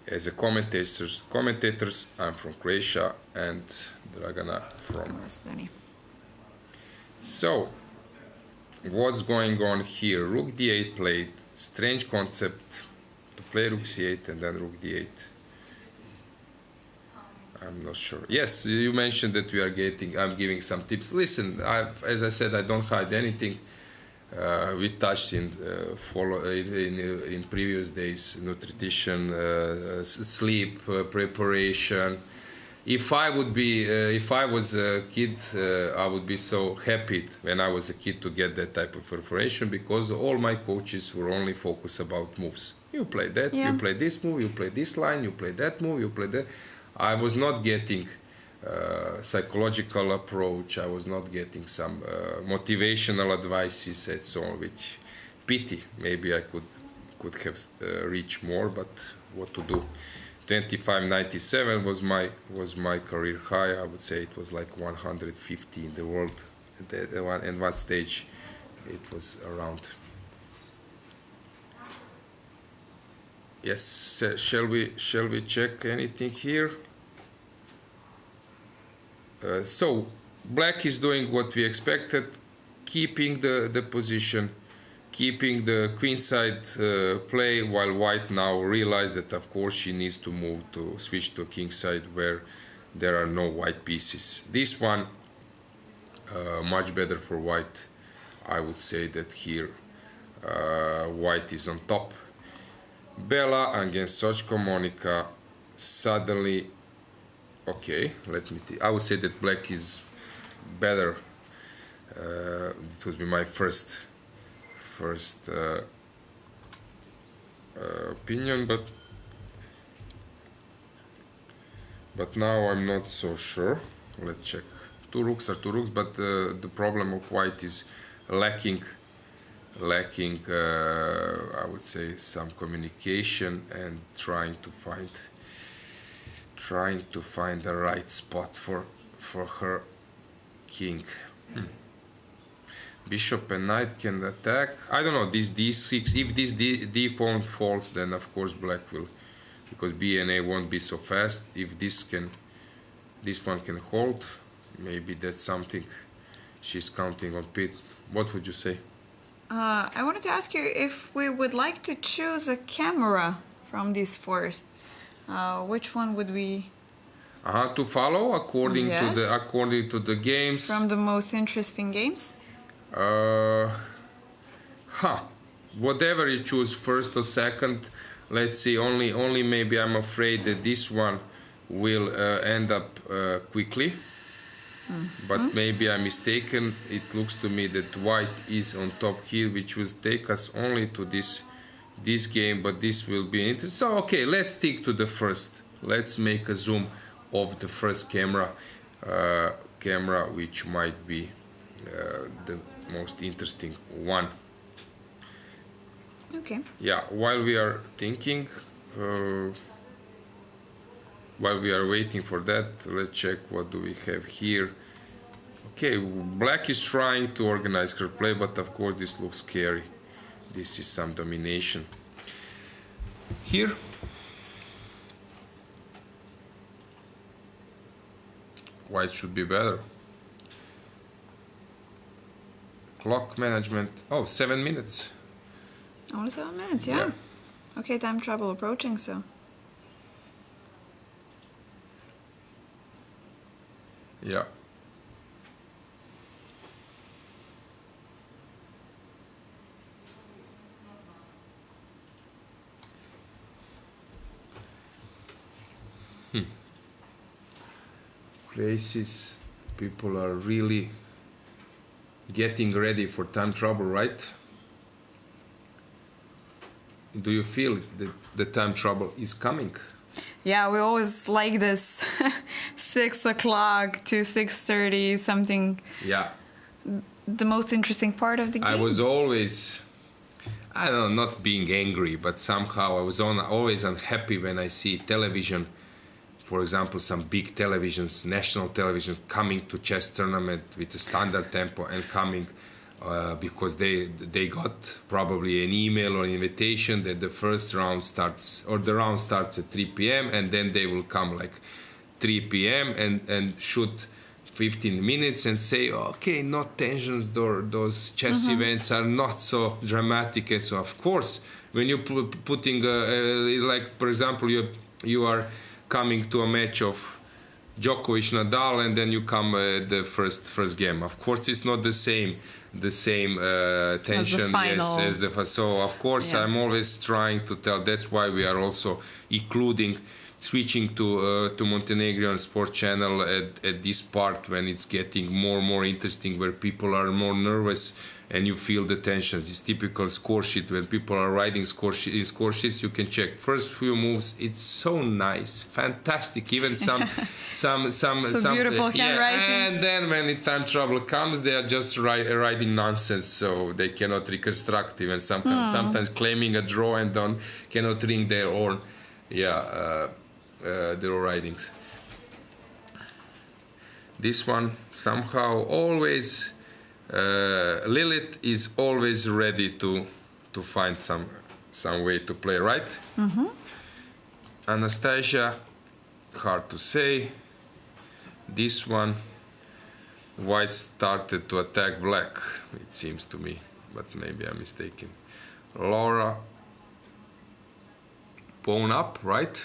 as a commentators. I'm from Croatia and Dragana from. So, what's going on here? Rook d8 played. Strange concept to play rook c8 and then rook d8. I'm not sure. Yes, you mentioned that we are I'm giving some tips. Listen, as I said, I don't hide anything. We touched in previous days nutrition, sleep, preparation. If I was a kid, I would be so happy when I was a kid to get that type of preparation, because all my coaches were only focused about moves. You play that, you play this move, you play this line, you play that move, you play that. I was not getting psychological approach. I was not getting some motivational advices and so on. Which pity. Maybe I could have reached more, but what to do? 25.97 was my career high. I would say it was like 150 in the world. And one stage, it was around. Yes, shall we check anything here? So black is doing what we expected, keeping the position, keeping the queenside play, while white now realized that of course she needs to switch to kingside where there are no white pieces. This one much better for white. I would say that here white is on top. Bela against Sochko Monica. Suddenly, okay, I would say that black is better. It would be my first opinion, but now I'm not so sure. Let's check. Two rooks are two rooks, but the problem of white is lacking I would say some communication and trying to find the right spot for her king. Bishop and knight can attack. I don't know, this d6, if this d pawn falls, then of course black will, because b and a won't be so fast. If this one can hold, maybe that's something she's counting on. Pete, what would you say? I wanted to ask you if we would like to choose a camera from these fours. Which one would we? To follow according to the games. From the most interesting games. Whatever you choose, first or second. Let's see. Only maybe I'm afraid that this one will end up quickly. But maybe I'm mistaken. It looks to me that white is on top here, which will take us only to this game, but this will be interesting. So okay, let's stick to the first. Let's make a zoom of the first camera, which might be the most interesting one. Okay. Yeah, while we are thinking, while we are waiting for that, let's check what do we have here. Okay, black is trying to organize her play, but of course this looks scary. This is some domination. Here, white should be better. Clock management, 7 minutes. Only 7 minutes, yeah. Okay, time trouble approaching, so. Yeah. Places, people are really getting ready for time trouble, right? Do you feel that the time trouble is coming? Yeah, we always like this 6 o'clock to 6:30 something. Yeah. The most interesting part of the game. I was always I don't know, not being angry, but somehow I was always unhappy when I see television, for example, some big televisions, national televisions, coming to chess tournament with a standard tempo and coming because they got probably an email or invitation that the first round starts, or the round starts at 3 p.m. and then they will come like 3 p.m. and shoot 15 minutes and say, okay, no tensions, those chess events are not so dramatic. And so, of course, when you're putting, like, for example, you are coming to a match of Djokovic, Nadal, and then you come the first game. Of course, it's not the same tension as the so of course I'm always trying to tell. That's why we are also including switching to Montenegro Sport Channel at this part when it's getting more and more interesting, where people are more nervous and you feel the tension. It's typical score sheet. When people are writing score sheets, you can check first few moves. It's so nice, fantastic. Even some beautiful handwriting. And then when the time trouble comes, they are just writing nonsense, so they cannot reconstruct. Even sometimes claiming a draw and cannot ring their own their writings. This one somehow always. Lilith is always ready to find some way to play, right? Anastasia, hard to say. This one, white started to attack black, it seems to me, but maybe I'm mistaken. Laura, pawn up, right?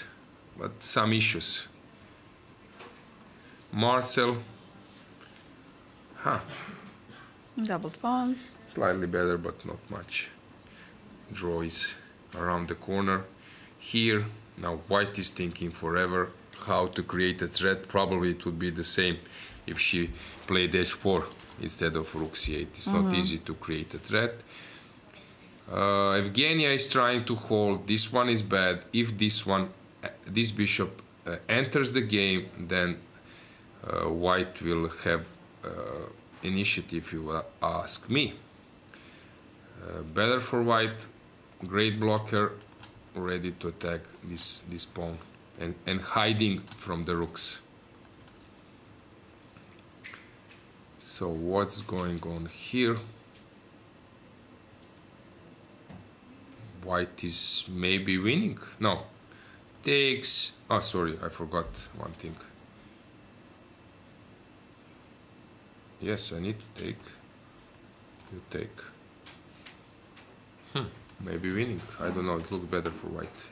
But some issues. Marcel, doubled pawns. Slightly better, but not much. Draw is around the corner. Here, now white is thinking forever how to create a threat. Probably it would be the same if she played h4 instead of rook c8. It's not easy to create a threat. Evgenia is trying to hold. This one is bad. If this bishop enters the game, then white will have initiative, you will ask me. Better for white, great blocker, ready to attack this pawn and hiding from the rooks. So what's going on here? White is maybe winning. No, takes. Oh, sorry, I forgot one thing. Yes, I need to take. You take. Maybe winning. I don't know. It looks better for white.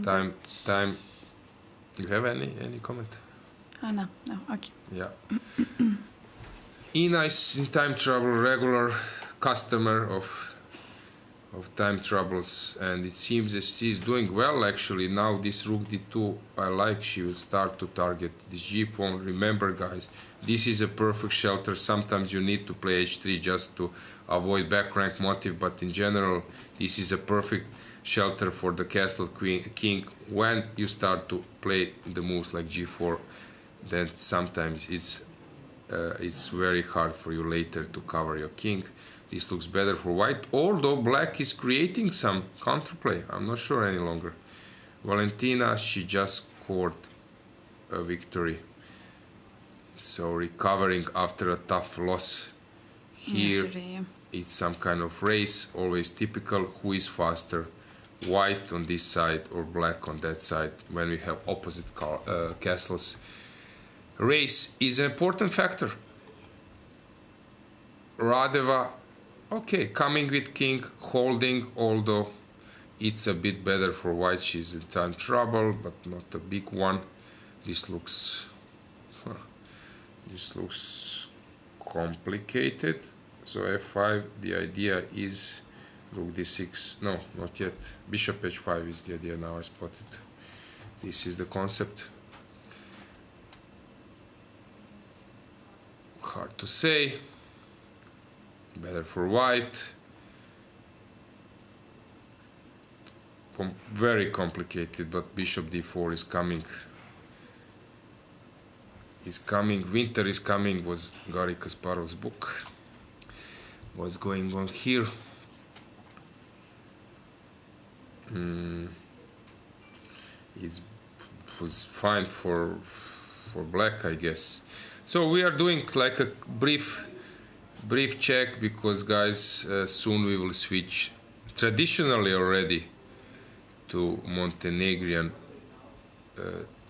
Time. You have any comment? No. Okay. Yeah. Ina is in time trouble. Regular customer of time troubles, and it seems that she is doing well actually. Now this rook d2, I like. She will start to target this g pawn. Remember, guys, this is a perfect shelter. Sometimes you need to play h3 just to avoid back rank motive, but in general this is a perfect shelter for the castle king. When you start to play the moves like g4, then sometimes it's very hard for you later to cover your king. This looks better for white, although black is creating some counterplay. I'm not sure any longer. Valentina, she just scored a victory. So recovering after a tough loss. Here it's some kind of race, always typical. Who is faster? White on this side or black on that side when we have opposite castles. Race is an important factor. Radeva, okay, coming with king, holding, although it's a bit better for white. She's in time trouble, but not a big one. This looks complicated. So f5, the idea is rook d6. No, not yet. Bishop h5 is the idea. Now I spot it. This is the concept. Hard to say. Better for white. Very complicated, but bishop d4 is coming. Winter is coming was Garry Kasparov's book. What's going on here? it was fine for black, I guess. So we are doing like a brief check, because guys, soon we will switch traditionally already to Montenegrin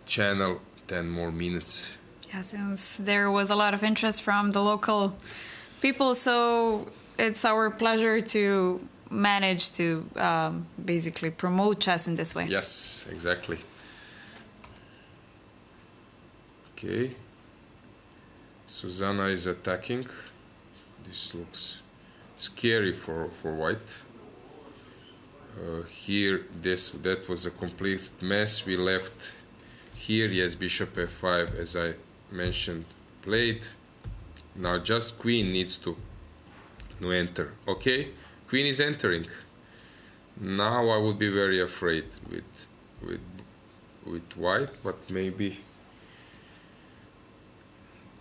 channel. 10 more minutes. Yeah, since there was a lot of interest from the local people, so it's our pleasure to manage to basically promote chess in this way. Yes, exactly. Okay. Susanna is attacking. This looks scary for white. Here, that was a complete mess. We left here. Yes, bishop f5, as I mentioned, played. Now just queen needs to enter. Okay, queen is entering. Now I would be very afraid with white, but maybe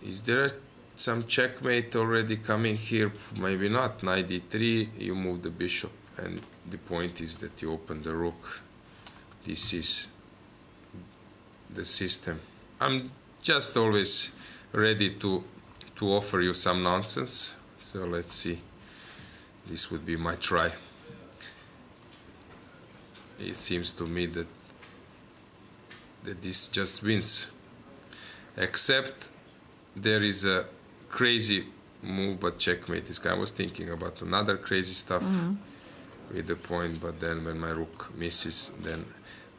is there some checkmate already coming here? Maybe not. Knight d3, you move the bishop, and the point is that you open the rook. This is the system. I'm just always ready to offer you some nonsense. So let's see. This would be my try. It seems to me that this just wins. Except there is a crazy move, but checkmate. This guy was thinking about another crazy stuff with the point, but then when my rook misses, then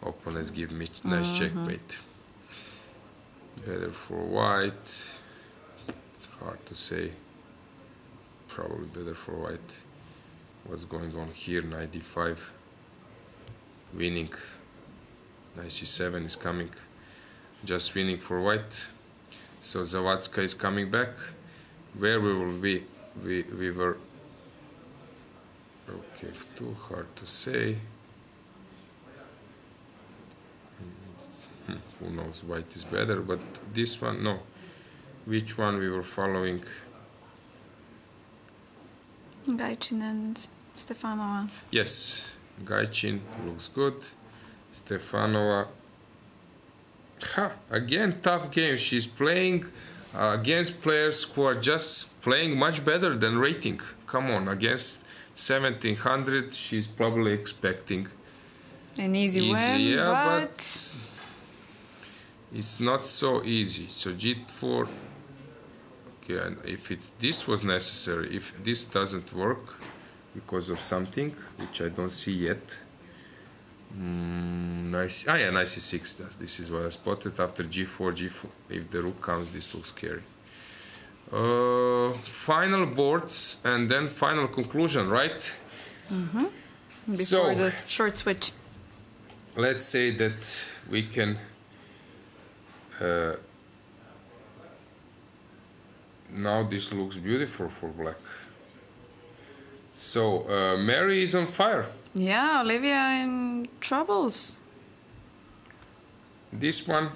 opponents give me nice checkmate. Better for white. Hard to say. Probably better for white. What's going on here? Knight d5. Winning. Knight c7 is coming. Just winning for white. So Zawadzka is coming back. Where we will be? We were... Okay, too hard to say. Who knows, white is better, but this one, no. Which one we were following? Gaichin and Stefanova. Yes, Gaichin looks good. Stefanova. Again, tough game. She's playing against players who are just playing much better than rating. Come on, against 1700, she's probably expecting an easy win, yeah, but it's not so easy. So g4. Okay, and if this was necessary, if this doesn't work because of something which I don't see yet. Nice. Yeah, knight c6. This is what I spotted after g4. If the rook comes, this looks scary. Final boards and then final conclusion, right? Before the short switch. Let's say that we can now this looks beautiful for black. So Mary is on fire. Yeah, Olivia in troubles. This one,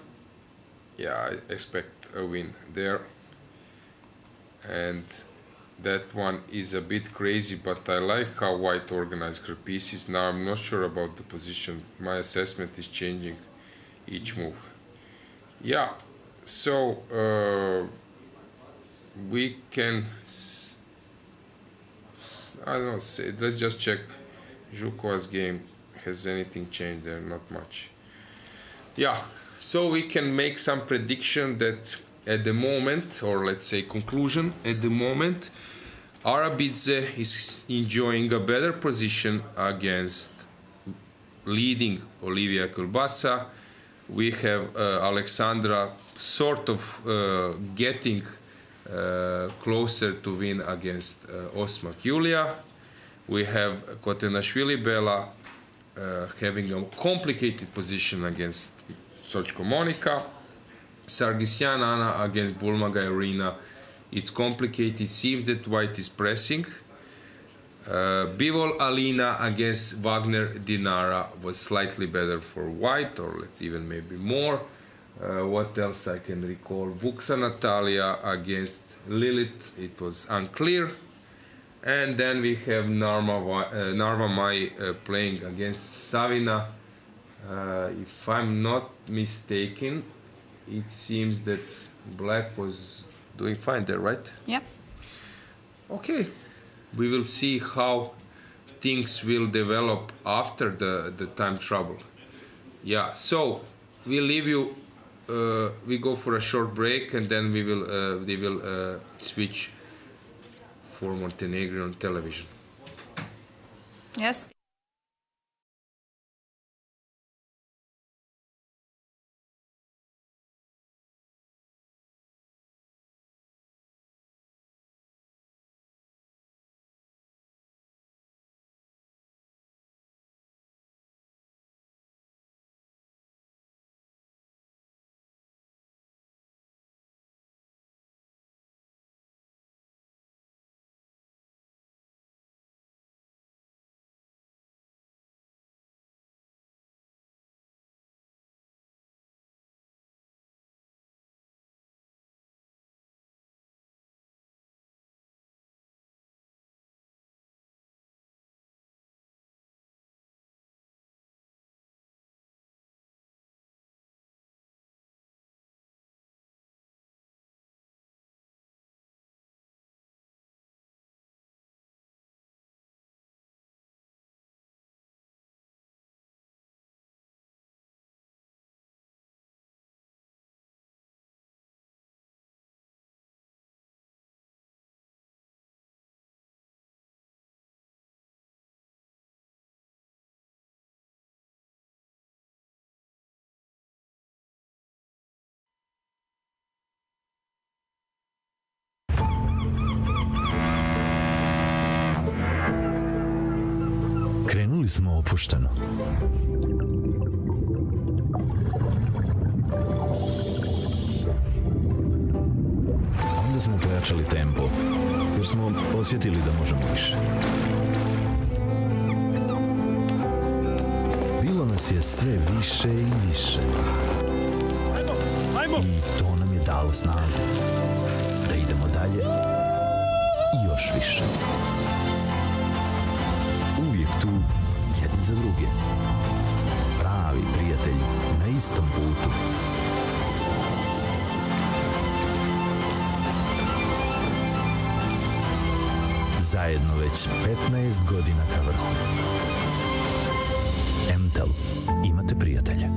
yeah, I expect a win there. And that one is a bit crazy, but I like how white organized her pieces. Now I'm not sure about the position. My assessment is changing each move. Yeah, so we can, I don't know, say, let's just check Zhukova's game. Has anything changed there? Not much. Yeah, so we can make some prediction that at the moment, or let's say conclusion, at the moment, Arabidze is enjoying a better position against leading Olivia Kulbasa. We have Alexandra sort of getting closer to win against Osmak Julia. We have Kotenashvili Bela having a complicated position against Sochko Monica. Sargsyan Anna against Bulmaga Irina. It's complicated. It seems that white is pressing. Bivol Alina against Wagner Dinara was slightly better for white, or let's even maybe more. What else I can recall? Vuksa Natalia against Lilith. It was unclear. And then we have Narva Mai playing against Savina. If I'm not mistaken, it seems that Black was doing fine there, right? Yep. Okay, we will see how things will develop after the time trouble. Yeah, so we leave you. We go for a short break, and then we will switch for Montenegro on television. Yes. Krenuli smo opušteno. Onda smo pojačali tempo, jer smo osjetili da možemo više. Bilo nas je sve više i više. I to nam je dalo snagu da idemo dalje i još više. Uvijek tu jedni za druge. Pravi prijatelji na istom putu. Zajedno već 15 godina ka vrhu. MTEL, imate prijatelje.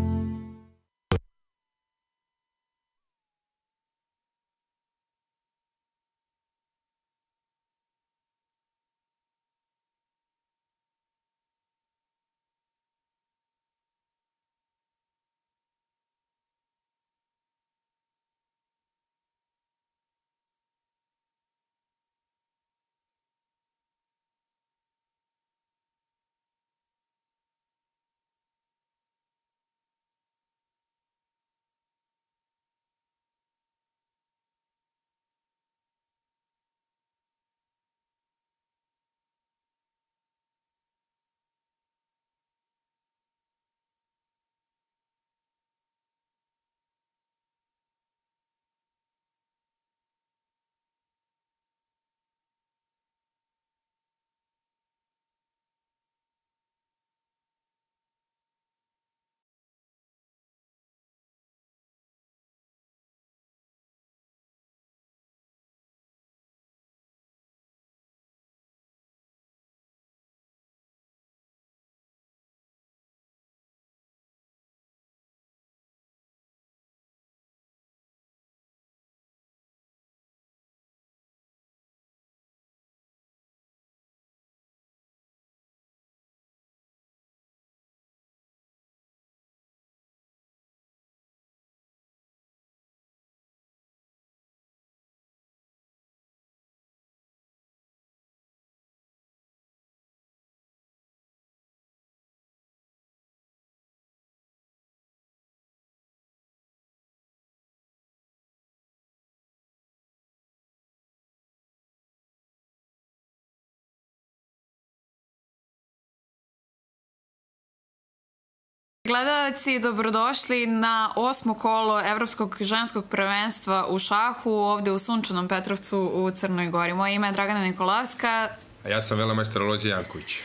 Gledalci, dobrodošli na 8. kolo Evropskog ženskog prvenstva u šahu ovde u sunčanom Petrovcu u Crnoj Gori. Moje ime je Dragana Nikolavska. A ja sam velemajstor Alojzije Janković.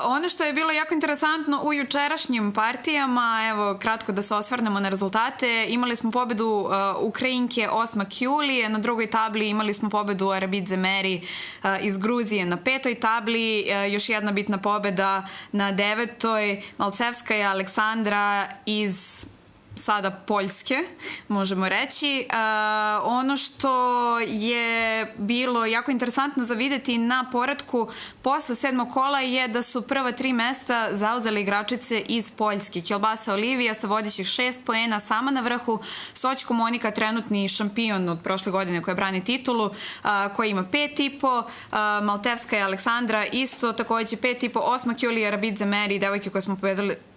Ono što je bilo jako interesantno u jučerašnjim partijama, evo kratko da se osvrnemo na rezultate, imali smo pobedu Ukrajinke Osma Kjulije, na drugoj tabli imali smo pobedu Arabidze Meri iz Gruzije na 5. tabli, još jedna bitna pobeda na 9. Malcevskaja Aleksandra iz sada Poljske, možemo reći. Ono što je bilo jako interesantno za vidjeti na poretku posle 7. kola je da su prva 3 mesta zauzele igračice iz Poljske. Kjolbasa Olivija sa vodećih 6 poena sama na vrhu, Soćko Monika trenutni šampion od prošle godine koja brani titulu, koja ima 5,5, Maltevska je Aleksandra isto takođe 5,5, Osma Kjulija, Arabidze Meri, devojke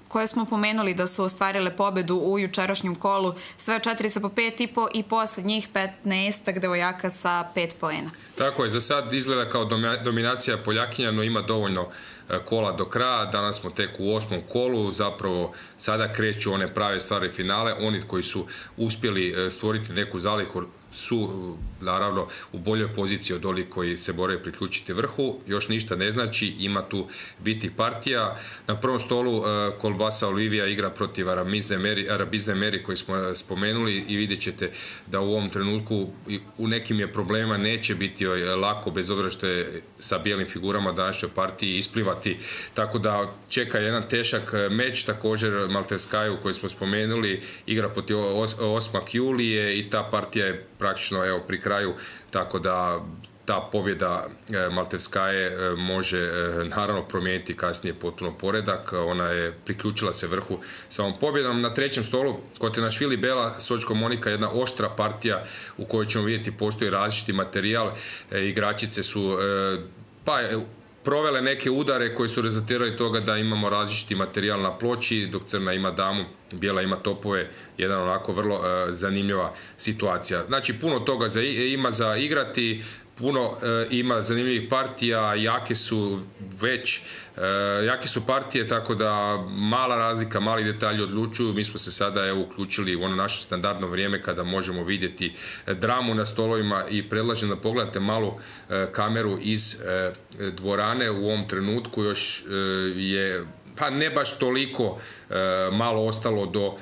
koje smo pomenuli da su ostvarile pobedu u jučerašnjem kolu, sve 4 sa po 5,5 i posle njih 15 devojaka sa 5 poena. Tako je, za sad izgleda kao dominacija Poljakinja, no ima dovoljno kola do kraja. Danas smo tek u 8. kolu, zapravo sada kreću one prave stvari finale. Oni koji su uspjeli stvoriti neku zalihu su naravno u boljoj poziciji od onih koji se moraju priključiti vrhu. Još ništa ne znači, ima tu biti partija. Na prvom stolu Kjolbasa Olivija igra protiv Arabidze Meri koji smo spomenuli i vidjet ćete da u ovom trenutku u nekim je problema, neće biti lako bez obzira što je sa bijelim figurama današnjoj partiji isplivati, tako da čeka jedan težak meč. Također Maltevskaju koji smo spomenuli igra protiv Osma Kjulije i ta partija je praktično pri kraju, tako da ta pobjeda Maltevskaje može naravno promijeniti kasnije potpuno poredak. Ona je priključila se vrhu sa ovom pobjedom. Na trećem stolu Kotenašvili Bela, Soćko Monika, jedna oštra partija u kojoj ćemo vidjeti postoji različiti materijal. Igračice su provele neke udare koji su rezultirali toga da imamo različiti materijal na ploči, dok crna ima damu, bijela ima topove, jedan onako vrlo zanimljiva situacija. Znači puno toga ima za igrati, puno ima zanimljivih partija, jake su partije, tako da mala razlika, mali detalji odlučuju. Mi smo se sada uključili u ono naše standardno vrijeme kada možemo vidjeti dramu na stolovima i predlažem da pogledate malu kameru iz dvorane. U ovom trenutku još je ne baš toliko malo ostalo do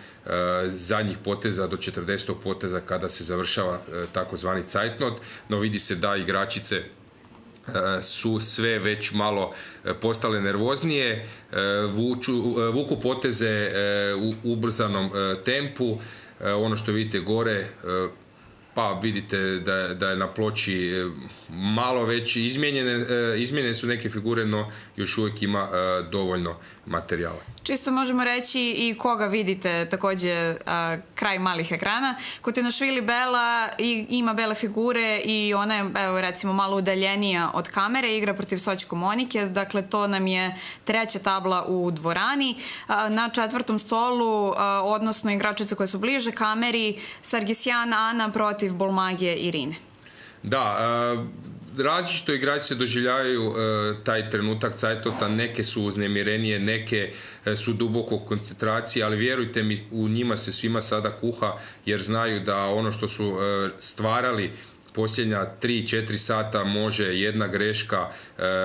zadnjih poteza, do 40. poteza kada se završava takozvani Zeitnot, no vidi se da igračice su sve već malo postale nervoznije, vuku poteze u ubrzanom tempu. Ono što vidite gore, pa vidite da je na ploči malo već izmijenjene su neke figure, no još uvijek ima dovoljno materijala. Čisto možemo reći i koga vidite takođe kraj malih ekrana. Kotenašvili Bela ima bele figure i ona je recimo malo udaljenija od kamere, igra protiv Soćko Monike, dakle to nam je treća tabla u dvorani. Na četvrtom stolu, odnosno igračice koje su bliže kameri, Sargisjan Ana protiv Bolmage Irine. Da, različito igrači se doživljavaju taj trenutak Zeitnota, neke su uznemirenije, neke su duboko u koncentraciji, ali vjerujte mi, u njima se svima sada kuha jer znaju da ono što su stvarali posljednja 3-4 sata može jedna greška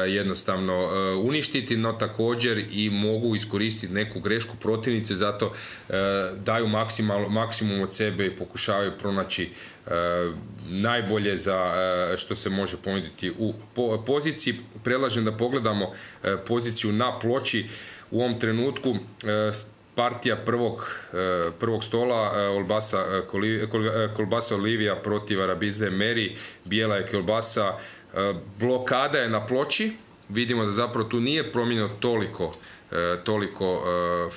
jednostavno uništiti, no također i mogu iskoristiti neku grešku protivnice, zato daju maksimum od sebe i pokušavaju pronaći najbolje za što se može ponuditi u poziciji. Predlažem da pogledamo poziciju na ploči u ovom trenutku. Partija prvog stola, Kjolbasa Olivija protiv Arabidze Meri, bijela je Kjolbasa, blokada je na ploči, vidimo da zapravo tu nije promijenjeno toliko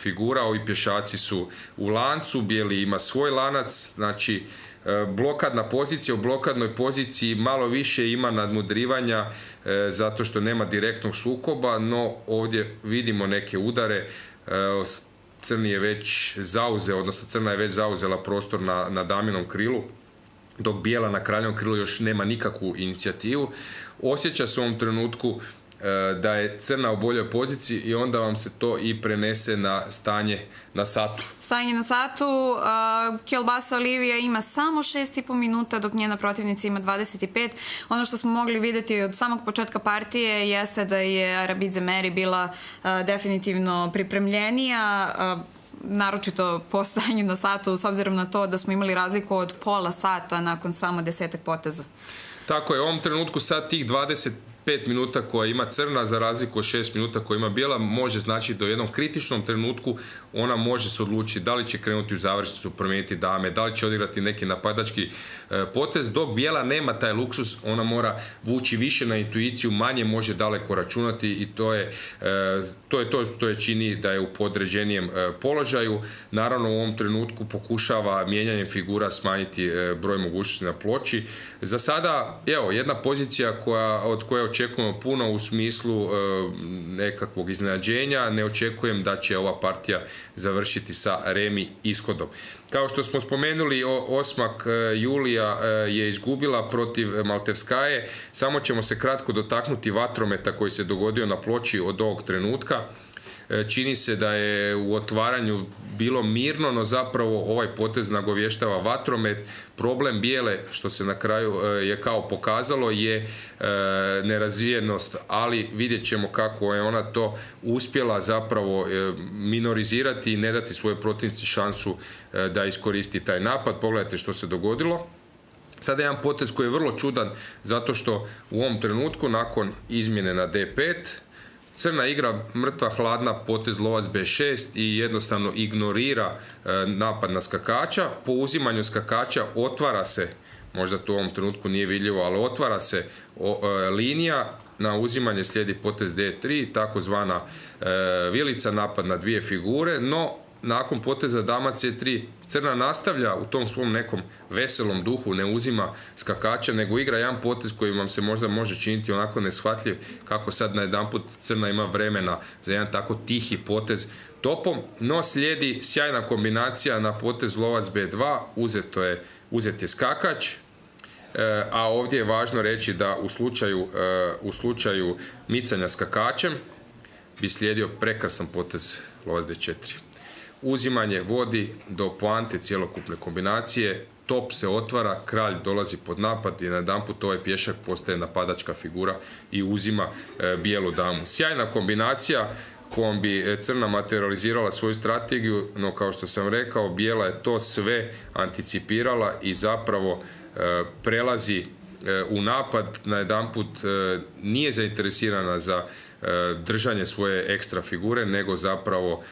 figura, ovi pješaci su u lancu, bijeli ima svoj lanac, znači blokadna pozicija, u blokadnoj poziciji malo više ima nadmudrivanja zato što nema direktnog sukoba, no ovdje vidimo neke udare. Crni je već zauzeo, odnosno crna je već zauzela prostor na daminom krilu, dok bijela na kraljevom krilu još nema nikakvu inicijativu. Osjeća se u ovom trenutku da je crna u boljoj poziciji i onda vam se to i prenese na stanje na satu. Stanje na satu, Kielbasa Olivia ima samo 6,5 minuta, dok njena protivnica ima 25. Ono što smo mogli vidjeti od samog početka partije jeste da je Arabidze Meri bila definitivno pripremljenija, naročito po stanju na satu, s obzirom na to da smo imali razliku od pola sata nakon samo 10 poteza. Tako je, u ovom trenutku sad tih 25 minuta koja ima crna za razliku od 6 minuta koja ima bijela može znači da u jednom kritičnom trenutku ona može se odlučiti da li će krenuti u završnicu, promijeniti dame, da li će odigrati neki napadački potez, dok bijela nema taj luksus, ona mora vući više na intuiciju, manje može daleko računati i to je čini da je u podređenijem položaju. Naravno u ovom trenutku pokušava mijenjanjem figura smanjiti broj mogućnosti na ploči. Za sada, evo, jedna pozicija od koje očekujemo puno u smislu nekakvog iznenađenja, ne očekujem da će ova partija završiti sa remi ishodom. Kao što smo spomenuli, 8. julija je izgubila protiv Maltevskaje, samo ćemo se kratko dotaknuti vatrometa koji se dogodio na ploči od ovog trenutka. Čini se da je u otvaranju bilo mirno, no zapravo ovaj potez nagovještava vatromet. Problem bijele, što se na kraju je kao pokazalo, je nerazvijenost, ali vidjet ćemo kako je ona to uspjela zapravo minorizirati i ne dati svojoj protivnici šansu da iskoristi taj napad. Pogledajte što se dogodilo. Sada je jedan potez koji je vrlo čudan, zato što u ovom trenutku, nakon izmjene na D5, crna igra mrtva hladna potez lovac B6 i jednostavno ignorira napad na skakača. Po uzimanju skakača otvara se, možda to u ovom trenutku nije vidljivo, ali otvara se linija, na uzimanje slijedi potez D3, takozvana vilica, napad na dvije figure, no nakon poteza dama C3 crna nastavlja u tom svom nekom veselom duhu, ne uzima skakača, nego igra jedan potez koji vam se možda može činiti onako neshvatljiv, kako sad najedanput crna ima vremena za jedan tako tihi potez topom, no slijedi sjajna kombinacija na potez lovac B2, uzet je skakač, a ovdje je važno reći da u slučaju micanja skakačem bi slijedio prekrasan potez lovac D4. Uzimanje vodi do poante cjelokupne kombinacije, top se otvara, kralj dolazi pod napad i najedanput ovaj pješak postaje napadačka figura i uzima bijelu damu. Sjajna kombinacija kojom bi crna materializirala svoju strategiju, no kao što sam rekao, bijela je to sve anticipirala i zapravo prelazi u napad, najedanput nije zainteresirana za držanje svoje ekstra figure, nego zapravo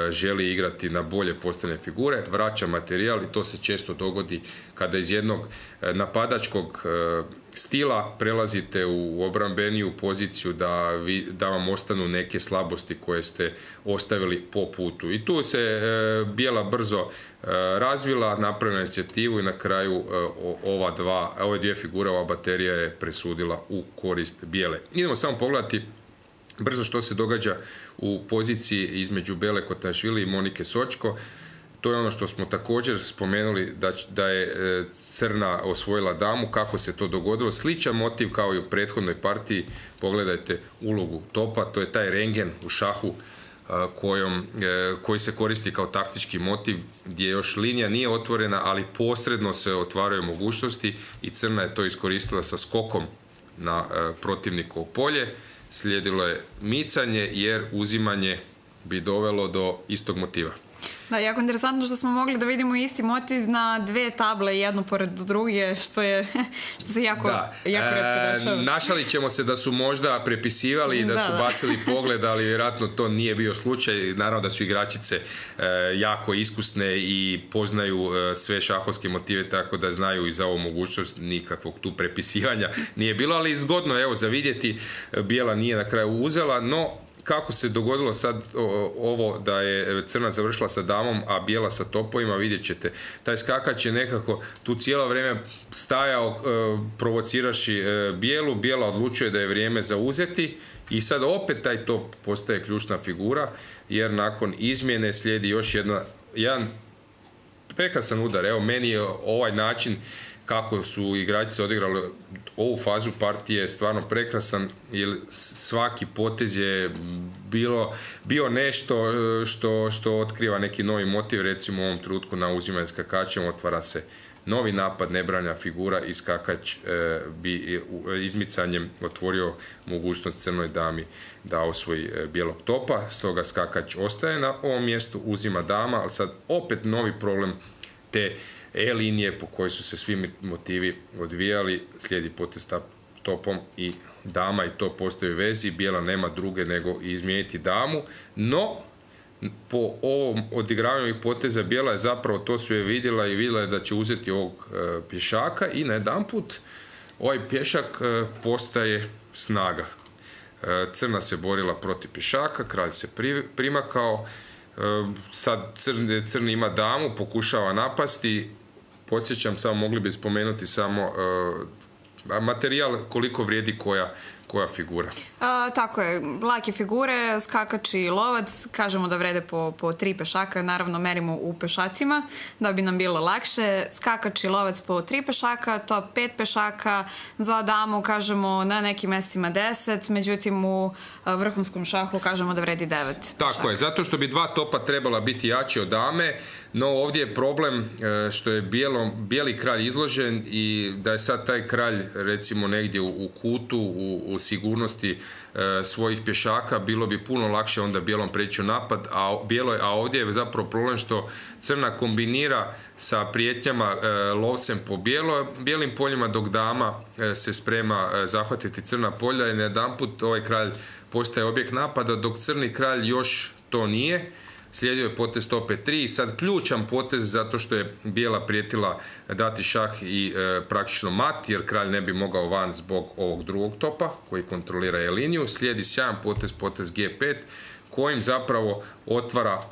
želi igrati na bolje postavljene figure, vraća materijal i to se često dogodi kada iz jednog napadačkog stila prelazite u obrambeniju poziciju da vam ostanu neke slabosti koje ste ostavili po putu. I tu se bijela brzo razvila, napravila inicijativu i na kraju ove dvije figure, ova baterija je presudila u korist bijele. Idemo samo pogledati brzo što se događa u poziciji između Bele Kotanšvili i Monike Sočko. To je ono što smo također spomenuli da je crna osvojila damu, kako se to dogodilo. Sličan motiv kao i u prethodnoj partiji, pogledajte ulogu topa, to je taj rengen u šahu koji se koristi kao taktički motiv, gdje još linija nije otvorena, ali posredno se otvaraju mogućnosti i crna je to iskoristila sa skokom na protivnikovo polje. Slijedilo je micanje jer uzimanje bi dovelo do istog motiva. Da, jako interesantno što smo mogli da vidimo isti motiv na dve table, jedno pored druge, što se jako retko dešava. Našalit ćemo se da su možda prepisivali i da su bacili pogled, ali vjerojatno to nije bio slučaj. Naravno da su igračice jako iskusne i poznaju sve šahovske motive, tako da znaju i za ovu mogućnost, nikakvog tu prepisivanja nije bilo, ali zgodno evo za vidjeti. Bijela nije na kraju uzela, no kako se dogodilo sad ovo da je crna završila sa damom, a bijela sa topovima, vidjet ćete. Taj skakač je nekako tu cijelo vrijeme stajao, provociraši bijelu. Bijela odlučuje da je vrijeme za uzeti i sad opet taj top postaje ključna figura, jer nakon izmjene slijedi još jedan prekrasan udar. Evo, meni je ovaj način kako su igračice odigrali ovu fazu partije je stvarno prekrasan, jer svaki potez je bio nešto što otkriva neki novi motiv. Recimo u ovom trenutku na uzimanje skakačem otvara se novi napad, nebranja figura i skakač bi izmicanjem otvorio mogućnost crnoj dami da osvoji bijelog topa, stoga skakač ostaje na ovom mjestu, uzima dama, ali sad opet novi problem te E-linije po kojoj su se svi motivi odvijali, slijedi potez topom i dama i to postoji u vezi, bijela nema druge nego izmijeniti damu, no po ovom odigravanju ovih poteza bijela je zapravo to sve vidjela i vidjela je da će uzeti ovog pješaka i najedanput ovaj pješak postaje snaga. Crna se borila protiv pješaka, kralj se primakao, sad crni ima damu, pokušava napasti. Podsjećam, samo mogli bi spomenuti samo materijal koliko vrijedi koja figura. Tako je, lake figure, skakač i lovac, kažemo da vrede po 3 pešaka, naravno merimo u pešacima da bi nam bilo lakše. Skakač i lovac po 3 pešaka, top 5 pešaka, za damu kažemo na nekim mjestima 10, međutim u vrhunskom šahu kažemo da vredi 9 pešaka. Tako je, zato što bi 2 topa trebala biti jači od dame, no ovdje je problem što je bijeli kralj izložen i da je sad taj kralj recimo negdje u kutu, u sigurnosti svojih pješaka, bilo bi puno lakše onda bijelom preći u napad, a ovdje je zapravo problem što crna kombinira sa prijetnjama lovcem po bijelim poljima, dok dama se sprema zahvatiti crna polja i najedanput ovaj kralj postaje objekt napada, dok crni kralj još to nije. Slijedio je potez tope 3 i sad ključan potez zato što je bijela prijetila dati šah i praktično mat, jer kralj ne bi mogao van zbog ovog drugog topa koji kontrolira E-liniju. Slijedi sjajan potez G5 kojim zapravo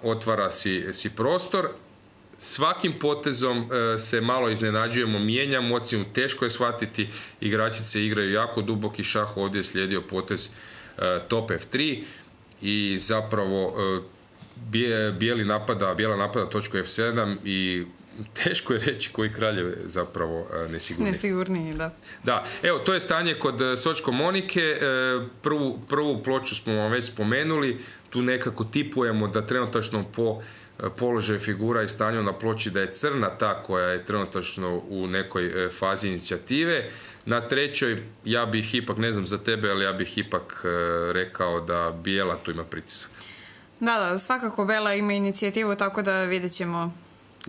otvara si prostor. Svakim potezom se malo iznenađujemo, mijenjamo ocjenu, teško je shvatiti, igračice igraju jako duboki šah, ovdje je slijedio potez top F3 i zapravo bijela napada točku F7 i teško je reći koji kralj je zapravo nesigurniji. Nesigurniji, da. Da, evo, to je stanje kod Sočko Monike. Prvu ploču smo vam već spomenuli, tu nekako tipujemo da trenutačno po položaju figura i stanju na ploči da je crna ta koja je trenutačno u nekoj fazi inicijative. Na trećoj, ja bih ipak, ne znam za tebe, ali ja bih ipak rekao da bijela tu ima pritisak. Da, svakako Bela ima inicijativu, tako da vidjet ćemo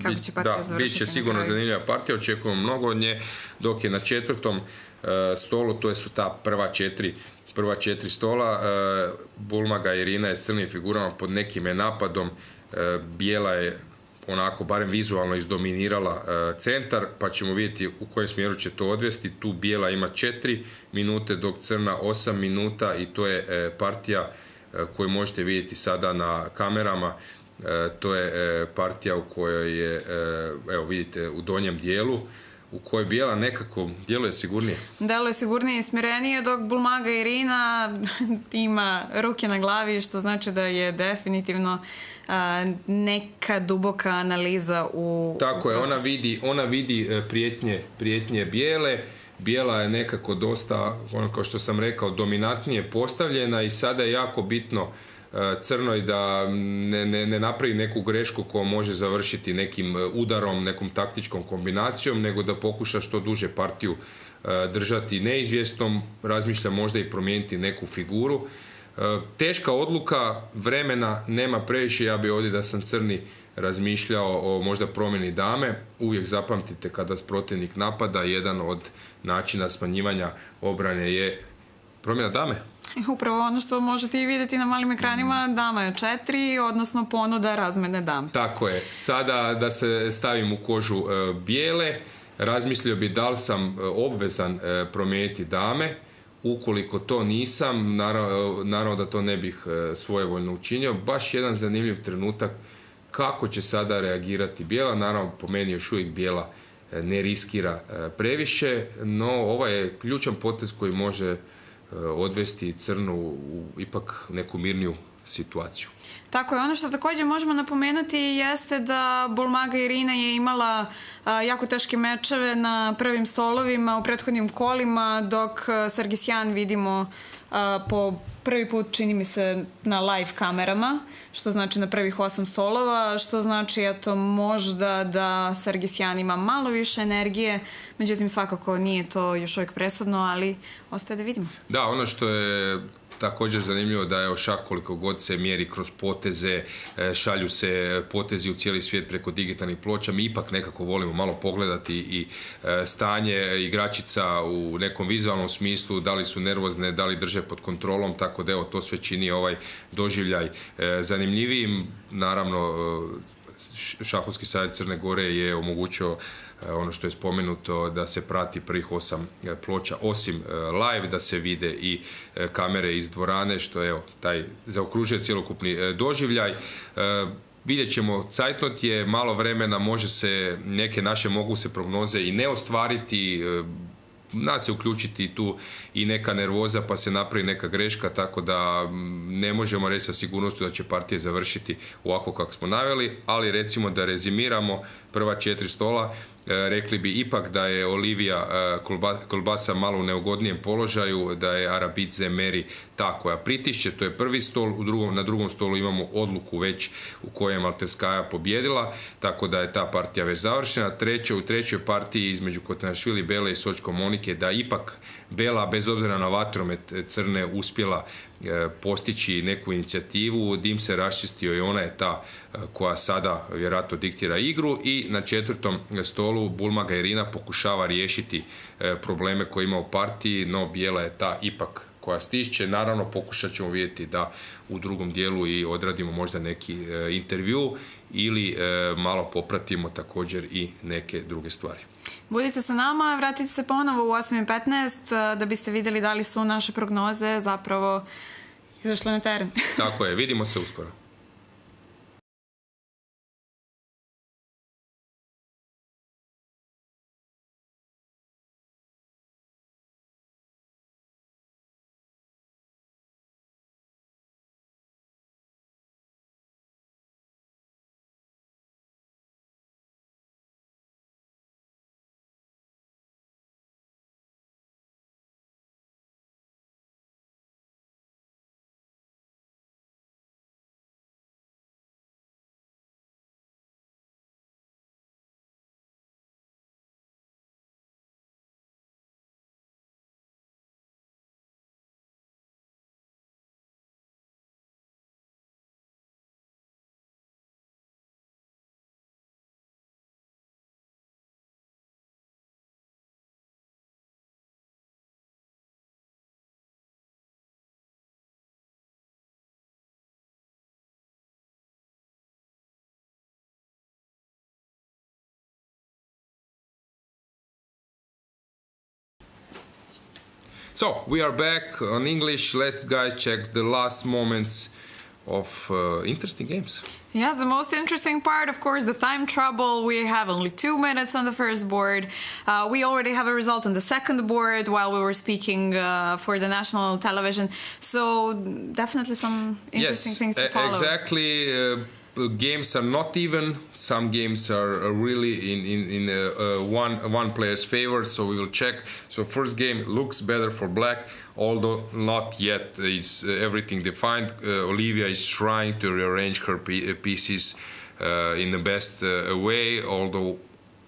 kako će partija završiti. Da, bit će sigurno zanimljiva partija, očekujemo mnogo od nje, dok je na 4. stolu, to su ta prva 4 stola, Bulmaga Irina je s crnim figurama pod nekim napadom, bijela je onako barem vizualno izdominirala centar, pa ćemo vidjeti u kojem smjeru će to odvesti. Tu bijela ima 4 minute, dok crna 8 minuta i to je partija koju možete vidjeti sada na kamerama. To je partija u kojoj je, evo vidite u donjem dijelu, u kojoj bijela nekako djeluje sigurnije. Djeluje sigurnije i smirenije, dok Bulmaga Irina ima ruke na glavi, što znači da je definitivno neka duboka analiza u... Tako je, ona vidi prijetnje bijele. Bijela je nekako dosta, ono kao što sam rekao, dominantnije postavljena i sada je jako bitno crnoj da ne napravi neku grešku koja može završiti nekim udarom, nekom taktičkom kombinacijom, nego da pokuša što duže partiju držati neizvjesnom, razmišlja možda i promijeniti neku figuru. Teška odluka, vremena nema previše, ja bi ovdje da sam crni razmišljao o možda promjeni dame. Uvijek zapamtite kada protivnik napada, jedan od načina smanjivanja obrane je promjena dame. Upravo ono što možete i vidjeti na malim ekranima, dama je 4, odnosno ponuda razmene dame. Tako je. Sada da se stavim u kožu bijele, razmislio bi da li sam obvezan promijeniti dame. Ukoliko to nisam, naravno da to ne bih svojevoljno učinio. Baš jedan zanimljiv trenutak kako će sada reagirati bijela. Naravno, po meni još uvijek bijela ne riskira previše, no ovaj je ključan potez koji može odvesti crnu u ipak neku mirniju situaciju. Tako je, ono što također možemo napomenuti jeste da Bulmaga Irina je imala jako teške mečeve na prvim stolovima u prethodnim kolima, dok Sargisjan vidimo po prvi put, čini mi se, na live kamerama, što znači na prvih 8 stolova, što znači eto možda da Sargisjan ima malo više energije, međutim svakako nije to još uvijek presudno, ali ostaje da vidimo. Da, ono što je također zanimljivo da je šah koliko god se mjeri kroz poteze, šalju se potezi u cijeli svijet preko digitalnih ploča, mi ipak nekako volimo malo pogledati i stanje igračica u nekom vizualnom smislu, da li su nervozne, da li drže pod kontrolom, tako da evo to sve čini ovaj doživljaj zanimljivijim. Naravno, Šahovski savez Crne Gore je omogućio ono što je spomenuto, da se prati prvih 8 ploča osim live, da se vide i kamere iz dvorane, što evo taj zaokružuje cjelokupni doživljaj. Vidjet ćemo, cajtnot je malo vremena, može se, neke naše mogu se prognoze i ne ostvariti, nas se uključiti tu i neka nervoza pa se napravi neka greška, tako da ne možemo reći sa sigurnošću da će partije završiti ovako kako smo naveli, ali recimo da rezimiramo prva 4 stola, rekli bi ipak da je Olivia Kolbasa malo u neugodnijem položaju, da je Arabidze Meri ta koja pritišće, to je prvi stol, na drugom stolu imamo odluku već u kojoj je Maltevskaja pobjedila, tako da je ta partija već završena. U trećoj partiji između Kotanašvili Bele i Sočko Monike, da ipak Bela, bez obzira na vatromet Crne, uspjela postići neku inicijativu, dim se raščistio i ona je ta koja sada vjerojatno diktira igru, i na četvrtom stolu Bulmaga Irina pokušava riješiti probleme koje ima u partiji, no Bijela je ta ipak koja stišće. Naravno, pokušat ćemo vidjeti da u drugom dijelu i odradimo možda neki intervju ili malo popratimo također i neke druge stvari. Budite sa nama, vratite se ponovo u 8:15 da biste vidjeli da li su naše prognoze zapravo izašle na teren. Tako je, vidimo se uskoro. So, we are back on English. Let's guys check the last moments of interesting games. Yes, the most interesting part, of course, the time trouble. We have only 2 minutes on the first board. We already have a result on the second board while we were speaking for the national television. So definitely some interesting things to follow. Exactly. Games are not even. Some games are really in one player's favor, so we will check. So first game looks better for black, although not yet is everything defined. Olivia is trying to rearrange her pieces in the best way, although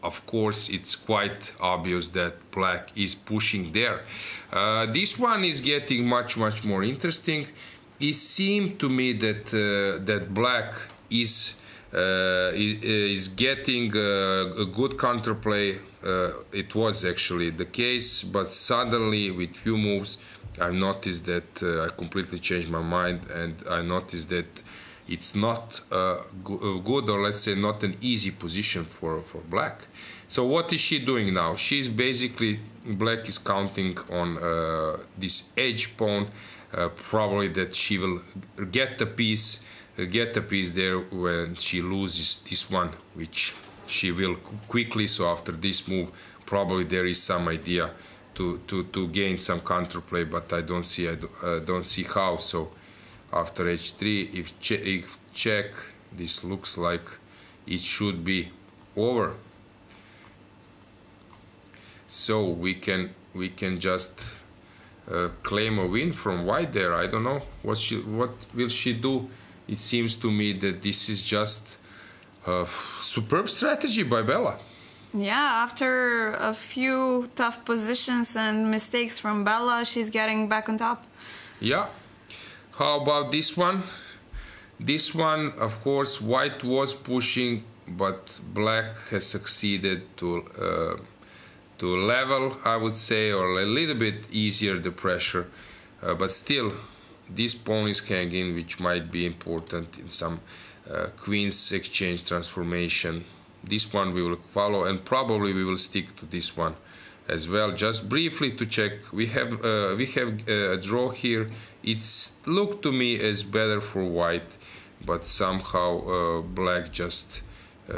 of course it's quite obvious that black is pushing there. This one is getting much more interesting. It seemed to me that black is getting a good counterplay. It was actually the case, but suddenly with few moves I noticed that I completely changed my mind, and I noticed that it's not good, or let's say not an easy position for black. So what is she doing now? She's basically, black is counting on this edge pawn, probably that she will get the piece there when she loses this one, which she will quickly. So after this move, probably there is some idea to gain some counterplay, but I don't see how. So after h3. If check, this looks like it should be over. So we can just claim a win from white there. I don't know what will she do. It seems to me that this is just a superb strategy by Bella. Yeah, after a few tough positions and mistakes from Bella, she's getting back on top. Yeah. How about this one? This one, of course, white was pushing, but black has succeeded to level, I would say, or a little bit easier the pressure. But still, these pawns hang in, which might be important in some queen's exchange transformation. This one we will follow, and probably we will stick to this one as well. Just briefly to check, we have a draw here. It's looked to me as better for white, but somehow black just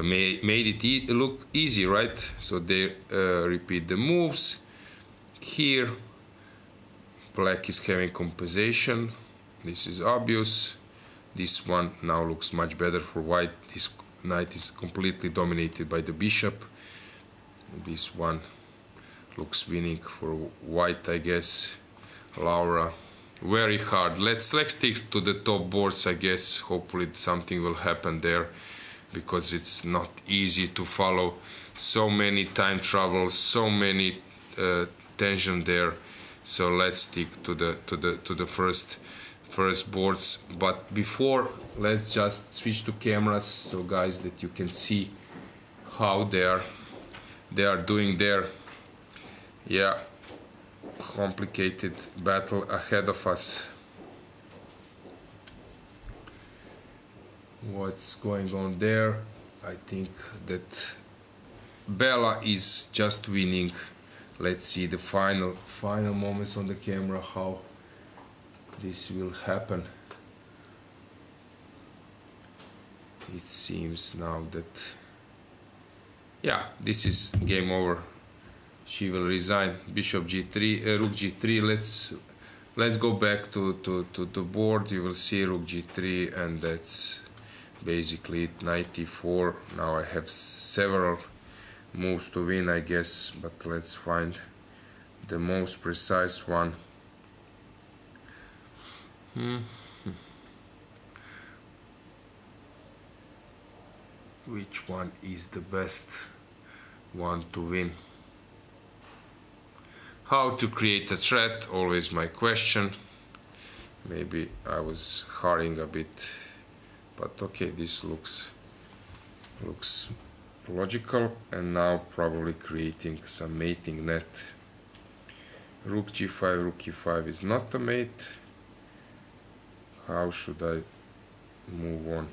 made it look easy, right? So they repeat the moves. Here, black is having compensation. This is obvious. This one now looks much better for white. This knight is completely dominated by the bishop. This one looks winning for white, I guess. Laura, very hard. Let's stick to the top boards, I guess. Hopefully something will happen there, because it's not easy to follow. So many time troubles, so many tension there. So let's stick to the first boards. But before, let's just switch to cameras, so guys, that you can see how they are doing there. Yeah, complicated battle ahead of us. What's going on there? I think that Bella is just winning. Let's see the final moments on the camera, how this will happen. It seems now that, yeah, this is game over. She will resign. Bishop g3, rook g3. Let's go back to the board. You will see rook g3, and that's basically it. Knight e4. Now I have several moves to win, I guess, but let's find the most precise one. Which one is the best one to win? How to create a threat, always my question. Maybe I was hurrying a bit, but okay, this looks logical. And now probably creating some mating net. Rook g5, rook e5 is not a mate. How should I move on?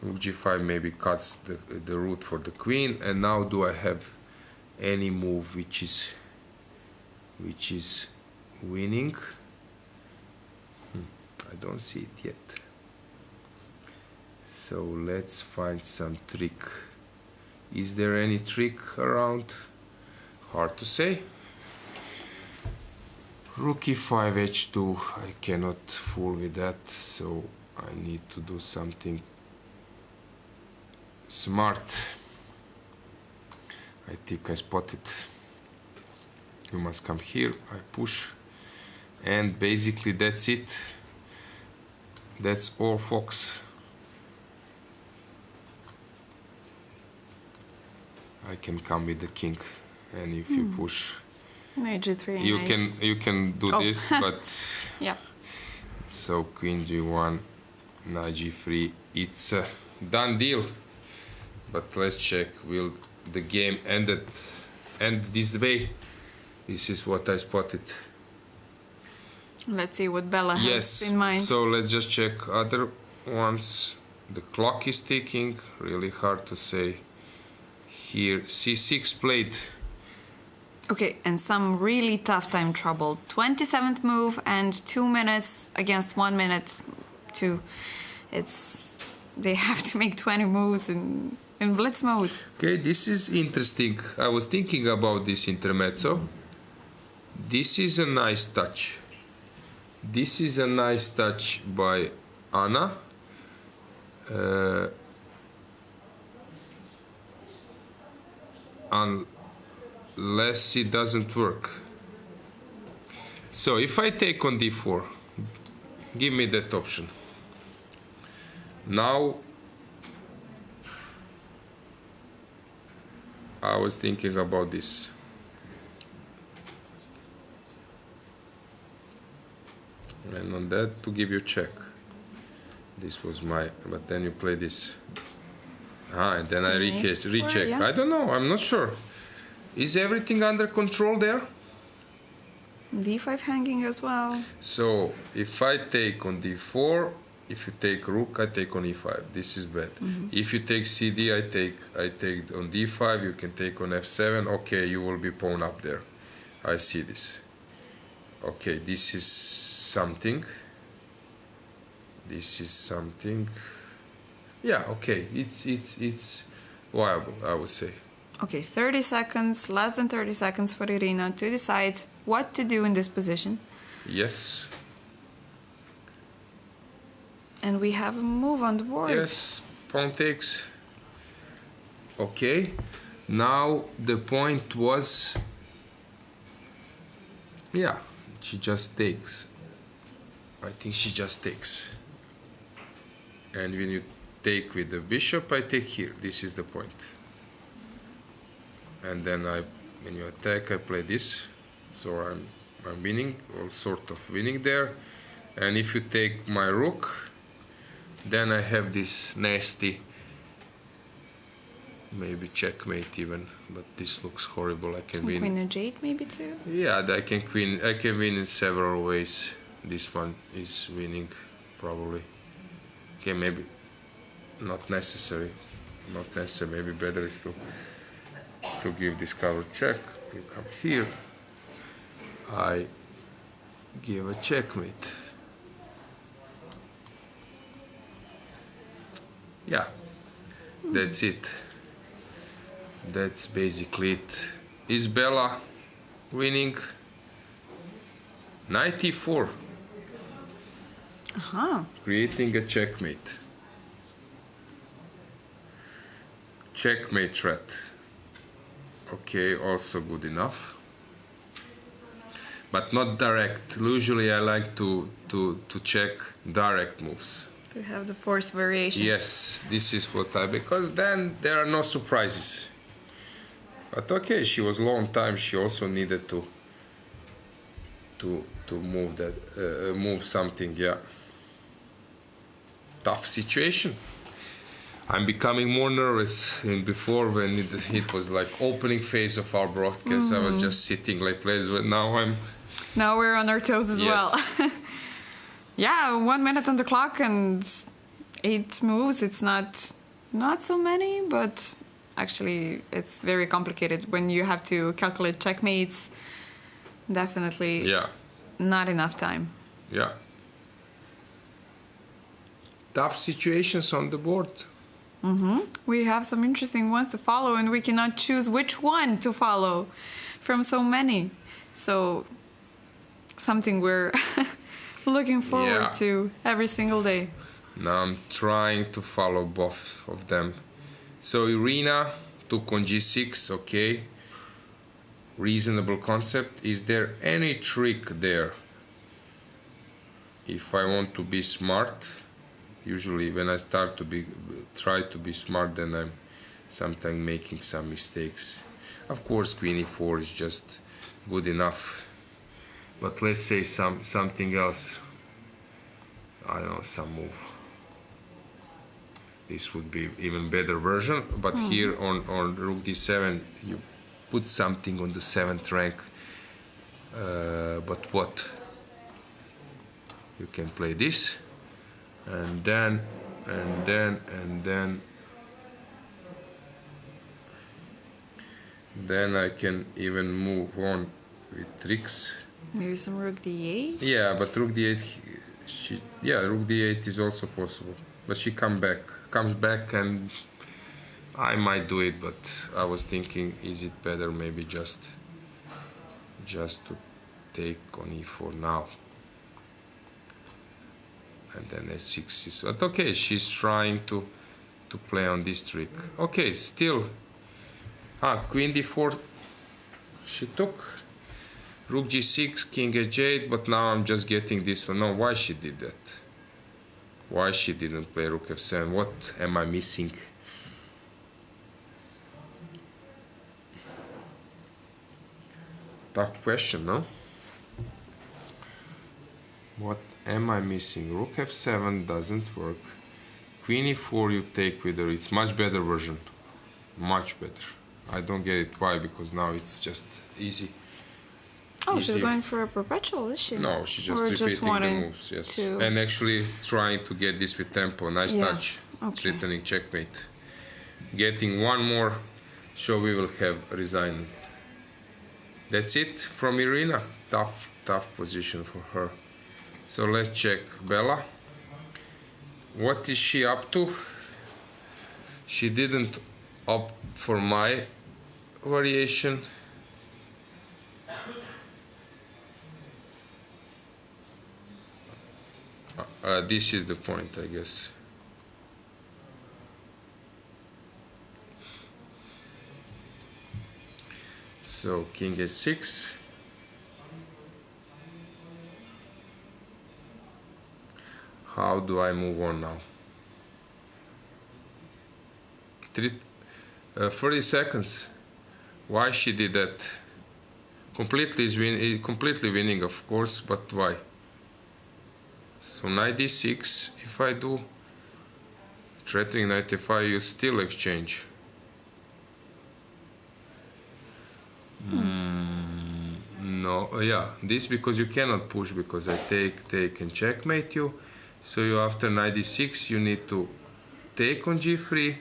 Rook g5 maybe cuts the route for the queen. And now do I have any move which is winning? I don't see it yet. So let's find some trick. Is there any trick around? Hard to say. Rook e5, h2. I cannot fool with that, so I need to do something smart. I think I spotted. You must come here. I push, and basically that's it. That's all, folks. I can come with the king, and if you push, Knight g3. you can do this, but yeah. So queen g1, knight g3. It's a done deal. But let's check. Will the game end this way? This is what I spotted. Let's see what Bella has in mind. So let's just check other ones. The clock is ticking. Really hard to say. Here, c6 played. Okay, and some really tough time trouble. 27th move and 2 minutes against 1 minute to. They have to make 20 moves in blitz mode. Okay, this is interesting. I was thinking about this intermezzo. This is a nice touch. This is a nice touch by Anna. Unless it doesn't work. So if I take on d4, give me that option. Now I was thinking about this. And on that, to give you check. This was my, but then you play this. And then I recheck. Yeah. I don't know, I'm not sure. Is everything under control there? d5 hanging as well. So if I take on d4, if you take rook, I take on e5. This is bad. If you take cd, I take on d5. You can take on f7. Okay, you will be pawn up there. I see this. Okay, this is something. This is something. Yeah, okay. It's viable, I would say. Okay, 30 seconds, less than 30 seconds for Irina to decide what to do in this position. Yes. And we have a move on the board. Yes, pawn takes. Okay. Now the point was, yeah, she just takes. I think she just takes. And when you take with the bishop, I take here. This is the point. And then when you attack, I play this. So I'm winning, or sort of winning there. And if you take my rook, then I have this nasty, maybe checkmate even, but this looks horrible. I can Some win. queen h8 maybe too. Yeah, I can win in several ways. This one is winning, probably. Okay, maybe not necessary. Not necessary. Maybe better is to give this cover check. You come here. I give a checkmate. Yeah, that's it. That's basically it. Is Bella winning? Knight e4. Creating a checkmate. Checkmate threat. Okay, also good enough. But not direct. Usually I like to check direct moves. To have the force variations. Yes, this is what because then there are no surprises. But okay, she was long time. She also needed to move that, move something. Yeah. Tough situation. I'm becoming more nervous than before when it was like opening phase of our broadcast. I was just sitting like place, but now we're on our toes as well. Yeah, 1 minute on the clock and 8 moves. It's not so many, but actually it's very complicated when you have to calculate checkmates. Definitely not enough time. Yeah. Tough situations on the board. We have some interesting ones to follow and we cannot choose which one to follow from so many. So something we're looking forward to every single day. Now I'm trying to follow both of them. So Irina took on g6, okay. Reasonable concept. Is there any trick there? If I want to be smart, usually when I start to try to be smart, then I'm sometimes making some mistakes. Of course, queen e4 is just good enough. But let's say something else. I don't know, some move. This would be even better version. But here on rook d7, you put something on the 7th rank. But what? You can play this, and then I can even move on with tricks. Maybe some rook d8? Yeah, but rook d8, rook d8 is also possible. But she comes back, and I might do it, but I was thinking, is it better maybe just to take on e4 now? and then h6 is... But okay, she's trying to play on this trick. Okay, still... queen d4 she took. Rook g6, king h8, but now I'm just getting this one. No, why she did that? Why she didn't play rook f7? What am I missing? Tough question, no? What am I missing? Rook f7 doesn't work. Queen e4 you take with her. It's much better version. Much better. I don't get it. Why? Because now it's just easy. Oh, she's going for a perpetual, is she? No, she's just repeating the moves, yes. And actually trying to get this with tempo. Nice touch. Okay. Threatening checkmate. Getting one more, so we will have resigned. That's it from Irina. Tough position for her. So let's check Bella. What is she up to? She didn't opt for my variation. This is the point, I guess. So king h6. How do I move on now? 30 seconds. Why she did that? Completely winning, of course, but why? So knight d6, if I do threatening knight f5, you still exchange. No, yeah, this because you cannot push, because I take and checkmate you. So you after knight d6 you need to take on g3.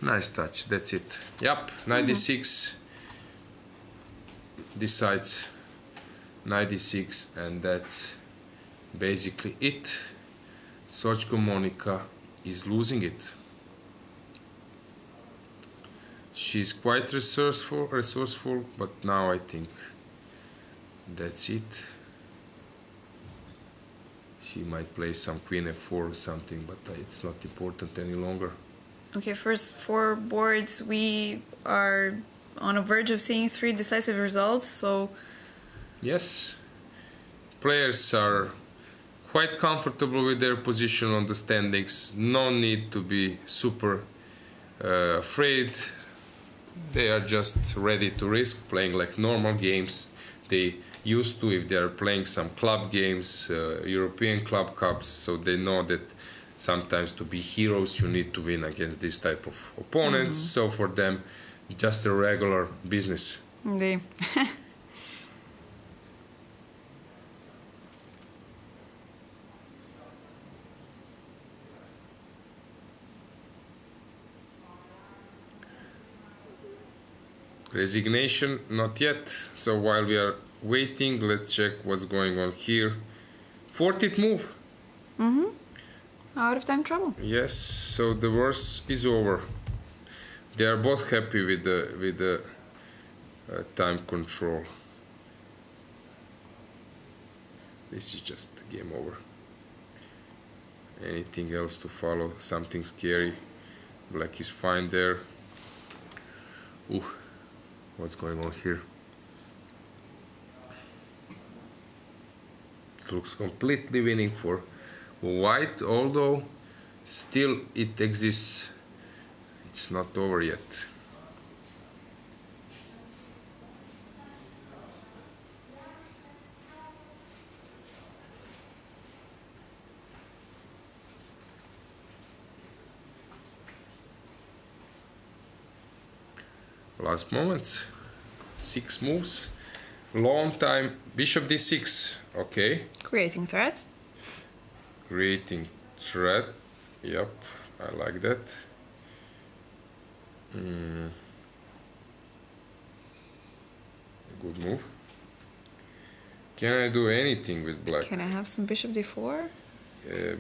Nice touch, that's it. Yep, knight d6 decides knight d6, and that's basically it. Sochko Monica is losing it. She's quite resourceful, but now I think that's it. She might play some queen f4 or something, but it's not important any longer. Okay, first 4 boards, we are on a verge of seeing 3 decisive results, so... Yes, players are quite comfortable with their position on the standings. No need to be super afraid. They are just ready to risk playing like normal games. They used to, if they are playing some club games, European club cups, so they know that sometimes to be heroes you need to win against this type of opponents. So for them, just a regular business. Indeed. Resignation, not yet. So while we are waiting, let's check what's going on here. 40th move. Out of time trouble. Yes, so the worst is over. They are both happy with the time control. This is just game over. Anything else to follow? Something scary. Black is fine there. Ooh. What's going on here? It looks completely winning for white, although still it exists. It's not over yet. Last moments, 6 moves, long time. Bishop d6, okay. Creating threats. Creating threat, yep, I like that. Good move. Can I do anything with black? Can I have some bishop d4?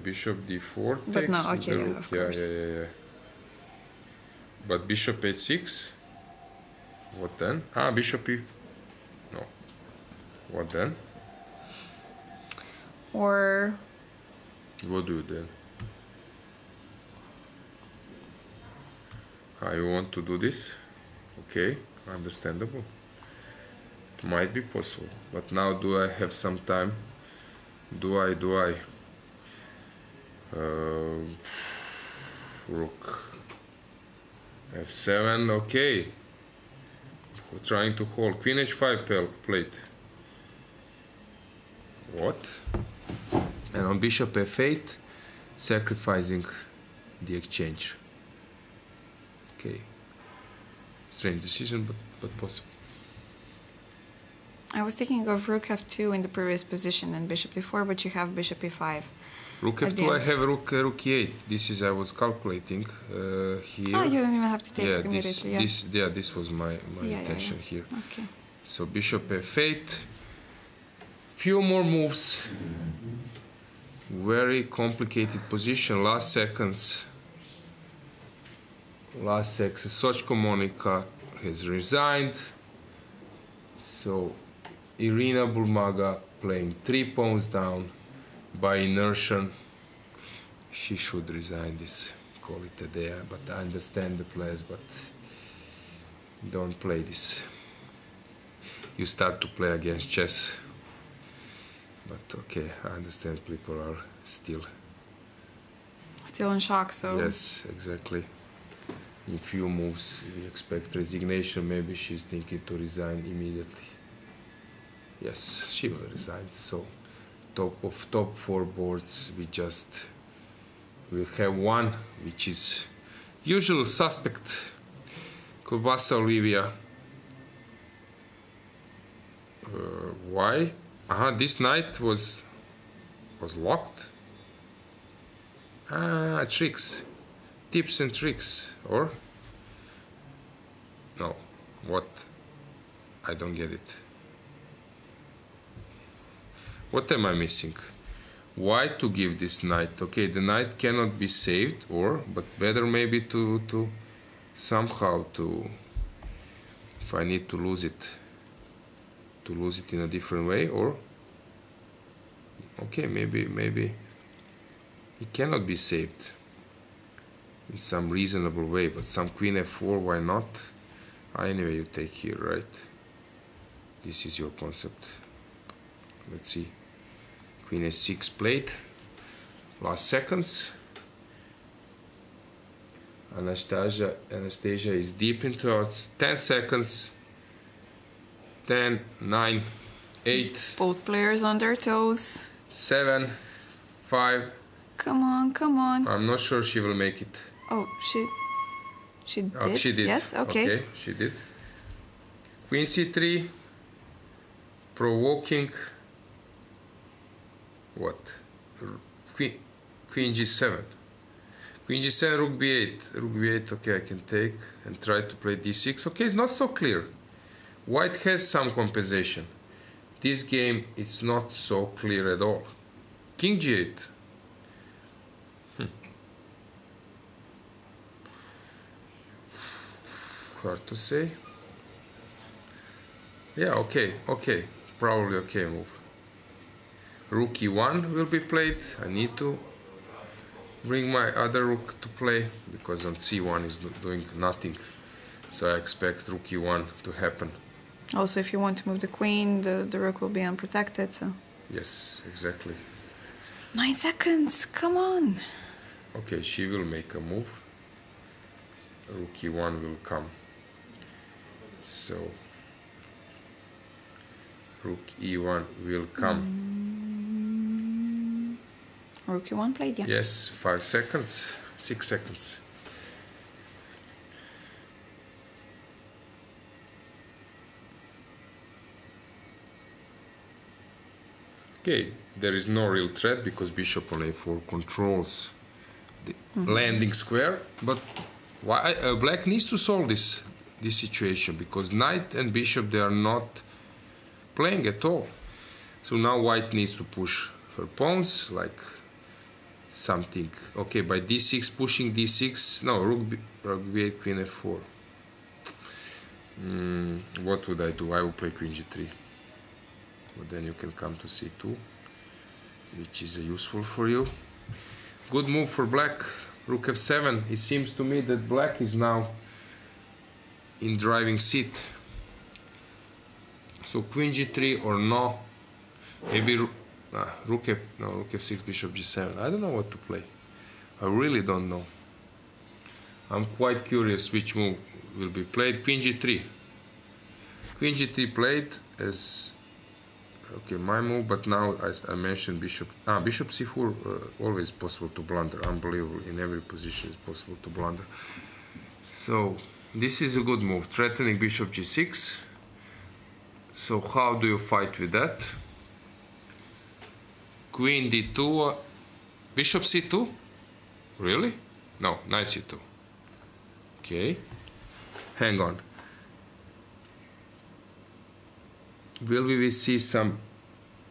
Bishop d4 takes. But no, okay, yeah, of course. Yeah. But bishop h6. What then? Bishop e... No. What then? Or What do you then? You want to do this? Okay, understandable. It might be possible. But now do I have some time? Do I? Rook F7, okay. We're trying to hold. Queen H5 plate. What? And on Bishop F8, sacrificing the exchange. Okay. Strange decision, but possible. I was thinking of Rook F2 in the previous position and Bishop D4, but you have Bishop E5. Rook F2, I have Rook E8. This is, I was calculating here. Oh, you don't even have to take immediately. This was my intention here. Okay. So Bishop F8. Few more moves. Very complicated position. Last seconds. Sochko Monica has resigned. So Irina Bulmaga playing 3 pawns down by inertia. She should resign this, call it a day, but I understand the players, but don't play this. You start to play against chess, but okay, I understand people are still in shock, so... Yes, exactly. In few moves, we expect resignation. Maybe she's thinking to resign immediately. Yes, she will resign. So, top 4 boards, we'll have one, which is usual suspect. Kulbasa Olivia. Why? This knight was locked. Tricks. Tips and tricks, or? No. What? I don't get it. What am I missing? Why to give this knight? Okay, the knight cannot be saved, but better maybe to somehow to, if I need to lose it in a different way, or okay, maybe it cannot be saved in some reasonable way, but some Queen F4, why not? Anyway, you take here, right? This is your concept. Let's see. Queen H6 played. Last seconds. Anastasia is deep into it. 10 seconds. 10, 9, 8. Both players on their toes. 7, 5. Come on. I'm not sure she will make it. Oh, she did? Oh, she did. Yes, okay. She did. Queen C3. Provoking. What? Queen G7. Queen G7, Rook B8. Rook B8, okay, I can take and try to play D6. Okay, it's not so clear. White has some compensation. This game is not so clear at all. King G8. Hard to say. Yeah, okay. Probably okay move. Rook E1 will be played. I need to bring my other rook to play because on C1 is doing nothing. So I expect Rook E1 to happen. Also, if you want to move the queen, the rook will be unprotected, so... Yes, exactly. 9 seconds, come on! Okay, she will make a move. Rook E1 will come. So, Rook E1 will come. Rook E1 played, yeah. Yes, 5 seconds, 6 seconds. Okay, there is no real threat because bishop on a4 controls the landing square, but why black needs to solve this situation because knight and bishop, they are not playing at all. So now white needs to push her pawns like something. Okay, by d6, pushing d6. No, rook b8, queen f4. What would I do? I will play queen g3. But then you can come to c2. which is useful for you. Good move for black. Rook f7. It seems to me that black is now in driving seat. So queen g3 or no. Maybe rook f6, bishop g7. I don't know what to play. I really don't know. I'm quite curious which move will be played. Queen g3. Queen g3 played as okay, my move, but now as I mentioned bishop c4, always possible to blunder. Unbelievable, in every position it's possible to blunder. So this is a good move, threatening bishop g6. So how do you fight with that? Queen d2, bishop c2? Really? No, knight c2. Okay, hang on. Will we see some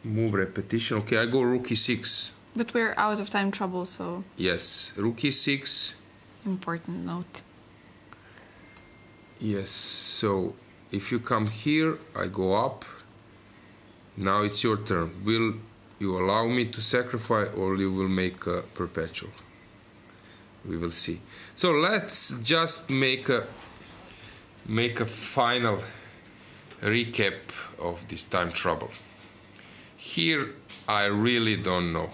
move repetition? Okay, I go rook e6. But we're out of time trouble, so... Yes, rook e6. Important note. Yes, so if you come here, I go up. Now it's your turn. Will you allow me to sacrifice, or you will make a perpetual? We will see. So let's just make a final recap of this time trouble. Here I really don't know.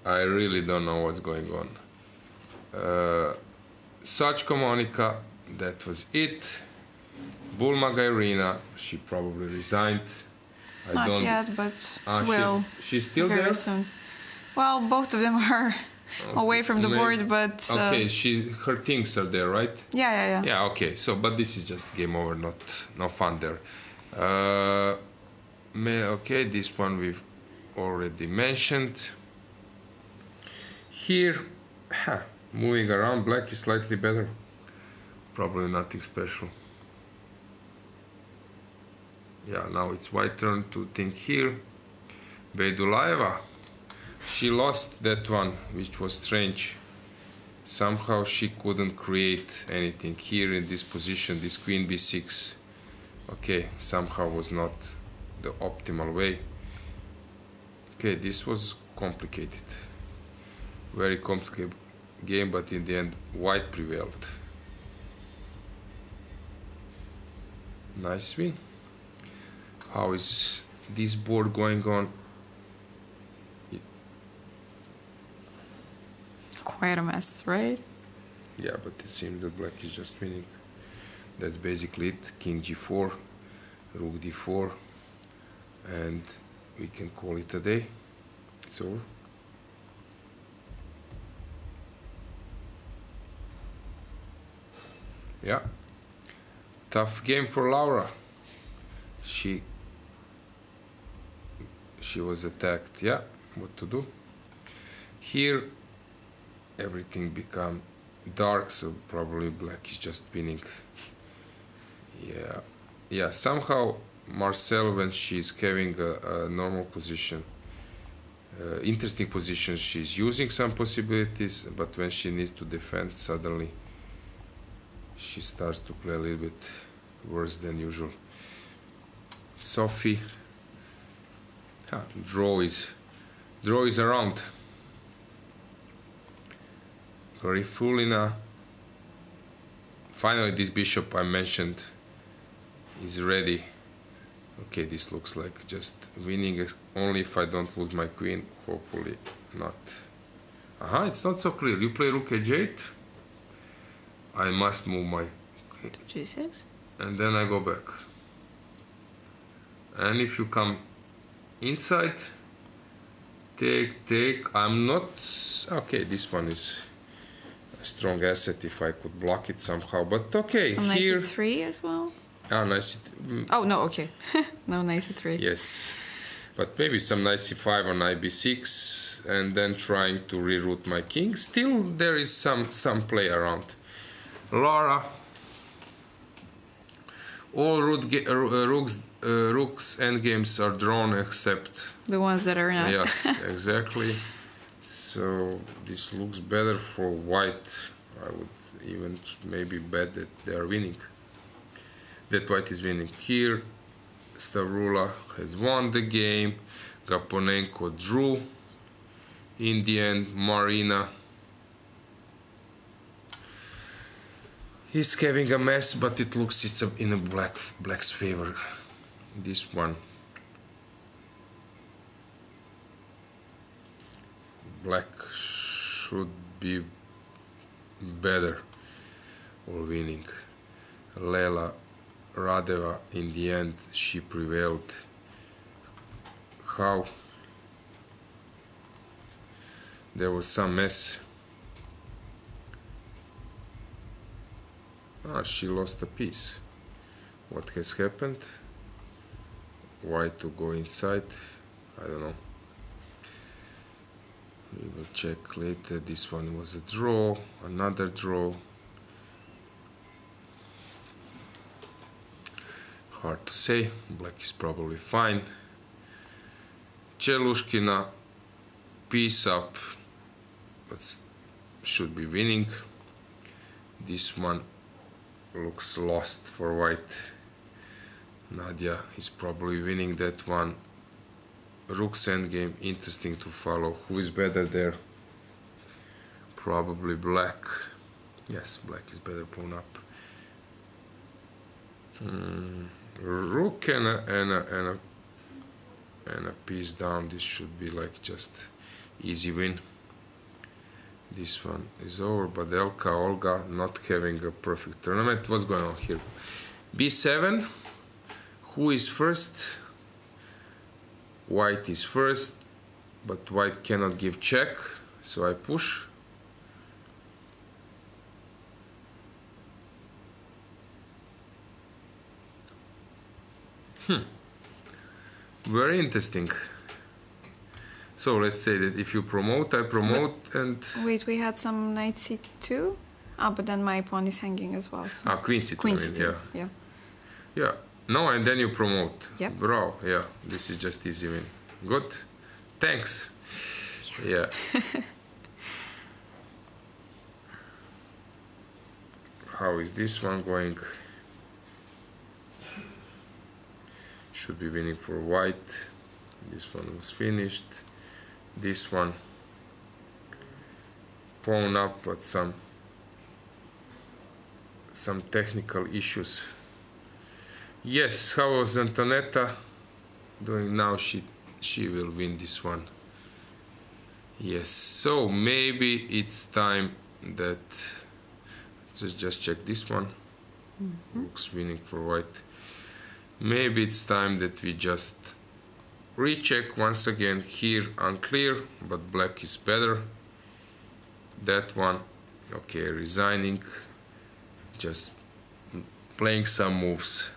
I really don't know what's going on. Sachko Monica, that was it. Bulma Gairina, she probably resigned. Not yet, but she's still very there? soon. Well, both of them are away from the board, but... okay, her things are there, right? Yeah. Yeah, okay, so, but this is just game over, no fun there. Okay, this one we've already mentioned. Here, moving around, black is slightly better. Probably nothing special. Yeah, now it's white turn to think here. Beidulaeva, she lost that one, which was strange. Somehow she couldn't create anything here in this position, this queen b6. Okay, somehow was not the optimal way. Okay, this was complicated. Very complicated game, but in the end, white prevailed. Nice win. How is this board going on? Quite a mess, right? Yeah, but it seems that black is just winning. That's basically it. King g4, rook d4, and we can call it a day. It's over. Yeah. Tough game for Laura. She was attacked. Yeah, what to do? Here everything become dark, so probably black is just winning. Yeah, somehow Marcel, when she's having a normal position, interesting position, she's using some possibilities, but when she needs to defend, suddenly she starts to play a little bit worse than usual. Sophie, draw is around. Garifulina, finally this bishop I mentioned is ready. Okay, this looks like just winning, only if I don't lose my queen, hopefully not. It's not so clear. You play rook h8, I must move my queen. G6? And then I go back. And if you come inside, take, I'm not, okay, this one is a strong asset if I could block it somehow, but okay, Some here. Nice e3 as well? Nice. Oh, no, okay. No, nice e3. Yes, but maybe some knight c5 or knight b6, and then trying to reroute my king. Still, there is some play around. Laura, all rooks endgames are drawn except the ones that are not. Yes, exactly. So this looks better for white. I would even maybe bet that they are winning. That white is winning. Here, Stavrula has won the game. Gaponenko drew. In the end, Marina is having a mess, but it looks it's in a black's favor. This one. Black should be better or winning. Lela Radeva, in the end, she prevailed. How? There was some mess. She lost a piece. What has happened? White to go inside? I don't know. We will check later. This one was a draw, another draw. Hard to say. Black is probably fine. Chelushkina, piece up, but should be winning. This one looks lost for white. Nadia is probably winning that one. Rook's endgame, interesting to follow. Who is better there? Probably black. Yes, black is better pawn up. Rook and a piece down. This should be like just easy win. This one is over, but Elka Olga not having a perfect tournament. What's going on here? B7. Who is first? White is first, but white cannot give check, so I push. Very interesting. So let's say that if you promote, I promote, and... Wait, we had some knight c2? But then my pawn is hanging as well. So. Queen c2. Queen c2, yeah. Yeah. No, and then you promote. Yep. Bravo, yeah. This is just easy win. Good. Thanks. Yeah. How is this one going? Should be winning for white. This one was finished. This one pawn up, but some technical issues. Yes, how was Antonetta doing now? She will win this one. Yes, so maybe it's time that let's just check this one. Looks winning for white. Maybe it's time that we just recheck once again. Here unclear, but black is better. That one, okay, resigning, just playing some moves.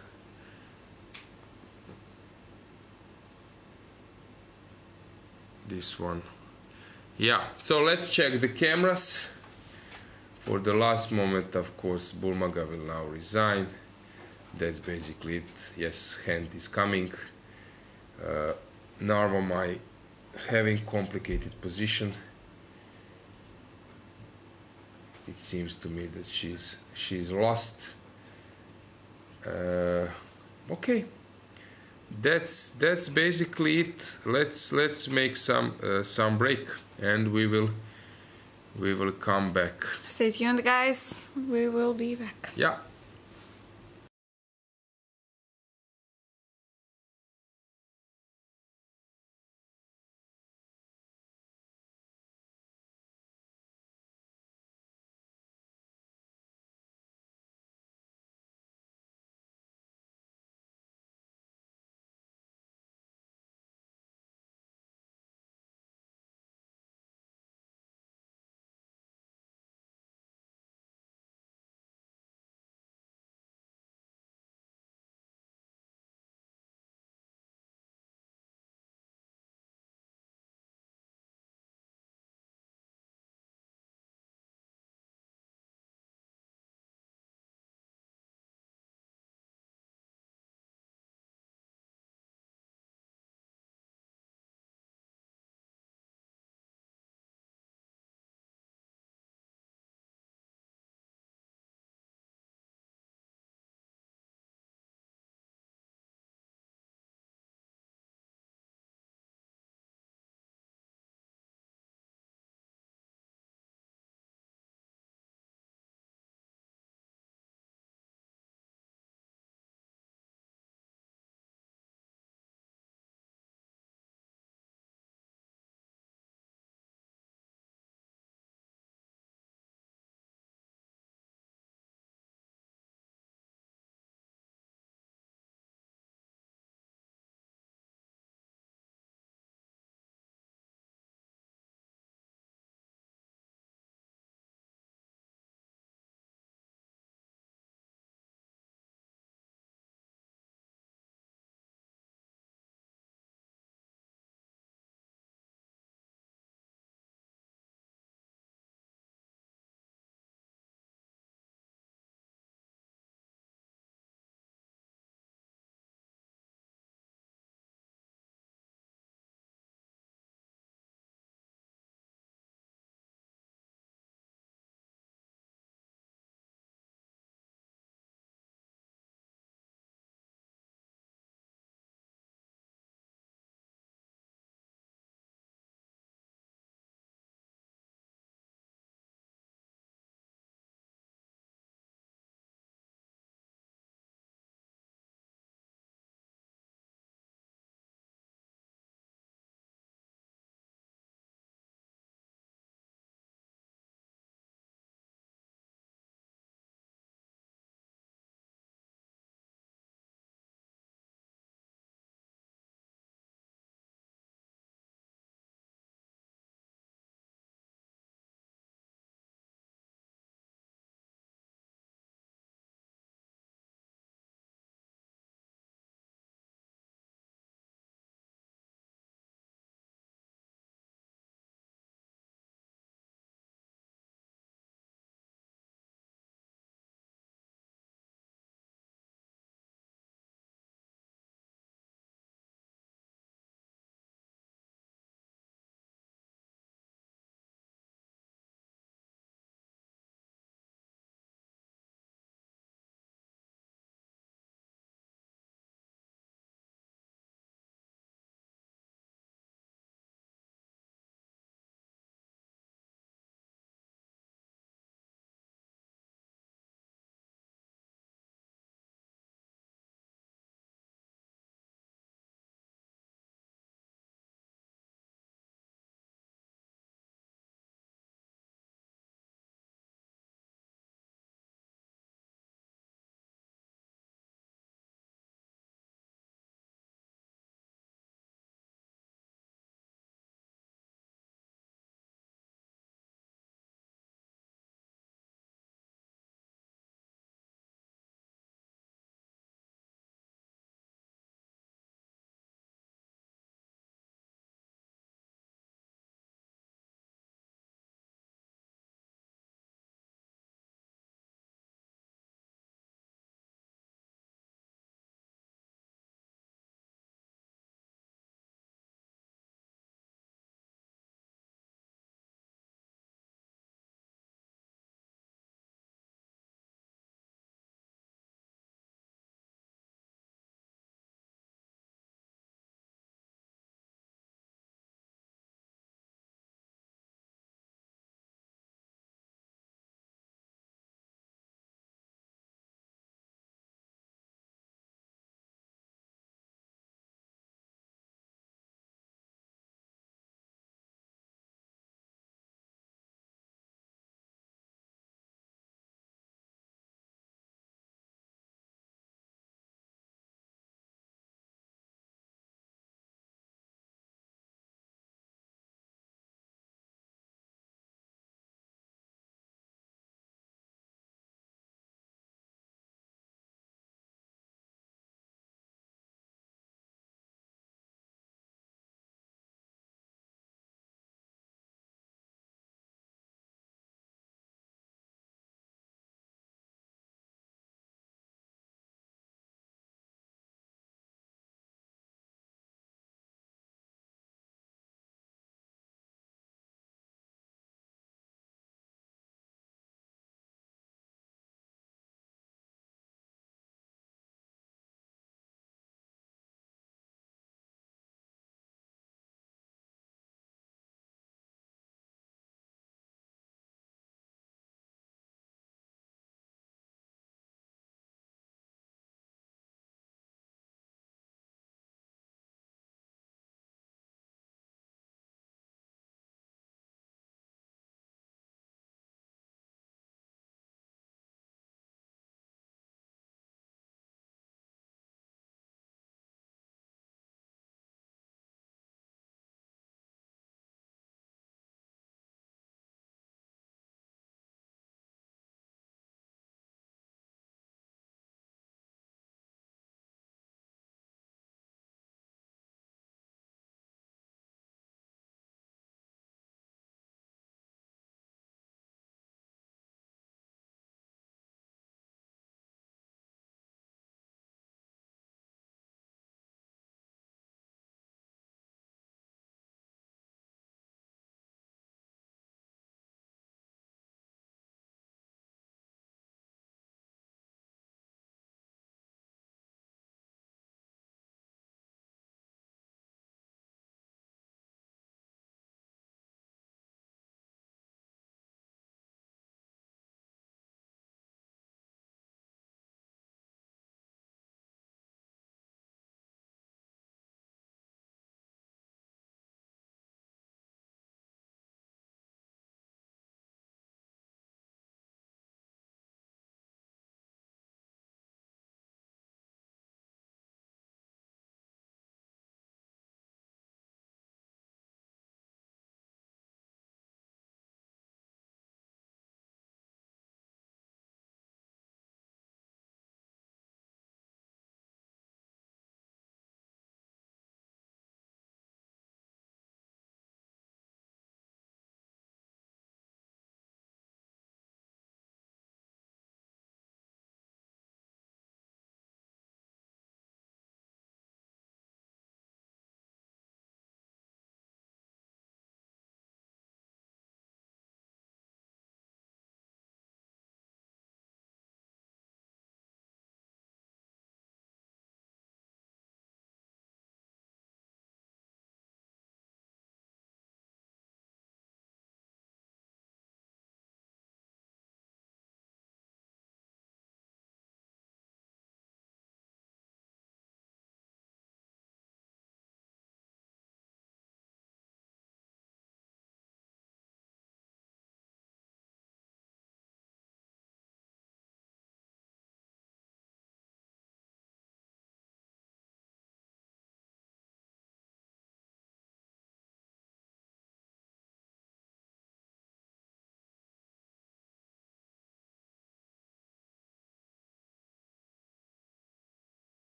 This one, yeah. So let's check the cameras. For the last moment, of course, Bulmaga will now resign. That's basically it. Yes, hand is coming. Narva having complicated position. It seems to me that she's lost. Okay, that's basically it. Let's make some break, and we will come back. Stay tuned, guys. We will be back. Yeah.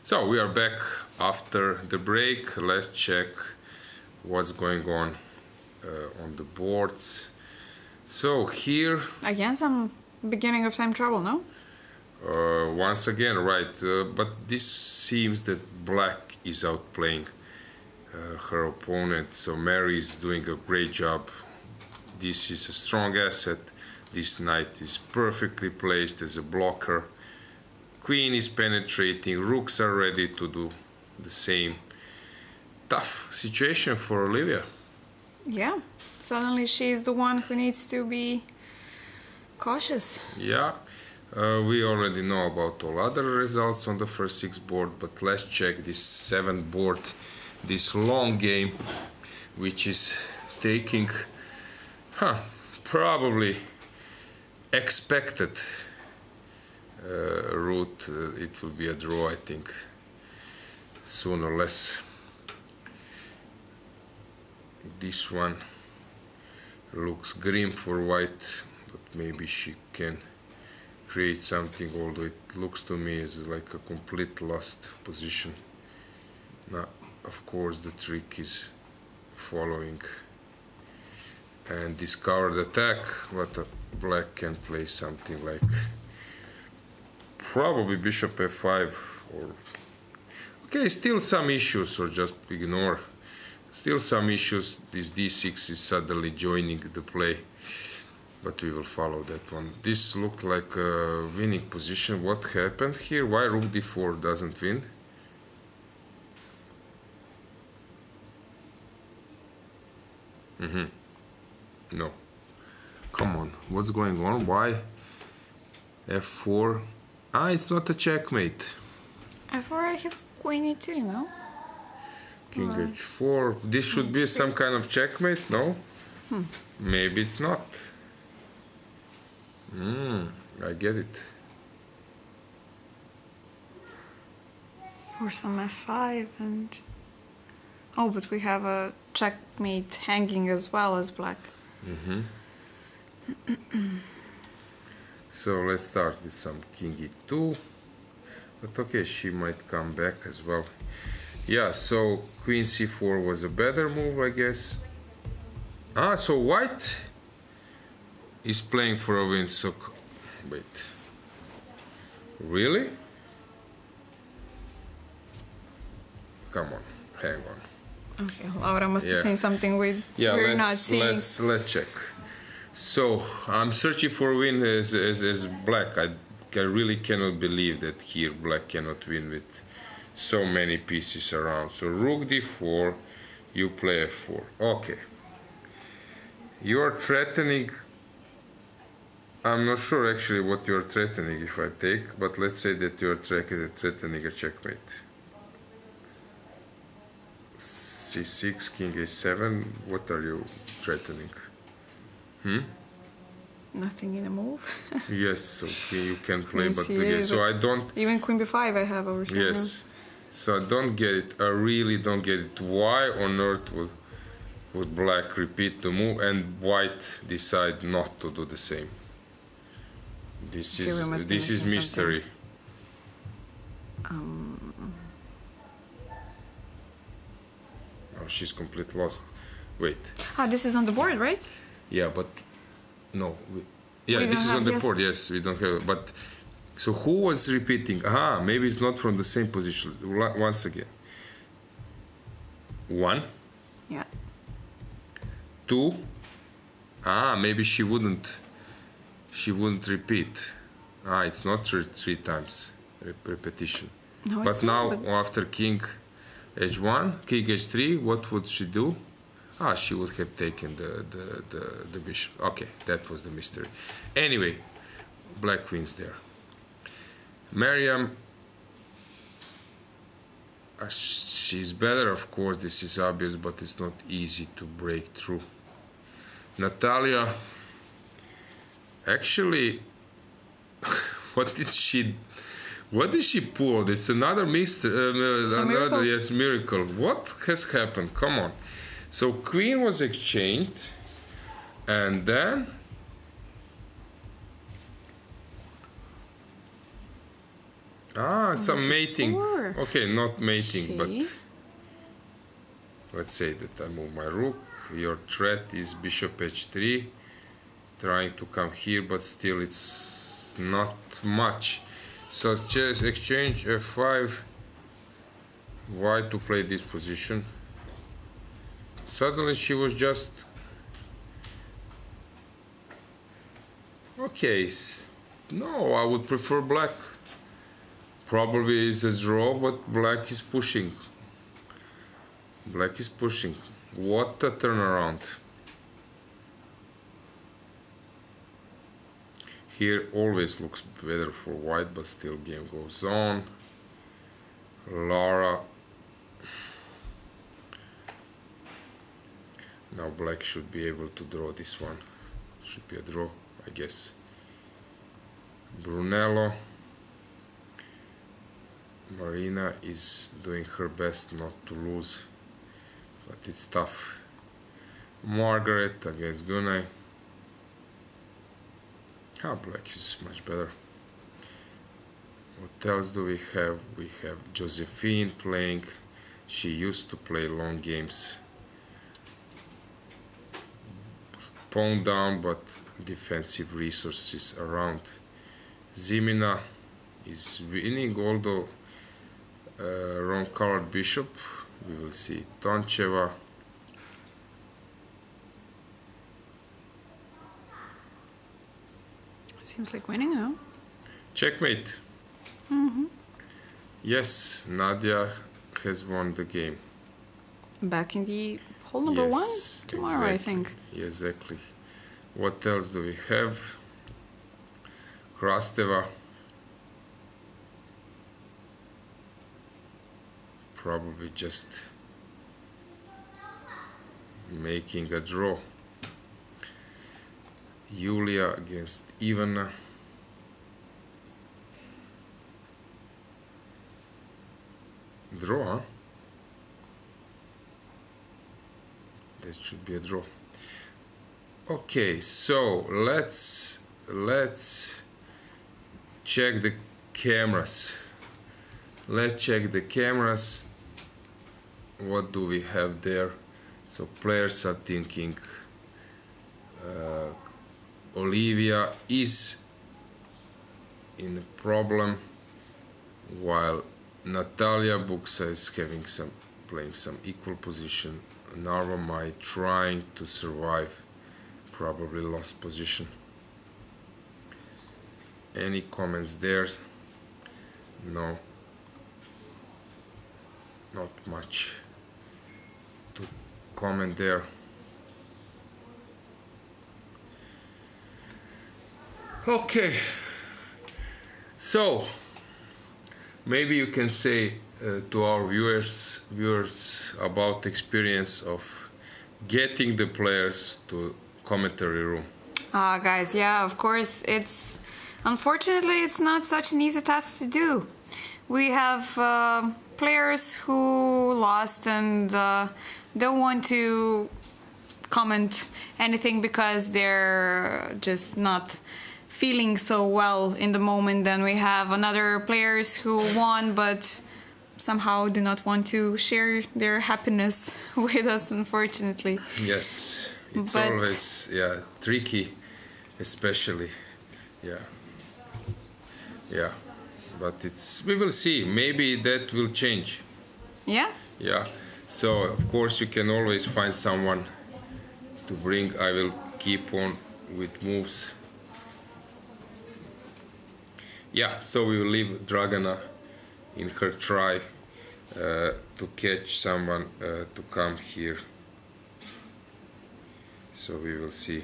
So we are back after the break. Let's check what's going on the boards. So here Again, some beginning of time trouble, no? once again, right, but this seems that black is outplaying her opponent. So Mary is doing a great job. This is a strong asset. This knight is perfectly placed as a blocker. Queen is penetrating. Rooks are ready to do the same. Tough situation for Olivia. Yeah. Suddenly she's the one who needs to be cautious. Yeah, we already know about all other results on the first 6 board, but let's check this 7th board, this long game, which is taking, probably expected route. It will be a draw, I think, soon or less. This one looks grim for white, but maybe she can create something, although it looks to me as like a complete lost position. Now, of course, the trick is following and discovered attack, but black can play something like probably bishop f5 or... Okay, still some issues, or just ignore. Still some issues. This d6 is suddenly joining the play, but we will follow that one. This looked like a winning position. What happened here? Why rook d4 doesn't win? No. Come on. What's going on? Why f4? It's not a checkmate. f4, I have queen e2, no? King h4. This should be some kind of checkmate, no? Maybe it's not. I get it. Or some f5 and... Oh, but we have a checkmate hanging as well as black. So let's start with some king e2. But okay, she might come back as well. Yeah, so queen c4 was a better move, I guess. So white is playing for a win. So wait, really? Come on, hang on. Okay, Laura must have seen something we're not seeing. Let's check. So I'm searching for a win as black. I really cannot believe that here black cannot win with so many pieces around. So rook d4, you play f4. Okay. You are threatening. I'm not sure actually what you are threatening if I take, but let's say that you are threatening a checkmate. c6, king a7. What are you threatening? Nothing in a move. Yes, okay, you can play, but Queen again, c8, so I don't. Even queen b5 I have over here. Yes, so I don't get it. I really don't get it. Why on earth would black repeat the move and white decide not to do the same? This is mystery. Oh, she's completely lost. Wait. This is on the board, right? Yeah, but no. We This is don't on the have- board. Yes, we don't have it. But so who was repeating? Maybe it's not from the same position. Once again. 1, Yeah. 2. Maybe she wouldn't repeat. It's not three times repetition. No, But it's now not, but- after king h1, king h3, what would she do? She would have taken the bishop. Okay, that was the mystery. Anyway, black wins there. Miriam, she's better, of course, this is obvious, but it's not easy to break through. Natalia, actually, what did she pull? It's another miracle. What has happened? Come on. So queen was exchanged, and then Some mating. Four. Okay, not mating, Okay. but let's say that I move my rook. Your threat is bishop h3, trying to come here, but still it's not much. So chess exchange f5. Why to play this position? Suddenly she was just okay. No, I would prefer black. Probably is a draw, but black is pushing. Black is pushing. What a turnaround. Here always looks better for white, but still game goes on. Lara. Now black should be able to draw this one. Should be a draw, I guess. Brunello. Marina is doing her best not to lose, but it's tough. Margaret against Gunay. Black is much better. What else do we have? We have Josephine playing. She used to play long games. Pawn down, but defensive resources around. Zimina is winning, although wrong colored bishop. We will see. Toncheva. Seems like winning, no? Checkmate. Yes, Nadia has won the game. Back in the hole number Yes, one tomorrow, I exactly. think. Exactly. What else do we have? Krasteva. Probably just making a draw. Julia against Ivana. Draw, huh? That should be a draw. Okay, so let's check the cameras. Let's check the cameras. What do we have there? So players are thinking Olivia is in a problem, while Natalia Buksa is playing some equal position. Narva Mai trying to survive, probably lost position. Any comments there? No, not much to comment there. Okay, so maybe you can say to our viewers about the experience of getting the players to commentary room. Guys, yeah, of course, unfortunately it's not such an easy task to do. We have players who lost and don't want to comment anything because they're just not feeling so well in the moment. Then we have another players who won but somehow do not want to share their happiness with us, unfortunately. Yes, it's always tricky, especially but we will see, maybe that will change. Yeah, so of course you can always find someone to bring. I will keep on with moves. So we will leave Dragana in her try to catch someone to come here. So we will see.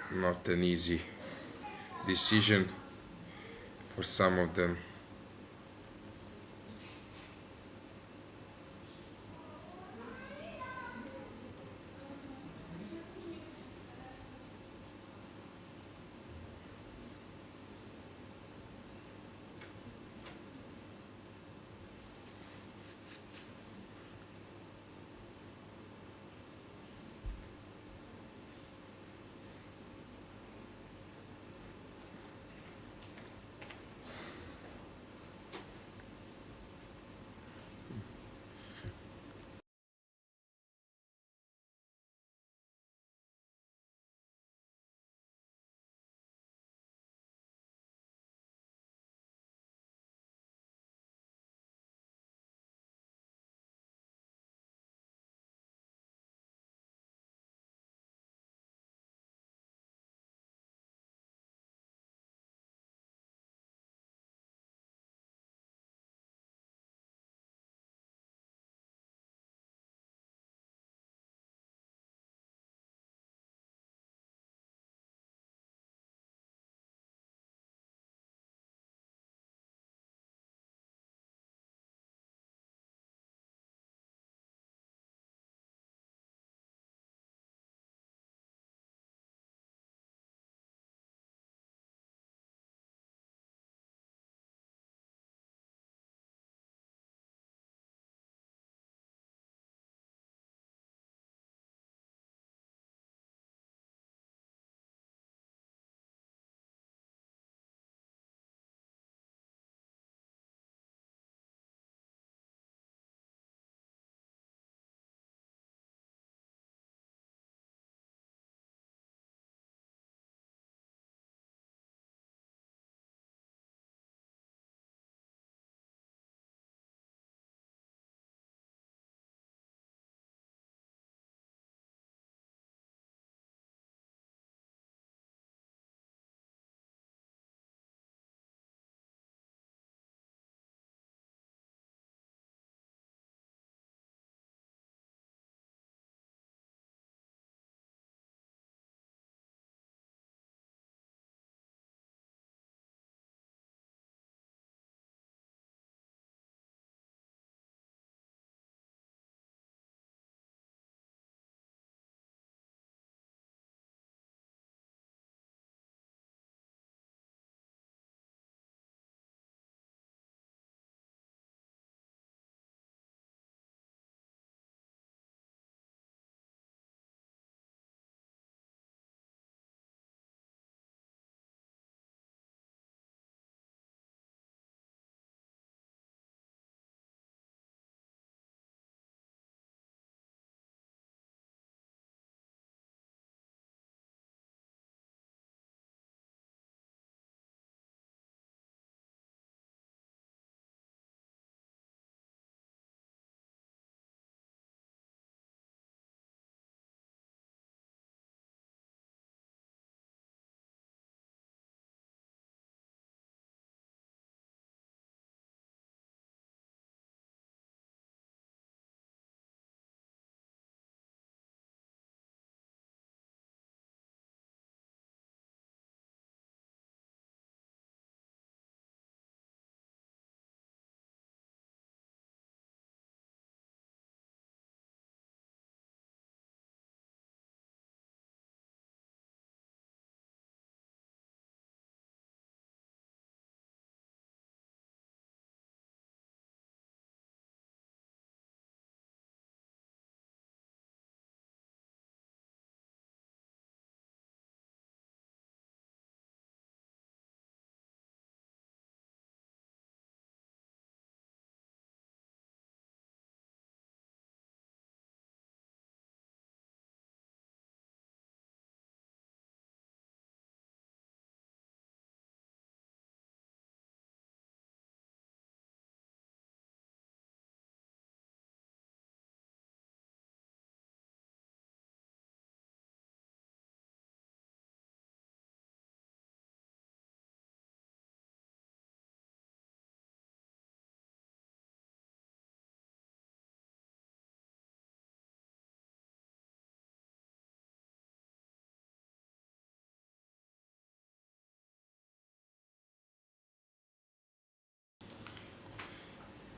Not an easy decision for some of them.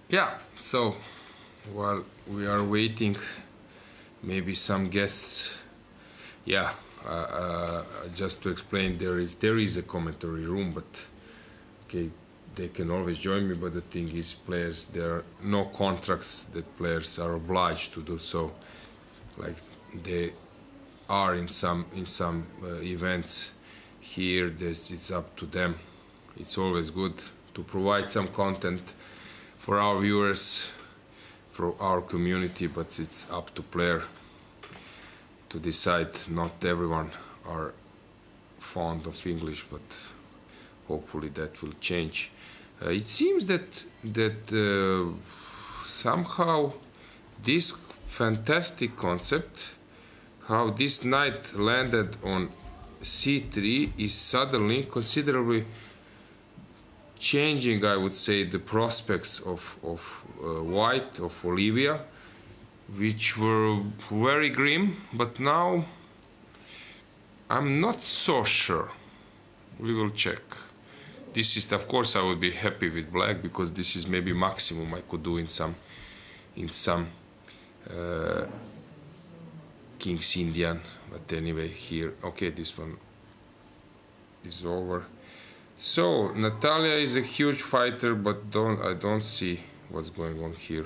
Yeah, so while we are waiting, maybe some guests. Yeah, just to explain, there is a commentary room, but okay, they can always join me. But the thing is, players, there are no contracts that players are obliged to do so. Like they are in some events here, it's up to them. It's always good to provide some content for our viewers, for our community, but it's up to player to decide. Not everyone are fond of English, but hopefully that will change. It seems that somehow this fantastic concept, how this knight landed on c3, is suddenly considerably changing, I would say, the prospects of white, of Olivia, which were very grim, but now I'm not so sure. We will check. This is, of course, I would be happy with black, because this is maybe maximum I could do in some King's Indian. But anyway, here, okay, this one is over. So Natalia is a huge fighter, but I don't see what's going on here.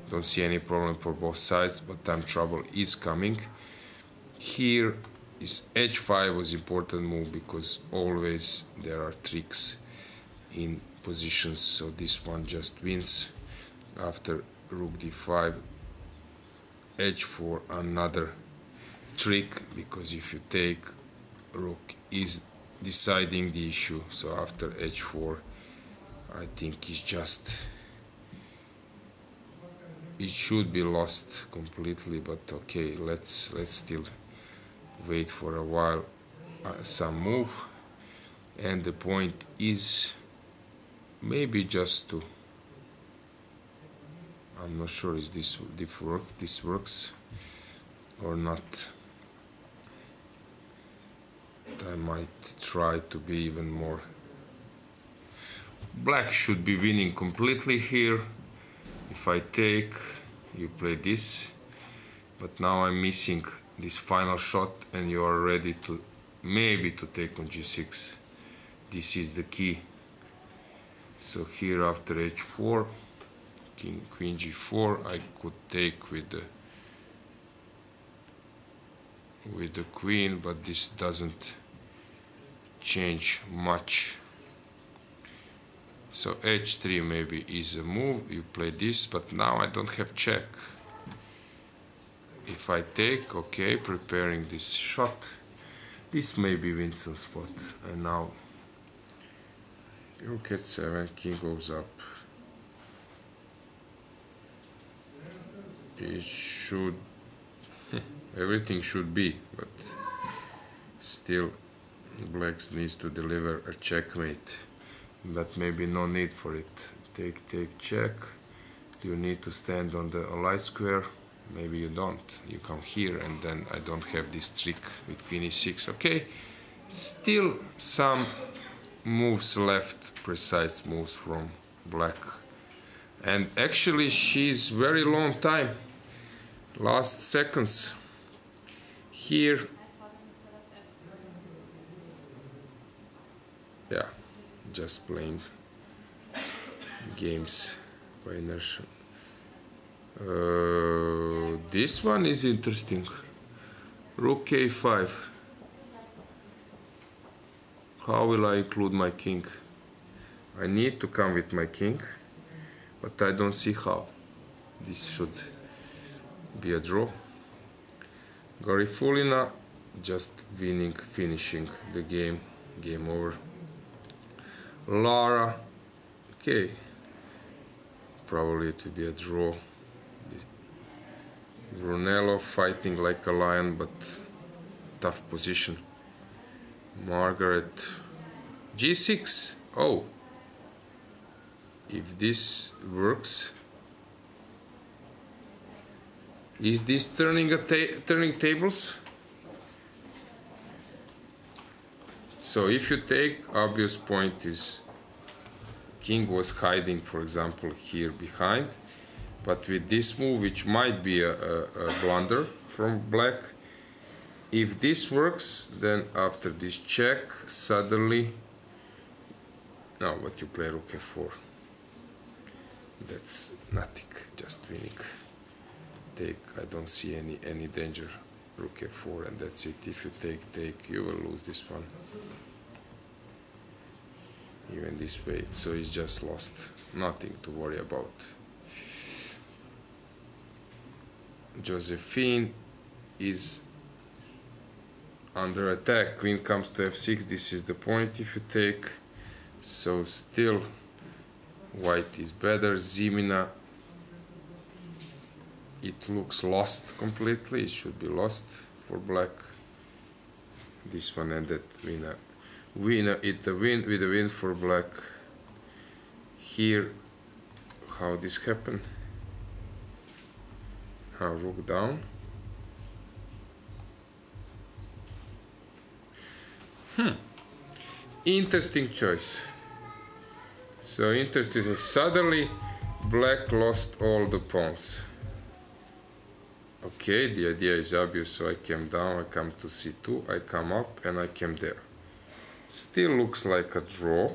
Don't see any problem for both sides, but time trouble is coming. Here is h5 was important move, because always there are tricks in positions. So this one just wins. After rook d5, h4, another trick, because if you take, rook is deciding the issue. So after h4, I think it's just, it should be lost completely, but okay, let's still wait for a while, some move. And the point is maybe just to, I'm not sure is this works or not. I might try to be even more. Black should be winning completely here. If I take, you play this, but now I'm missing this final shot, and you are ready to maybe to take on g6. This is the key. So here after h4, queen g4, I could take with the queen, but this doesn't change much. So h3 maybe is a move. You play this, but now I don't have check. If I take, okay, preparing this shot, this may be win some spot. And now rook h7, king goes up. It should, everything should be, but still blacks needs to deliver a checkmate, but maybe no need for it. Take, check. Do you need to stand on the light square? Maybe you don't. You come here, and then I don't have this trick with queen e6. Okay, still some moves left, precise moves from black. And actually she's very long time, last seconds here. Yeah, just playing games by inertia. This one is interesting. Rook a5. How will I include my king? I need to come with my king, but I don't see how. This should be a draw. Garifulina just winning, finishing the game. Game over. Lara, okay, probably to be a draw. Brunello fighting like a lion, but tough position. Margaret, g6. Oh, if this works, is this turning tables? So if you take, obvious point is king was hiding, for example, here behind. But with this move, which might be a blunder from black, if this works, then after this check, suddenly, no, but you play rook f4. That's nothing, just winning. Take, I don't see any danger. Rook f4, and that's it. If you take, you will lose this one. Even this way, so it's just lost. Nothing to worry about. Josephine is under attack. Queen comes to f6. This is the point if you take. So still white is better. Zimina, it looks lost completely. It should be lost for black. This one ended winner. Winner it the win with a win for black. Here, how this happened? How rook down? Interesting choice. So interesting. Suddenly, black lost all the pawns. Okay, the idea is obvious. So I came down, I come to c2, I come up, and I came there. Still looks like a draw,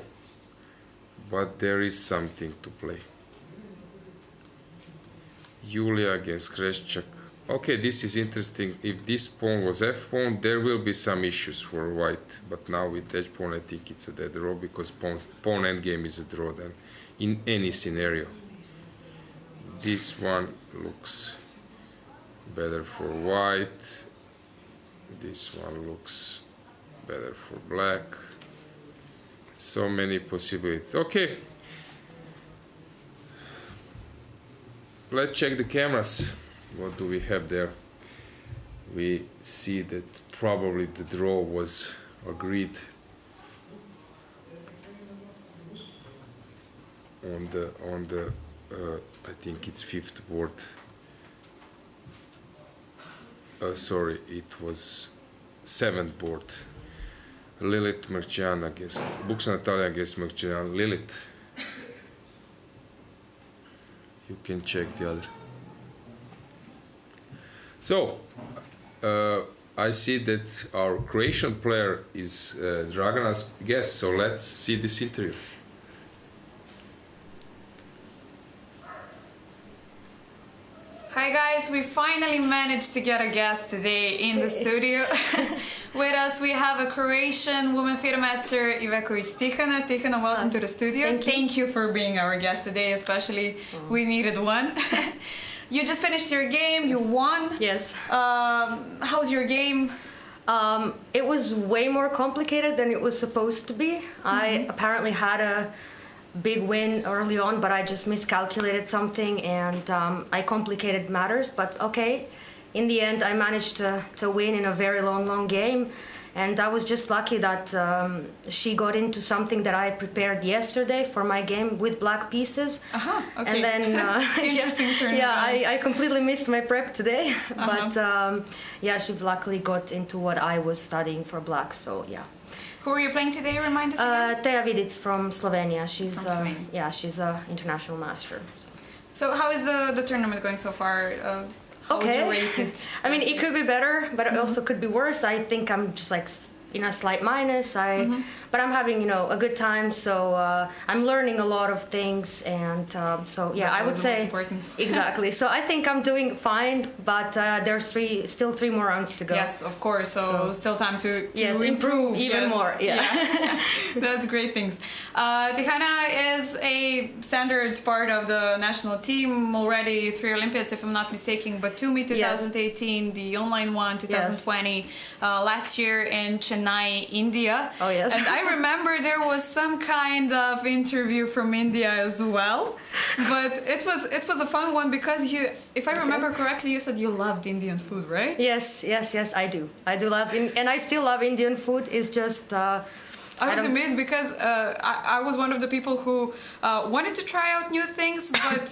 but there is something to play. Julia against Kreshchak. Okay, this is interesting. If this pawn was f-pawn, there will be some issues for white. But now with h-pawn, I think it's a dead draw because pawn endgame is a draw then, in any scenario. This one looks better for white. This one looks better for black. So many possibilities. Okay. Let's check the cameras. What do we have there? We see that probably the draw was agreed on the I think it's fifth board. Sorry, it was seventh board. Lilith Mercian against Buxa Natalia against Mercian. Lilith. You can check the other. So, I see that our Croatian player is Dragana's guest, so let's see this interview. Hi guys, we finally managed to get a guest today in the studio. With us we have a Croatian woman FIDE master, Iveković Tihana. Tihana, welcome to the studio. Thank you for being our guest today, especially we needed one. You just finished your game, you won. Yes. How's your game? It was way more complicated than it was supposed to be. I apparently had a big win early on, but I just miscalculated something and I complicated matters. But okay, in the end I managed to win in a very long game, and I was just lucky that she got into something that I prepared yesterday for my game with black pieces. Okay. And then interesting turn. Yeah, I completely missed my prep today. But yeah, she luckily got into what I was studying for black, so yeah. Who are you playing today? Remind us again. Teja Vidic from Slovenia. She's from Slovenia. Yeah, she's an international master. So how is the tournament going so far? How would you rate it? I mean, it could be better, but it also could be worse. I think I'm just like in a slight minus. But I'm having, a good time. So I'm learning a lot of things, and so yeah, that's I would say most important. Exactly. So I think I'm doing fine, but there's still three more rounds to go. Yes, of course. So still time to improve even more. Yeah. That's great things. Tihana is a standard part of the national team already. 3 Olympiads, if I'm not mistaken, but 2 me 2018, the online one 2020, last year in Chennai, India. Oh yes. And I remember there was some kind of interview from India as well, but it was a fun one because you, if I remember correctly, you said you loved Indian food, right? Yes, I do. I do love, and I still love Indian food. It's just I was amazed because I was one of the people who wanted to try out new things, but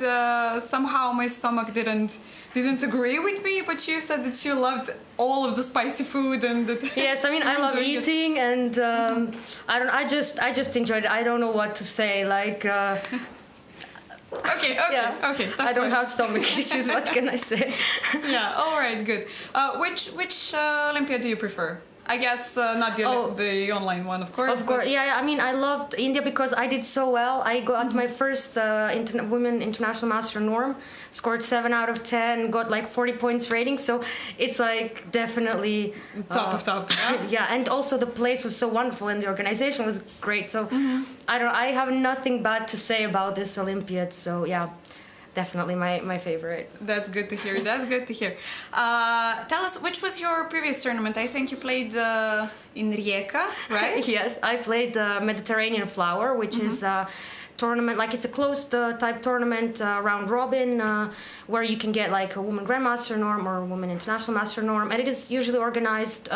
somehow my stomach didn't agree with me. But you said that you loved all of the spicy food and that. Yes, I mean I love eating, and I just enjoyed it. I don't know what to say. Like. Okay. I don't have stomach issues. What can I say? Yeah. All right. Good. Which Olympiad do you prefer? I guess not the online one, of course. Of course, yeah. I mean, I loved India because I did so well. I got my first women international master norm, scored 7 out of 10, got like 40 points rating. So it's like definitely top of top. Yeah. Yeah, and also the place was so wonderful and the organization was great. So I have nothing bad to say about this Olympiad. So yeah. Definitely my favorite. That's good to hear. That's good to hear. Tell us, which was your previous tournament? I think you played in Rijeka, right? Yes, I played the Mediterranean Flower, which is a tournament, like it's a closed type tournament, round robin, where you can get like a woman grandmaster norm or a woman international master norm, and it is usually organized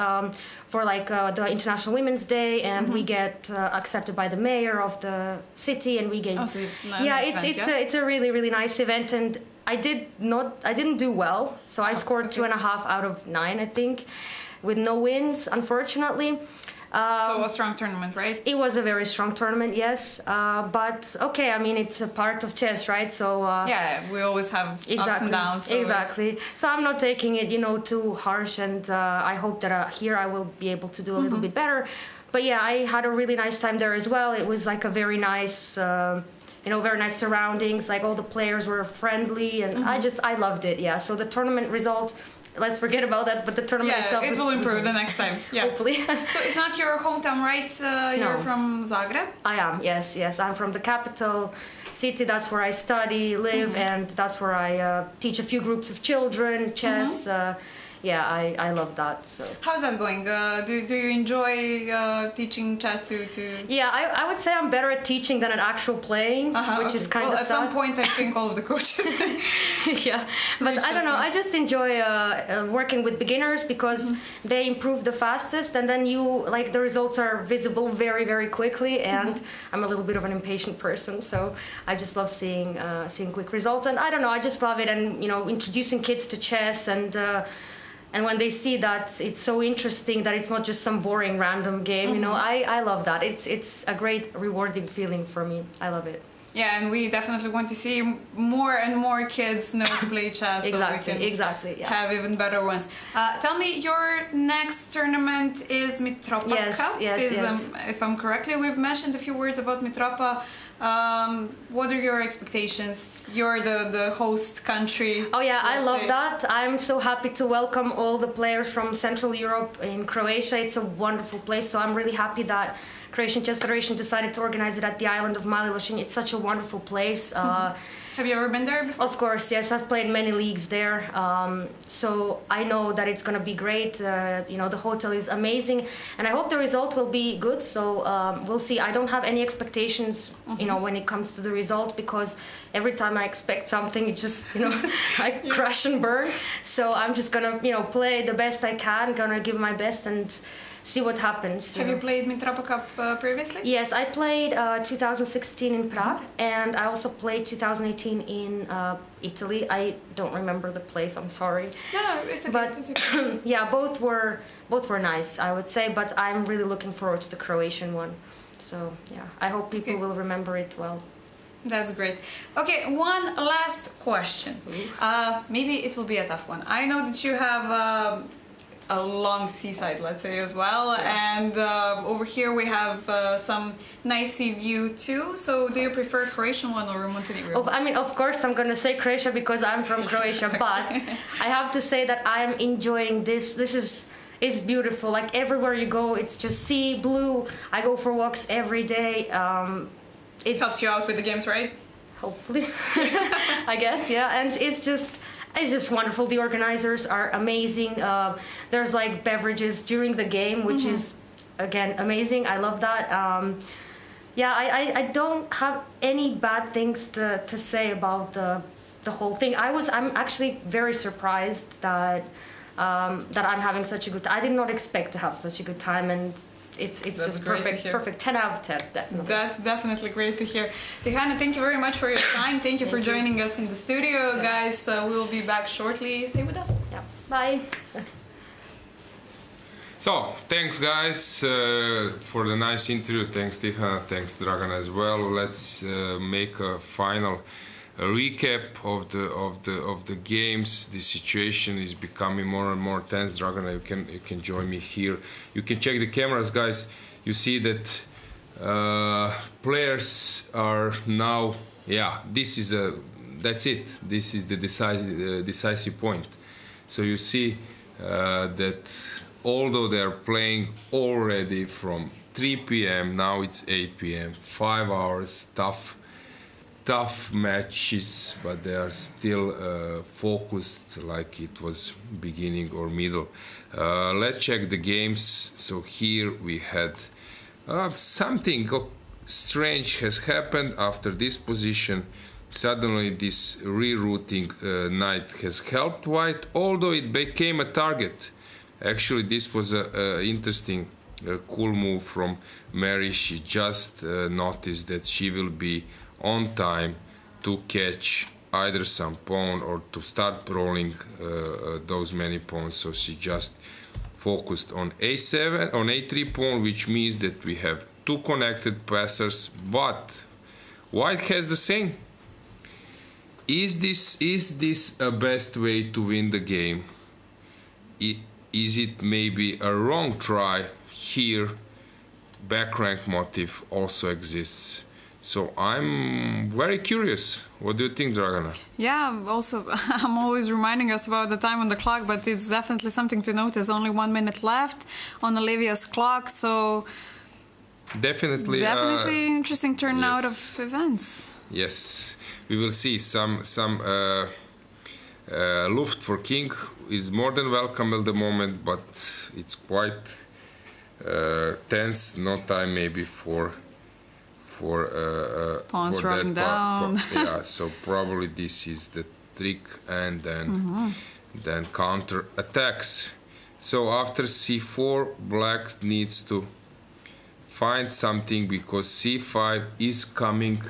for like the International Women's Day, and we get accepted by the mayor of the city, and we get it's a really nice event. And I didn't do well, so I scored 2.5 out of 9, I think, with no wins, unfortunately. So it was a strong tournament, right? It was a very strong tournament, yes. But okay, I mean, it's a part of chess, right? So yeah, we always have ups and downs. So exactly. So I'm not taking it, too harsh, and I hope that here I will be able to do a little bit better. But yeah, I had a really nice time there as well. It was like a very nice, very nice surroundings. Like all the players were friendly, and I loved it. Yeah. So the tournament result. Let's forget about that, but the tournament itself it will improve the next time. Yeah, hopefully. So it's not your hometown, right? You're from Zagreb? I am, yes. I'm from the capital city. That's where I study, live, and that's where I teach a few groups of children, chess. I love that. So how's that going? Do you enjoy teaching chess to? Yeah, I would say I'm better at teaching than at actual playing, which is kind of at some point I think all of the coaches. Yeah, but I don't know. I just enjoy working with beginners because they improve the fastest, and then the results are visible very, very quickly. And I'm a little bit of an impatient person, so I just love seeing quick results. And I don't know, I just love it. And introducing kids to chess and when they see that it's so interesting that it's not just some boring random game, I love that. It's a great rewarding feeling for me. I love it. Yeah, and we definitely want to see more and more kids know to play chess. Exactly. So have even better ones. Tell me, your next tournament is Petrovac Cup. Yes. If I'm correctly, we've mentioned a few words about Petrovac. What are your expectations? You're the host country. Oh yeah, I love that. I'm so happy to welcome all the players from Central Europe in Croatia. It's a wonderful place, so I'm really happy that Croatian Chess Federation decided to organize it at the island of Mali Lošinj. It's such a wonderful place. Have you ever been there before? Of course, yes. I've played many leagues there, so I know that it's going to be great. The hotel is amazing, and I hope the result will be good. So we'll see. I don't have any expectations, when it comes to the result, because every time I expect something, it just, I crash and burn. So I'm just gonna, play the best I can. Gonna give my best and see what happens. Have you played Petrovac Cup previously? Yes, I played 2016 in Prague, and I also played 2018 in Italy. I don't remember the place. I'm sorry. No, it's okay. But it's okay. yeah, both were nice, I would say. But I'm really looking forward to the Croatian one. So yeah, I hope people will remember it well. That's great. Okay, one last question. Maybe it will be a tough one. I know that you have a long seaside, let's say, as well, and over here we have some nice sea view too. So do you prefer Croatian one or Montenegro? I mean, of course I'm gonna say Croatia because I'm from Croatia, but I have to say that I'm enjoying this. This is beautiful. Like everywhere you go, it's just sea, blue. I go for walks every day. It helps you out with the games, right? Hopefully. I guess, yeah. And it's just wonderful. The organizers are amazing. There's like beverages during the game, which is, again, amazing. I love that. I don't have any bad things to say about the whole thing. I'm actually very surprised that I'm having such a good time. I did not expect to have such a good time, and it's That's just great to perfect, hear. perfect. 10 out of 10, definitely. That's definitely great to hear. Tihana, thank you very much for your time. Thank you for joining us in the studio. Guys, we will be back shortly. Stay with us. Yeah. Bye. So, thanks guys for the nice interview. Thanks Tihana, thanks Dragana as well. Let's make a final recap of the games. The situation is becoming more and more tense. Dragana, you can join me here. You can check the cameras, guys. You see that players are now. Yeah, that's it. This is the decisive point. So you see that. Although they are playing already from 3 p.m., now it's 8 p.m., 5 hours, tough matches, but they are still focused like it was beginning or middle. Let's check the games. So here we had something strange has happened after this position. Suddenly this rerouting knight has helped white, although it became a target. Actually, this was an interesting, cool move from Mary. She just noticed that she will be on time to catch either some pawn or to start rolling those many pawns. So she just focused on a7, on a3 pawn, which means that we have two connected passers. But white has the same. Is this a best way to win the game? Is it maybe a wrong try? Here, back rank motive also exists. So I'm very curious. What do you think, Dragana? Yeah, also, I'm always reminding us about the time on the clock, but it's definitely something to notice. Only 1 minute left on Olivia's clock, so definitely interesting turnout yes. of events. Yes, we will see some Luft for king is more than welcome at the moment, but it's quite tense. No time maybe for pawns for rolling that down. yeah, so probably this is the trick, and then counter attacks. So after c4, black needs to find something because c5 is coming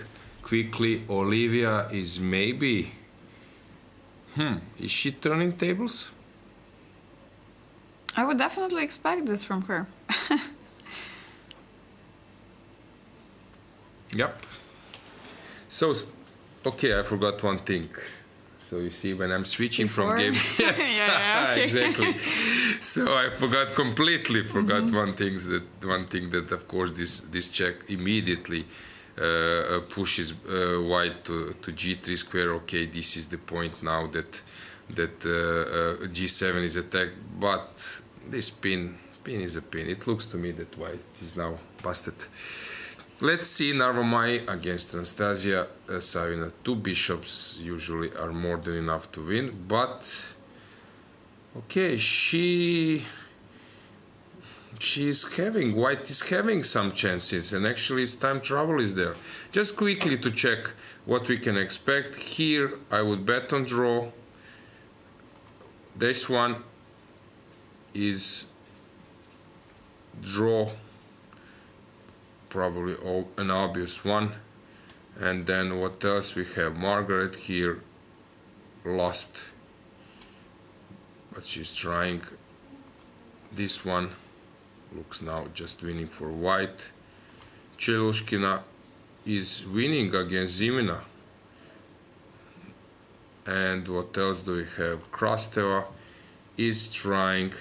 quickly. Olivia is maybe. Is she turning tables? I would definitely expect this from her. Yep. So, okay, I forgot one thing. So you see, when I'm switching from game, yes, yeah, okay. exactly. So I completely forgot one thing that of course this check immediately pushes white to g3 square. Okay, this is the point now that g7 is attacked, but this pin is a pin. It looks to me that white is now busted. Let's see Narvamai against Anastasia Savina. 2 bishops usually are more than enough to win, but okay, white is having some chances, and actually time travel is there. Just quickly to check what we can expect. Here I would bet on draw. This one is draw, probably an obvious one. And then what else we have? Margaret here lost, but she's trying. This one looks now just winning for white. Chelushkina is winning against Zimina. And what else do we have? Krasteva is trying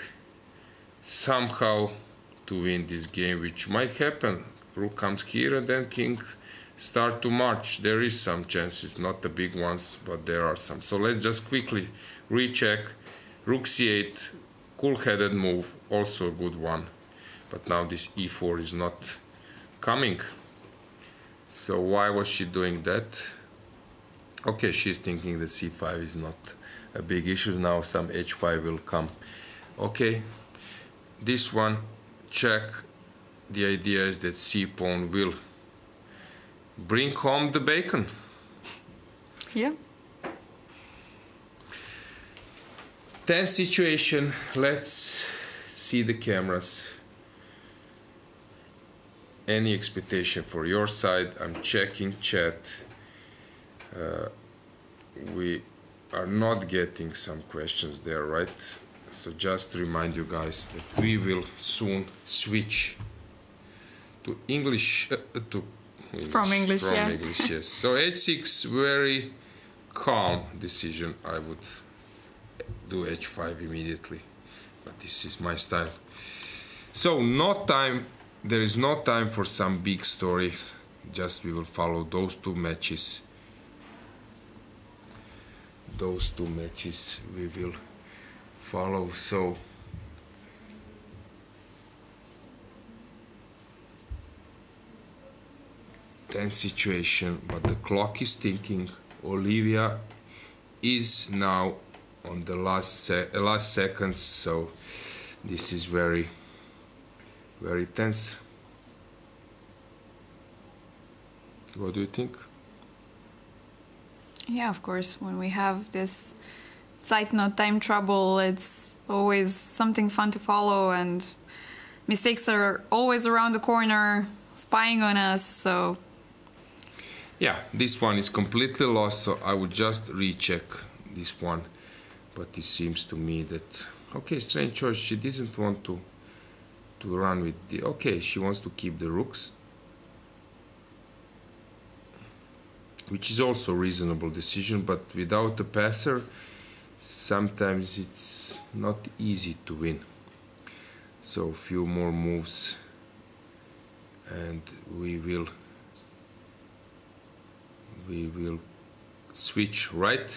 somehow to win this game, which might happen. Rook comes here and then king start to march. There is some chances, not the big ones, but there are some. So let's just quickly recheck. Rook c8, cool-headed move, also a good one. But now this e4 is not coming. So why was she doing that? Okay, she's thinking that c5 is not a big issue. Now some h5 will come. Okay, this one, check. The idea is that c-pawn will bring home the bacon. Yeah. Tense situation. Let's see the cameras. any expectation for your side? I'm checking chat. We are not getting some questions there, right? So just to remind you guys that we will soon switch to English, From English, yeah. English, yes. So h6, very calm decision. I would do h5 immediately, but this is my style. So there is no time for some big stories. Just we will follow those two matches. Those two matches we will follow. So tense situation, but the clock is ticking. Olivia is now on the last seconds, so this is very, very tense. What do you think? Yeah, of course. When we have this Zeitnot time trouble, it's always something fun to follow, and mistakes are always around the corner, spying on us, so... Yeah, this one is completely lost, so I would just recheck this one. But it seems to me that, okay, strange choice. She doesn't want to run with the... Okay, she wants to keep the rooks, which is also a reasonable decision, but without a passer, sometimes it's not easy to win. So a few more moves and we will switch right.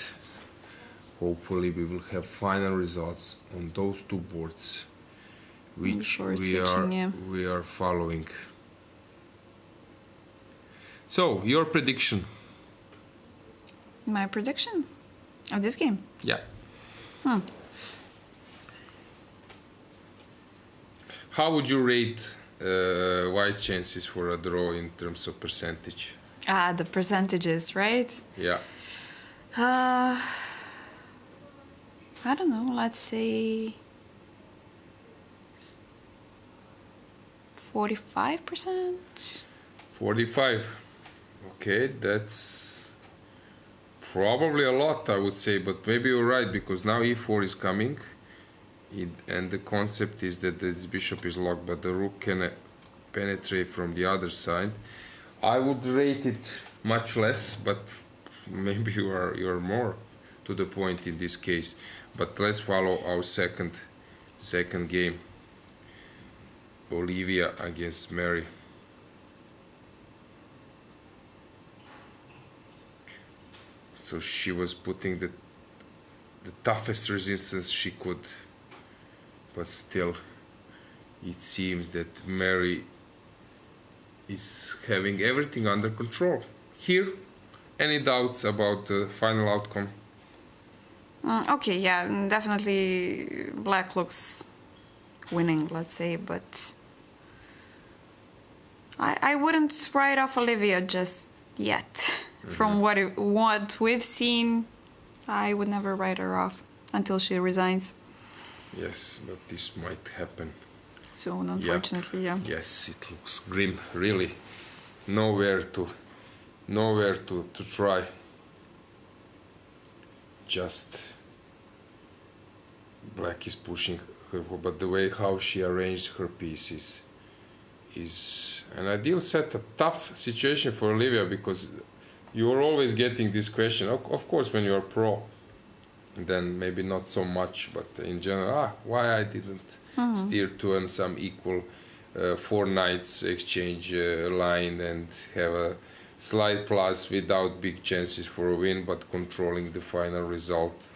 Hopefully we will have final results on those two boards, which we are following. So your prediction? My prediction of this game? Yeah. How would you rate White's chances for a draw in terms of percentage? The percentages, right? Yeah. I don't know, let's say 45%? 45. Okay, that's probably a lot, I would say, but maybe you're right, because now e4 is coming, and the concept is that this bishop is locked, but the rook can penetrate from the other side. I would rate it much less, but maybe you're more to the point in this case. But let's follow our second game. Olivia against Mary. So she was putting the toughest resistance she could, but still it seems that Mary is having everything under control. Here, any doubts about the final outcome? Okay, yeah, definitely black looks winning, let's say, but I wouldn't write off Olivia just yet. Mm-hmm. From what we've seen, I would never write her off until she resigns. Yes, but this might happen soon, unfortunately. Yep. Yeah. Yes, it looks grim, really. Nowhere to try. Just black is pushing her, but the way how she arranged her pieces is an ideal set. A tough situation for Olivia, because you are always getting this question. Of course, when you are pro, then maybe not so much, but in general, why I didn't steer to some equal 4 knights exchange line and have a slight plus without big chances for a win, but controlling the final result.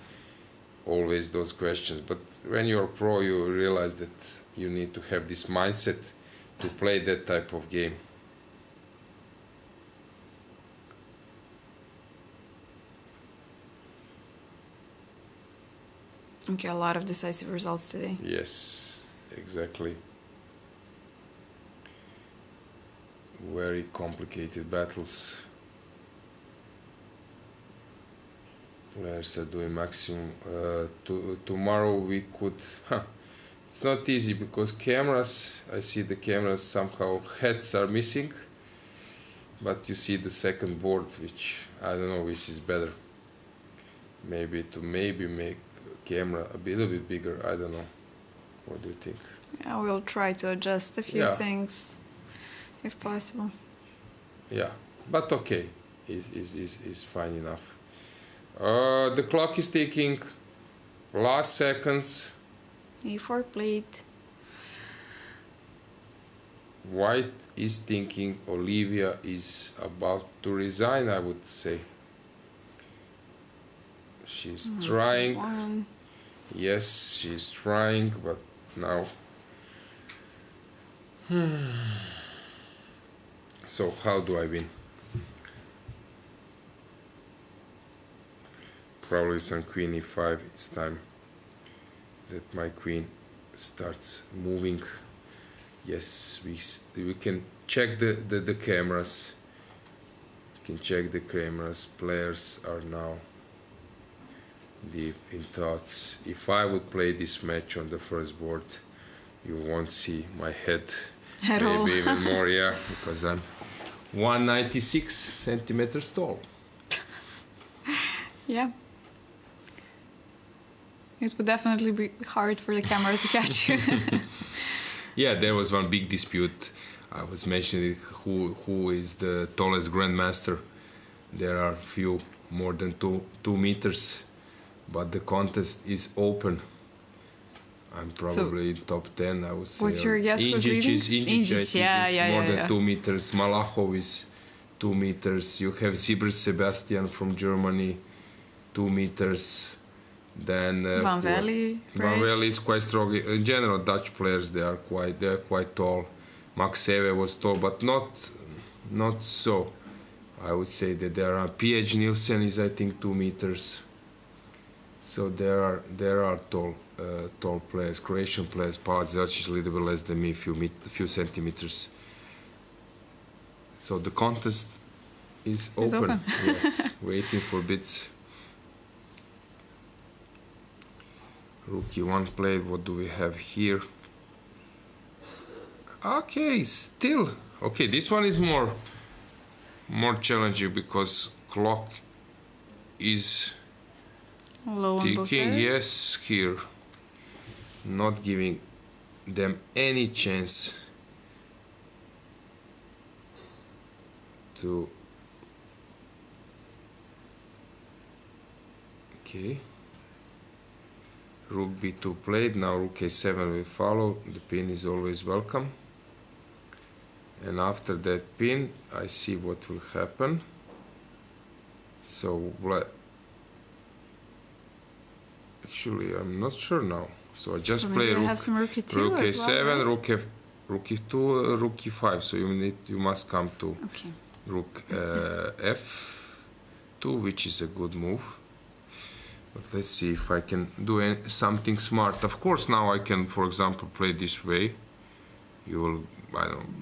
Always those questions. But when you're pro, you realize that you need to have this mindset to play that type of game. Okay, a lot of decisive results today. Yes, exactly. Very complicated battles. Players are doing maximum. Tomorrow we could it's not easy because cameras, I see the cameras somehow heads are missing, but you see the second board, which I don't know which is better. Maybe to make camera a little bit bigger. I don't know. What do you think? Yeah, we'll try to adjust a few things if possible. Yeah, but okay, is fine enough. The clock is ticking. Last seconds. E4 plate. White is thinking Olivia is about to resign, I would say. She's trying. One. Yes, she's trying, but now. So how do I win? Probably some queen e5. It's time that my queen starts moving. Yes, we can check the cameras. We can check the cameras. Players are now deep in thoughts. If I would play this match on the first board, you won't see my head. At all. Maybe even more, yeah, because I'm 196 centimeters tall. Yeah. It would definitely be hard for the camera to catch you. Yeah, there was one big dispute. I was mentioning who is the tallest grandmaster. There are few more than 2 meters, but the contest is open. I'm probably in top 10, I would say. What's your guess was leading? Ingic, yeah, more than 2 meters. Malachov is 2 meters. You have Zibr Sebastian from Germany, 2 meters. Then Van Velde, Van Velde is quite strong. In general, Dutch players they are quite tall. Max Seve was tall, but not so. I would say that there are P.H. Nielsen is I think 2 meters. So there are tall players. Croatian players. Pavel Zelčić is a little bit less than me, few centimeters. So the contest is open. Yes, waiting for bits. Rookie 1 played. What do we have here? Okay, still okay. This one is more challenging because clock is Low on both ticking. sides. Yes, here, not giving them any chance to. Okay. Rook b2 played, now rook a7 will follow, the pin is always welcome. And after that pin, I see what will happen. So, actually, I'm not sure now. So I just play rook, have some rook e2 rook as a7, well, right? rook e2, rook e5. So you must come to Okay. rook f2, which is a good move. But let's see if I can do something smart. Of course, now I can, for example, play this way. You will,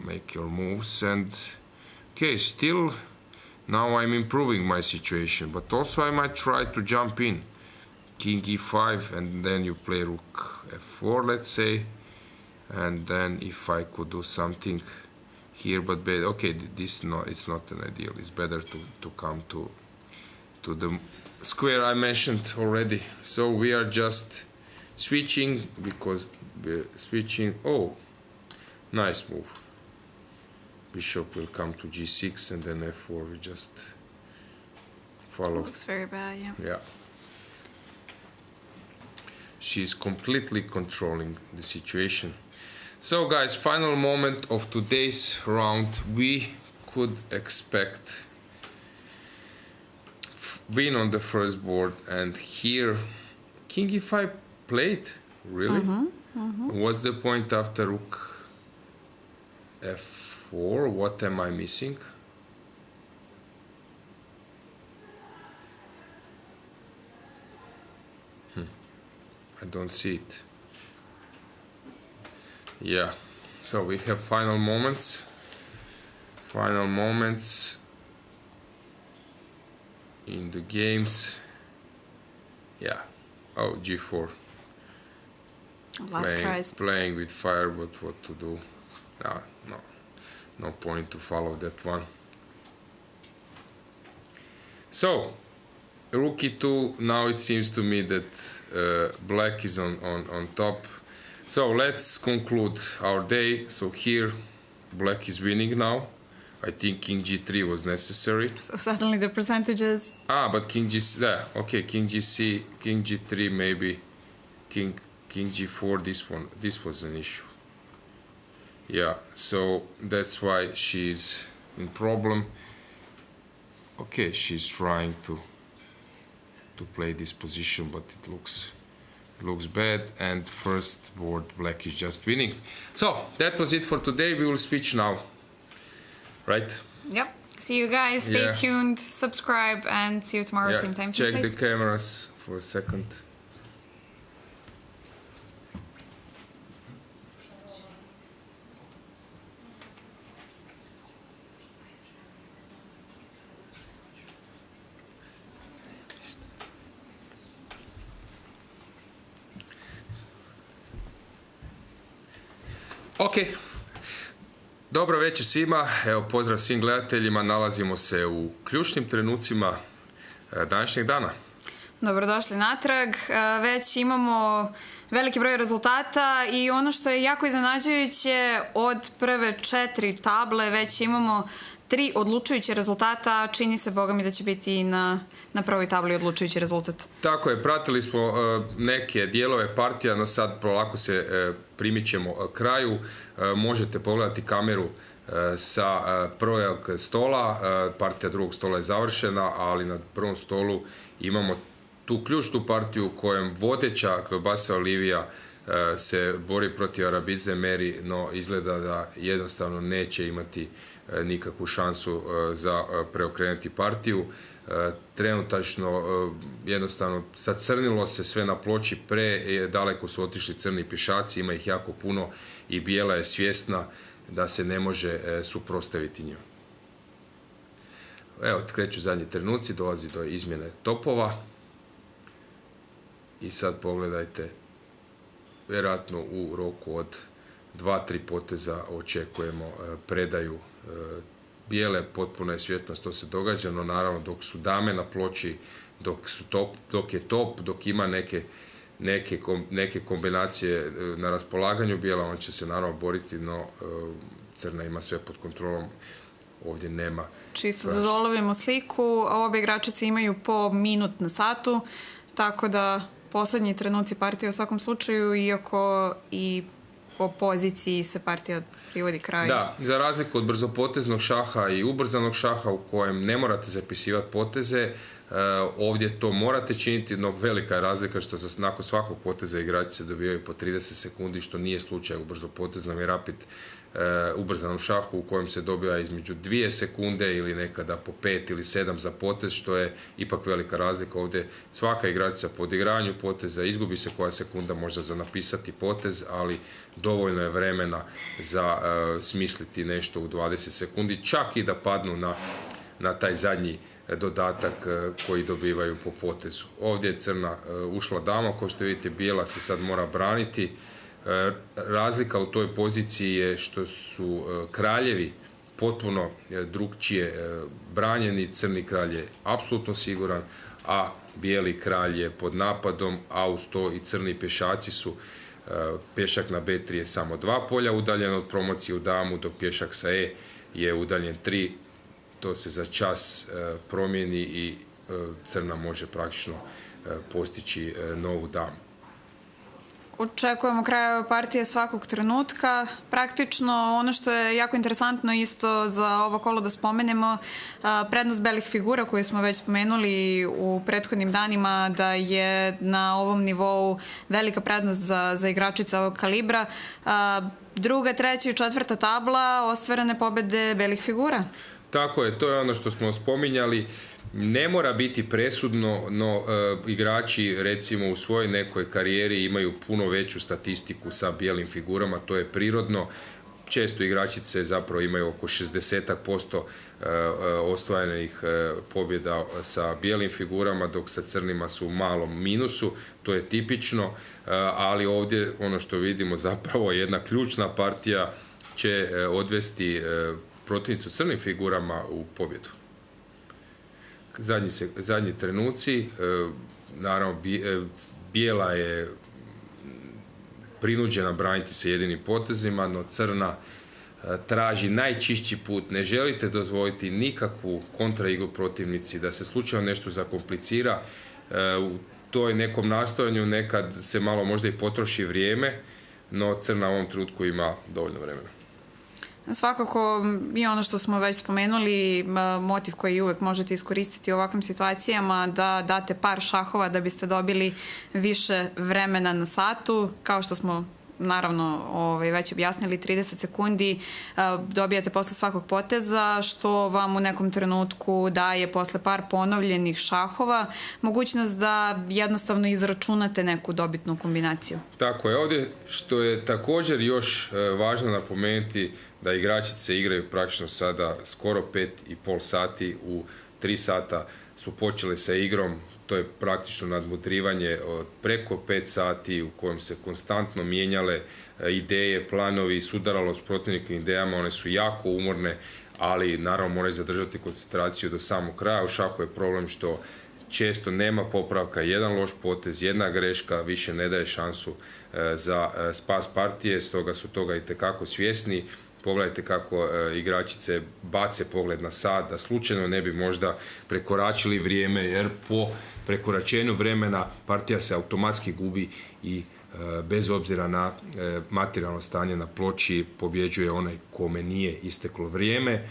make your moves and... Okay, still, now I'm improving my situation. But also I might try to jump in. King e5 and then you play rook f4, let's say. And then if I could do something here, but okay, it's not an ideal. It's better to come to the square I mentioned already. So we are just switching because we're switching. Oh, nice move. Bishop will come to g6 and then f4. We just follow. Looks very bad, yeah. Yeah. She's completely controlling the situation. So guys, final moment of today's round. We could expect win on the first board, and here king e5 played. Really? What's the point after rook f4? What am I missing? I don't see it. Yeah, so we have final moments. Final moments in the games. Yeah. Oh, g4. Last tries. Playing with fire, but what to do? No point to follow that one. So, rookie 2, now it seems to me that black is on top. So let's conclude our day. So here, black is winning now. I think king g3 was necessary. So suddenly the percentages. But king g6, yeah, okay, king gc, king g3 maybe, king g4, this was an issue. Yeah, so that's why she's in problem. Okay, she's trying to play this position, but it looks bad, and first board black is just winning. So that was it for today. We will switch now, right? Yep. See you guys. Stay tuned, subscribe, and see you tomorrow, same time, same place. place. Check the cameras for a second. Ok, dobro večer svima, evo pozdrav svim gledateljima, nalazimo se u ključnim trenucima današnjeg dana. Dobrodošli natrag, već imamo veliki broj rezultata i ono što je jako iznenađujuće, od prve 4 table već imamo 3 odlučujuće rezultata, čini se, boga mi, da će biti i na prvoj tabli odlučujući rezultat. Tako je, pratili smo neke dijelove partija, no sad polako se primičemo kraju. Možete pogledati kameru sa prvog stola, partija drugog stola je završena, ali na prvom stolu imamo tu ključnu partiju u kojem vodeća Klobasa Olivija se bori protiv Arabidze Meri, no izgleda da jednostavno neće imati nikakvu šansu za preokrenuti partiju. Trenutačno jednostavno sacrnilo se sve na ploči, daleko su otišli crni pješaci, ima ih jako puno i bijela je svjesna da se ne može suprotstaviti njima. Evo, kreću zadnji trenuci, dolazi do izmjene topova i sad pogledajte, vjerojatno u roku od 2-3 poteza očekujemo predaju bijele, potpuno je svjesna što se događa, no naravno dok su dame na ploči, dok je top, dok ima neke kombinacije na raspolaganju bijela, on će se naravno boriti, no crna ima sve pod kontrolom, ovdje nema. Čisto da dolovimo sliku, obe igračice imaju po minut na satu, tako da posljednji trenuci partije u svakom slučaju, iako i po poziciji se partija privodi kraju. Da, za razliku od brzopoteznog šaha i ubrzanog šaha u kojem ne morate zapisivati poteze, ovdje to morate činiti, no velika je razlika što nakon svakog poteza igračice dobijaju po 30 sekundi, što nije slučaj u brzopoteznom i rapid ubrzanom šahu u kojem se dobija između 2 sekunde ili nekada po 5 ili 7 za potez, što je ipak velika razlika. Ovdje svaka igračica po odigranju poteza izgubi se koja sekunda možda za napisati potez, ali dovoljno je vremena za smisliti nešto u 20 sekundi, čak i da padnu na taj zadnji dodatak koji dobivaju po potezu. Ovdje je crna ušla dama, kao što vidite bijela se sad mora braniti. Razlika u toj poziciji je što su kraljevi potpuno drugčije branjeni, crni kralj je apsolutno siguran, a bijeli kralj je pod napadom, a uz to i crni pješaci su. Pješak na B3 je samo 2 polja udaljen od promocije u damu, dok pješak sa E je udaljen 3. To se za čas promijeni i crna može praktično postići novu damu. Očekujemo kraj partije svakog trenutka. Praktično, ono što je jako interesantno isto za ovo kolo da spomenemo, prednost belih figura koju smo već spomenuli u prethodnim danima, da je na ovom nivou velika prednost za igračice ovog kalibra. Druga, treća i četvrta tabla, ostvarene pobjede belih figura. Tako je, to je ono što smo spominjali. Ne mora biti presudno, no igrači recimo u svojoj nekoj karijeri imaju puno veću statistiku sa bijelim figurama, to je prirodno. često igračice zapravo imaju oko 60% ostvarenih pobjeda sa bijelim figurama, dok sa crnima su u malom minusu, to je tipično, ali ovdje ono što vidimo zapravo jedna ključna partija će odvesti protivnicu crnim figurama u pobjedu. Zadnji trenuci, naravno bijela je prinuđena braniti se jedinim potezima, no crna traži najčišći put. Ne želite dozvoliti nikakvu kontraigru protivnici, da se slučajno nešto zakomplicira. U toj nekom nastojanju nekad se malo možda i potroši vrijeme, no crna u ovom trenutku ima dovoljno vremena. Svakako i ono što smo već spomenuli, motiv koji uvek možete iskoristiti u ovakvim situacijama, da date par šahova da biste dobili više vremena na satu, kao što smo naravno već objasnili, 30 sekundi dobijate posle svakog poteza, što vam u nekom trenutku daje posle par ponovljenih šahova mogućnost da jednostavno izračunate neku dobitnu kombinaciju. Tako je. Ovdje što je također još važno napomenuti, da igračice igraju praktično sada skoro 5,5 sati, u 3 sata su počeli sa igrom. To je praktično nadmudrivanje od preko 5 sati u kojem se konstantno mijenjale ideje, planovi, sudaralo s protivnikovim idejama. One su jako umorne, ali naravno moraju zadržati koncentraciju do samog kraja. U šahu je problem što često nema popravka, jedan loš potez, jedna greška više ne daje šansu za spas partije, stoga su toga itekako svjesni. Pogledajte kako igračice bace pogled na sat, da slučajno ne bi možda prekoračili vrijeme, jer po prekoračenju vremena partija se automatski gubi i bez obzira na materijalno stanje na ploči pobjeđuje onaj kome nije isteklo vrijeme.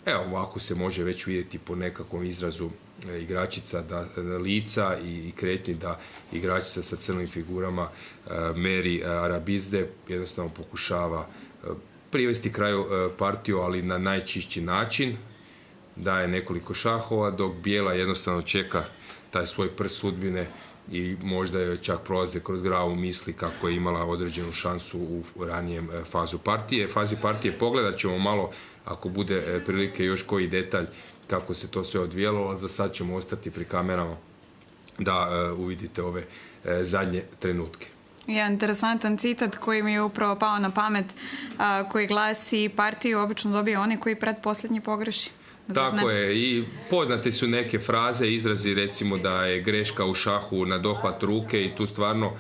Evo, ovako se može već vidjeti po nekakvom izrazu igračica lica i kretnji da igračica sa crnim figurama Meri Arabizde jednostavno pokušava privesti kraju partiju, ali na najčišći način. Daje nekoliko šahova, dok bijela jednostavno čeka taj svoj prst sudbine i možda joj čak prolaze kroz glavu misli kako je imala određenu šansu u ranijem fazi partije. Pogledat ćemo malo, ako bude prilike, još koji detalj kako se to sve odvijalo, a za sad ćemo ostati pri kamerama da uvidite ove zadnje trenutke. Jedan interesantan citat koji mi je upravo pao na pamet, koji glasi: partiju obično dobije oni koji pretposljednji pogreši. Tako je, i poznate su neke fraze, izrazi, recimo da je greška u šahu na dohvat ruke, i tu stvarno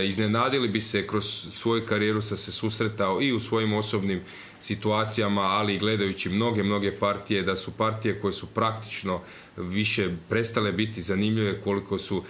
iznenadili bi se, kroz svoju karijeru sam se susretao i u svojim osobnim situacijama, ali i gledajući mnoge partije, da su partije koje su praktično više prestale biti zanimljive koliko su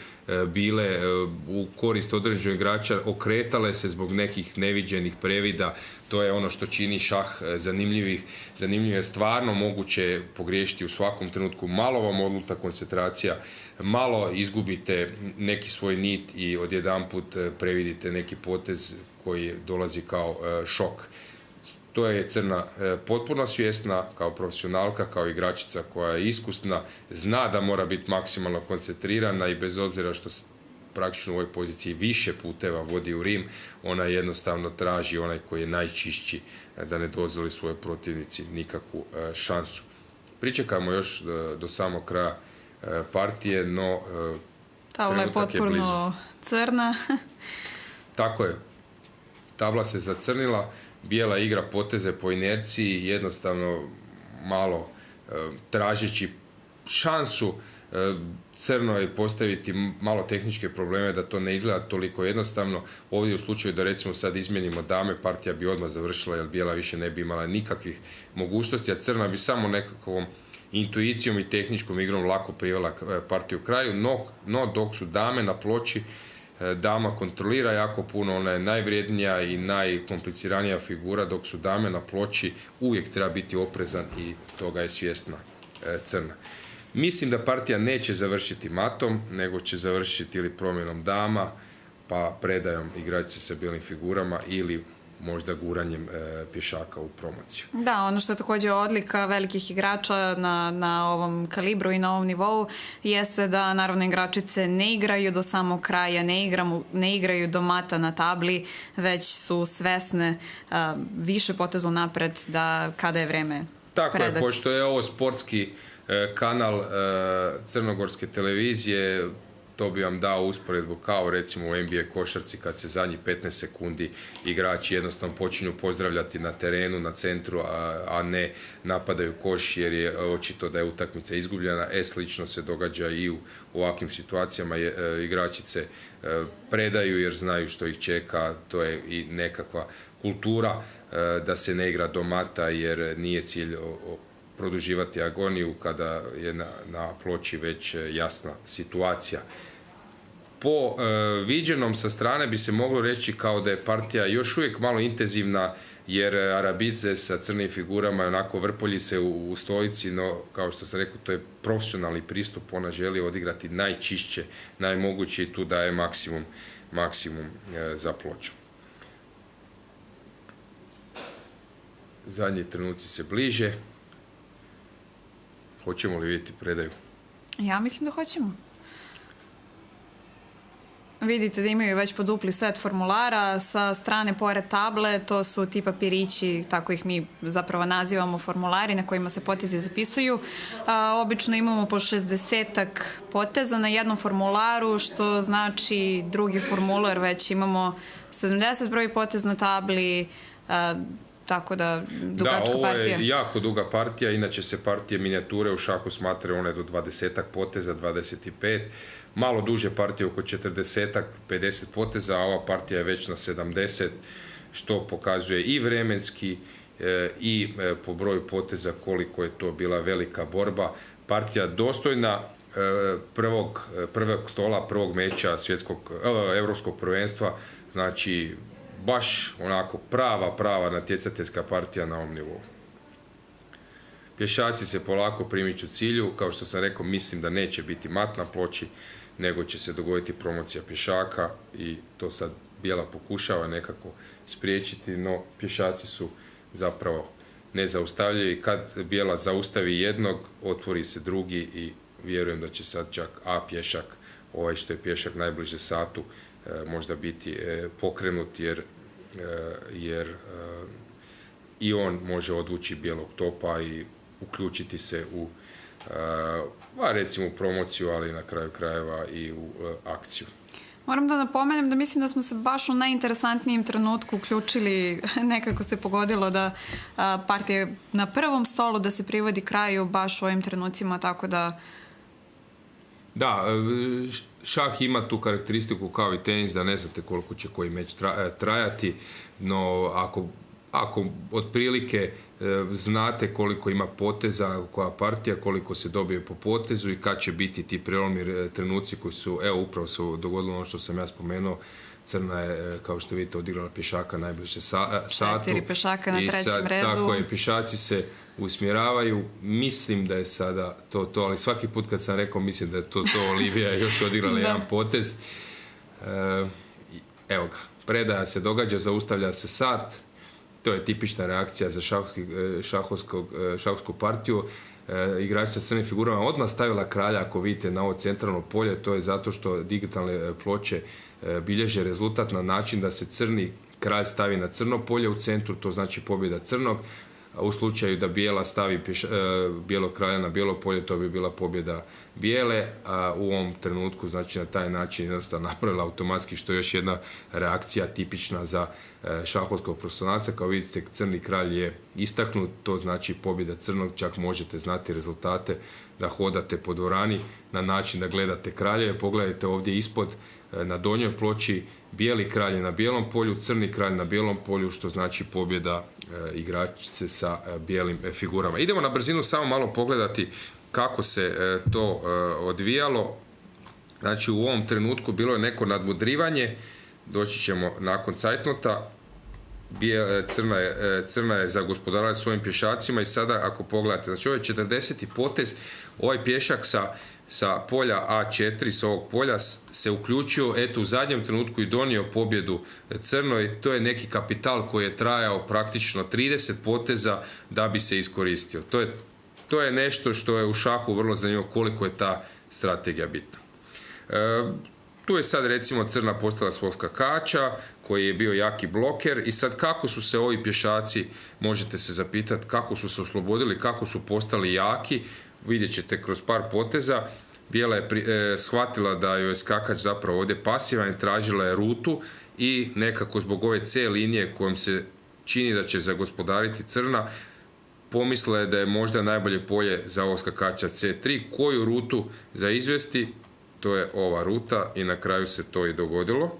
bile u korist određenog igrača, okretale se zbog nekih neviđenih previda. To je ono što čini šah zanimljiv je stvarno moguće pogriješiti u svakom trenutku. Malo vam odluta koncentracija, malo izgubite neki svoj nit i odjedanput previdite neki potez koji dolazi kao šok. To je crna potpuno svjesna, kao profesionalka, kao igračica koja je iskusna, zna da mora biti maksimalno koncentrirana i bez obzira što praktično u ovoj poziciji više puteva vodi u Rim, ona jednostavno traži onaj koji je najčišći da ne dozvoli svojoj protivnici nikakvu šansu. Pričekamo još do samog kraja partije, no tabla je potpuno crna. Tako je. Tabla se zacrnila. Bijela igra poteze po inerciji, jednostavno malo tražeći šansu. Crno je postaviti malo tehničke probleme da to ne izgleda toliko jednostavno. Ovdje u slučaju da recimo sad izmijenimo dame, partija bi odmah završila jer bijela više ne bi imala nikakvih mogućnosti, a crna bi samo nekakvom intuicijom i tehničkom igrom lako privela partiju kraju, no dok su dame na ploči, dama kontrolira jako puno, ona je najvrijednija i najkompliciranija figura, dok su dame na ploči uvijek treba biti oprezan i toga je svjesna crna. Mislim da partija neće završiti matom, nego će završiti ili promjenom dama, pa predajom igračice sa bijelim figurama, ili možda guranjem pješaka u promociju. Da, ono što je također odlika velikih igrača na ovom kalibru i na ovom nivou jeste da naravno igračice ne igraju do samog kraja, ne igraju do mata na tabli, već su svesne više poteza napred da kada je vreme Tako predati. je, pošto je ovo sportski kanal crnogorske televizije, to bi vam dao usporedbu kao recimo u NBA košarci kad se zadnjih 15 sekundi igrači jednostavno počinju pozdravljati na terenu, na centru, a ne napadaju koš jer je očito da je utakmica izgubljena. Slično se događa i u ovakvim situacijama. Igračice predaju jer znaju što ih čeka, to je i nekakva kultura da se ne igra do mata jer nije cilj produživati agoniju kada je na ploči već jasna situacija. Po viđenom sa strane bi se moglo reći kao da je partija još uvijek malo intenzivna jer Arabice sa crnim figurama onako vrpolji se u stojici, no kao što sam rekao to je profesionalni pristup, ona želi odigrati najčišće, najmoguće i tu daje maksimum za ploču. Zadnji trenuci se bliže. Hoćemo li vidjeti predaju? Ja mislim da hoćemo. Vidite da imaju već podupli set formulara sa strane pored table, to su ti papirići, tako ih mi zapravo nazivamo formulari na kojima se potezi zapisuju. Obično imamo po 60-ak poteza na jednom formularu, što znači drugi formular već imamo 71. potez na tabli, tako da dugačka partija. Da, ovo je jako duga partija, inače se partije minijature u šahu smatraju one do 20-ak poteza, 25. Malo duže partije oko 40-ak, 50 poteza, a ova partija je već na 70, što pokazuje i vremenski i po broju poteza koliko je to bila velika borba. Partija dostojna prvog stola, prvog meča europskog prvenstva, znači baš onako prava natjecateljska partija na ovom nivou. Pješaci se polako primiču cilju, kao što sam rekao, mislim da neće biti mat na ploči, nego će se dogoditi promocija pješaka i to sad bijela pokušava nekako spriječiti, no pješaci su zapravo nezaustavljivi. Kad bijela zaustavi jednog, otvori se drugi i vjerujem da će sad čak A pješak, ovaj što je pješak najbliže satu, možda biti pokrenut jer i on može odvući bijelog topa i uključiti se u recimo promociju, ali na kraju krajeva i u akciju. Moram da napomenem da mislim da smo se baš u najinteresantnijem trenutku uključili, nekako se pogodilo da partija na prvom stolu da se privodi kraju baš u ovim trenucima, tako da... Da, šah ima tu karakteristiku kao i tenis, da ne znate koliko će koji meč trajati, no ako otprilike znate koliko ima poteza, koja partija, koliko se dobije po potezu i kad će biti ti prelomni trenuci koji su, evo upravo se dogodilo ono što sam ja spomenuo, Crna je, kao što vidite, odigrala pješaka najbliže satu. 4 pješaka na trećem redu. Tako je, pješaci se usmjeravaju. Mislim da je sada to, ali svaki put kad sam rekao mislim da je to Olivija još odigrala jedan potez. Evo ga, predaja se događa, zaustavlja se sat. To je tipična reakcija za šahovsku partiju. Igrač sa crnim figurama odmah stavila kralja, ako vidite, na ovo centralno polje. To je zato što digitalne ploče bilježe rezultat na način da se crni kralj stavi na crno polje u centru, to znači pobjeda crnog. U slučaju da bijela stavi bijelog kralja na bijelo polje, to bi bila pobjeda bijele, a u ovom trenutku znači na taj način jednostavno napravila automatski, što je još jedna reakcija tipična za šahovskog profesionalca. Kao vidite, crni kralj je istaknut, to znači pobjeda crnog, čak možete znati rezultate da hodate po dvorani na način da gledate kraljeve. Pogledajte ovdje ispod na donjoj ploči, bijeli kralj je na bijelom polju, crni kralj na bijelom polju, što znači pobjeda igračice sa bijelim figurama. Idemo na brzinu samo malo pogledati kako se to odvijalo. Znači u ovom trenutku bilo je neko nadmudrivanje, doći ćemo nakon cajtnota. Crna je zagospodarala svojim pješacima i sada ako pogledate, znači ovo je 40. potez, ovaj pješak sa polja A4, s ovog polja, se uključio, eto, u zadnjem trenutku i donio pobjedu crnoj. To je neki kapital koji je trajao praktično 30 poteza da bi se iskoristio. To je nešto što je u šahu vrlo zanimljivo, koliko je ta strategija bitna. Tu je sad recimo crna postala svog skakača koji je bio jaki bloker i sad kako su se ovi pješaci, možete se zapitati kako su se oslobodili, kako su postali jaki, vidjet ćete kroz par poteza. Bijela je shvatila da joj je skakač zapravo ovdje pasivan i tražila je rutu i nekako zbog ove C linije kojom se čini da će zagospodariti crna, pomislila je da je možda najbolje polje za ovog skakača C3. Koju rutu za izvesti? To je ova ruta i na kraju se to i dogodilo.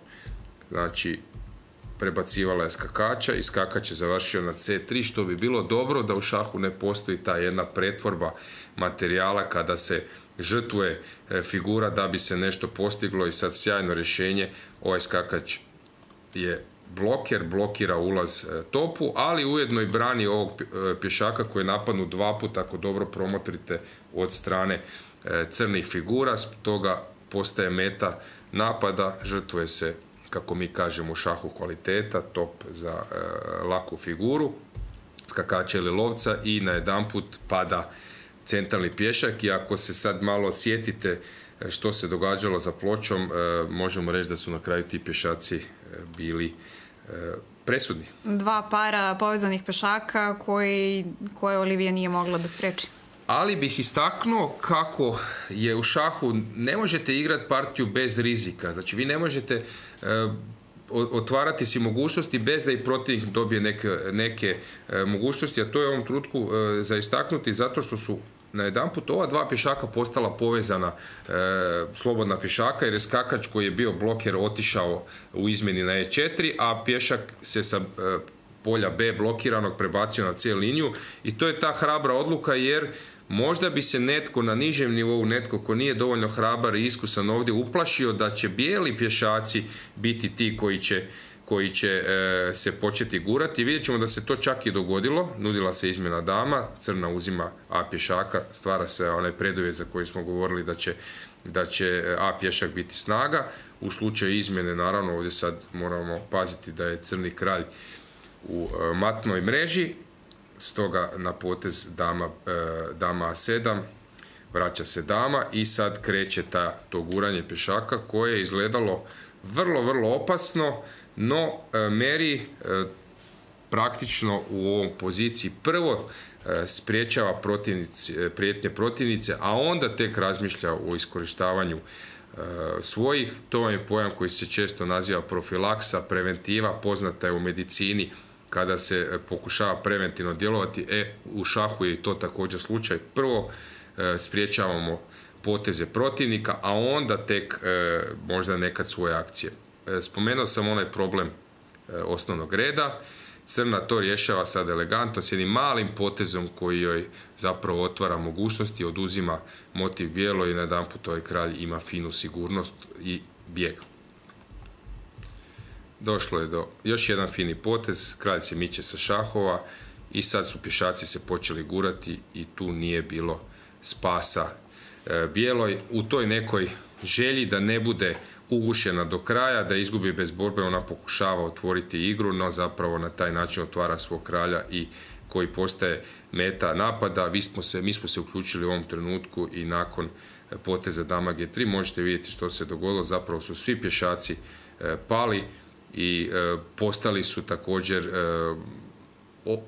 Znači, prebacivala je skakača i skakač je završio na C3, što bi bilo dobro da u šahu ne postoji ta jedna pretvorba materijala kada se žrtvuje figura da bi se nešto postiglo i sad sjajno rješenje. Ovaj skakač je bloker, blokira ulaz topu, ali ujedno i brani ovog pješaka koji je napadnut 2 puta, ako dobro promotrite, od strane crnih figura, stoga postaje meta napada, žrtvuje se, kako mi kažemo u šahu, kvaliteta, top za laku figuru, skakača ili lovca i najedanput pada centralni pješak. I ako se sad malo sjetite što se događalo za pločom, možemo reći da su na kraju ti pješaci bili presudni. 2 para povezanih pješaka koje Olivija nije mogla da spreči. Ali bih istaknuo kako je u šahu, ne možete igrati partiju bez rizika. Znači, vi ne možete otvarati si mogućnosti bez da i protivnik dobije neke mogućnosti, a to je u ovom trenutku za istaknuti zato što su najedanput ova 2 pješaka postala povezana slobodna pješaka, jer je skakač koji je bio bloker otišao u izmjeni na E4, a pješak se sa polja B blokiranog prebacio na C liniju i to je ta hrabra odluka, jer možda bi se netko na nižem nivou, netko ko nije dovoljno hrabar i iskusan ovdje, uplašio da će bijeli pješaci biti ti koji će se početi gurati. Vidjet ćemo da se to čak i dogodilo. Nudila se izmjena dama, crna uzima A pješaka, stvara se onaj preduvjet za koji smo govorili da će A pješak biti snaga. U slučaju izmjene, naravno, ovdje sad moramo paziti da je crni kralj u matnoj mreži, stoga na potez dama A7, vraća se dama i sad kreće to guranje pješaka koje je izgledalo vrlo, vrlo opasno, no Mary praktično u ovom poziciji prvo spriječava prijetnje protivnice, a onda tek razmišlja o iskorištavanju svojih. To vam je pojam koji se često naziva profilaksa, preventiva, poznata je u medicini kada se pokušava preventivno djelovati. U šahu je i to također slučaj. Prvo spriječavamo poteze protivnika, a onda tek možda nekad svoje akcije. Spomenuo sam onaj problem osnovnog reda. Crna to rješava sad elegantno s jednim malim potezom koji joj zapravo otvara mogućnosti, oduzima motiv bijelo i najedanput ovaj kralj ima finu sigurnost i bijeg. Došlo je do još jedan fini potez, kralj se miče sa šahova i sad su pješaci se počeli gurati i tu nije bilo spasa bijeloj. U toj nekoj želji da ne bude ugušena do kraja, da izgubi bez borbe, ona pokušava otvoriti igru, no zapravo na taj način otvara svog kralja i koji postaje meta napada. Mi smo se uključili u ovom trenutku i nakon poteza dama G3 možete vidjeti što se dogodilo. Zapravo su svi pješaci pali i postali su također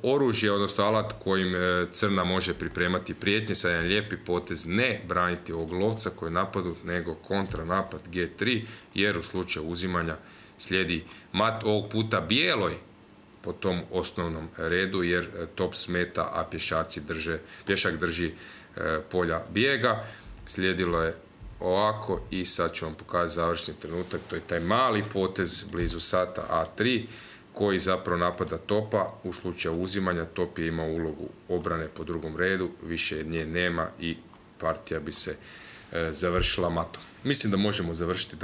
oružje, odnosno alat kojim crna može pripremati prijetnje. Sad jedan lijepi potez, ne braniti ovog lovca koji je napadnut, nego kontranapad G3, jer u slučaju uzimanja slijedi mat ovog puta bijeloj po tom osnovnom redu, jer top smeta, a pješak drži polja bijega. Slijedilo je ovako i sad ću vam pokazati završni trenutak. To je taj mali potez blizu sata A3 koji zapravo napada topa. U slučaju uzimanja top je imao ulogu obrane po drugom redu, više nje nema i partija bi se završila matom. Mislim da možemo završiti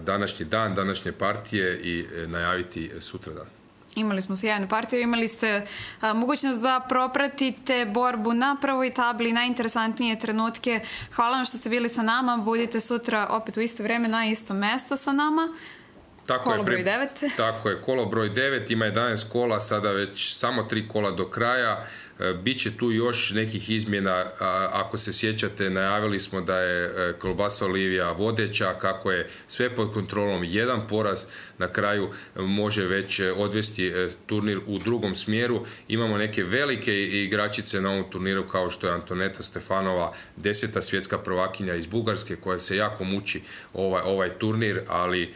današnji dan, današnje partije i najaviti sutradan. Imali smo sjajnu partiju, imali ste mogućnost da propratite borbu na prvoj tabli, najinteresantnije trenutke. Hvala vam što ste bili sa nama, budite sutra opet u isto vreme na isto mesto sa nama. Kolo broj 9. Tako je, kolo broj 9, ima 11 kola, sada već samo 3 kola do kraja. Biće tu još nekih izmjena, ako se sjećate, najavili smo da je Kolbasa Olivija vodeća, kako je sve pod kontrolom, jedan poraz na kraju može već odvesti turnir u drugom smjeru. Imamo neke velike igračice na ovom turniru kao što je Antoneta Stefanova, 10. svjetska prvakinja iz Bugarske koja se jako muči ovaj turnir, ali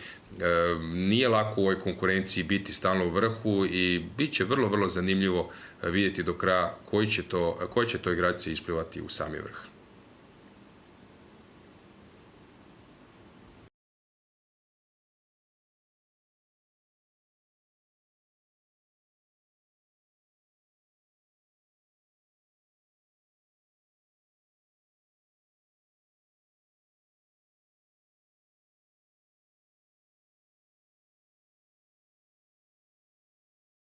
nije lako u ovoj konkurenciji biti stalno u vrhu i bit će vrlo, vrlo zanimljivo vidjeti do kraja koji će to igrači isplivati u sami vrh.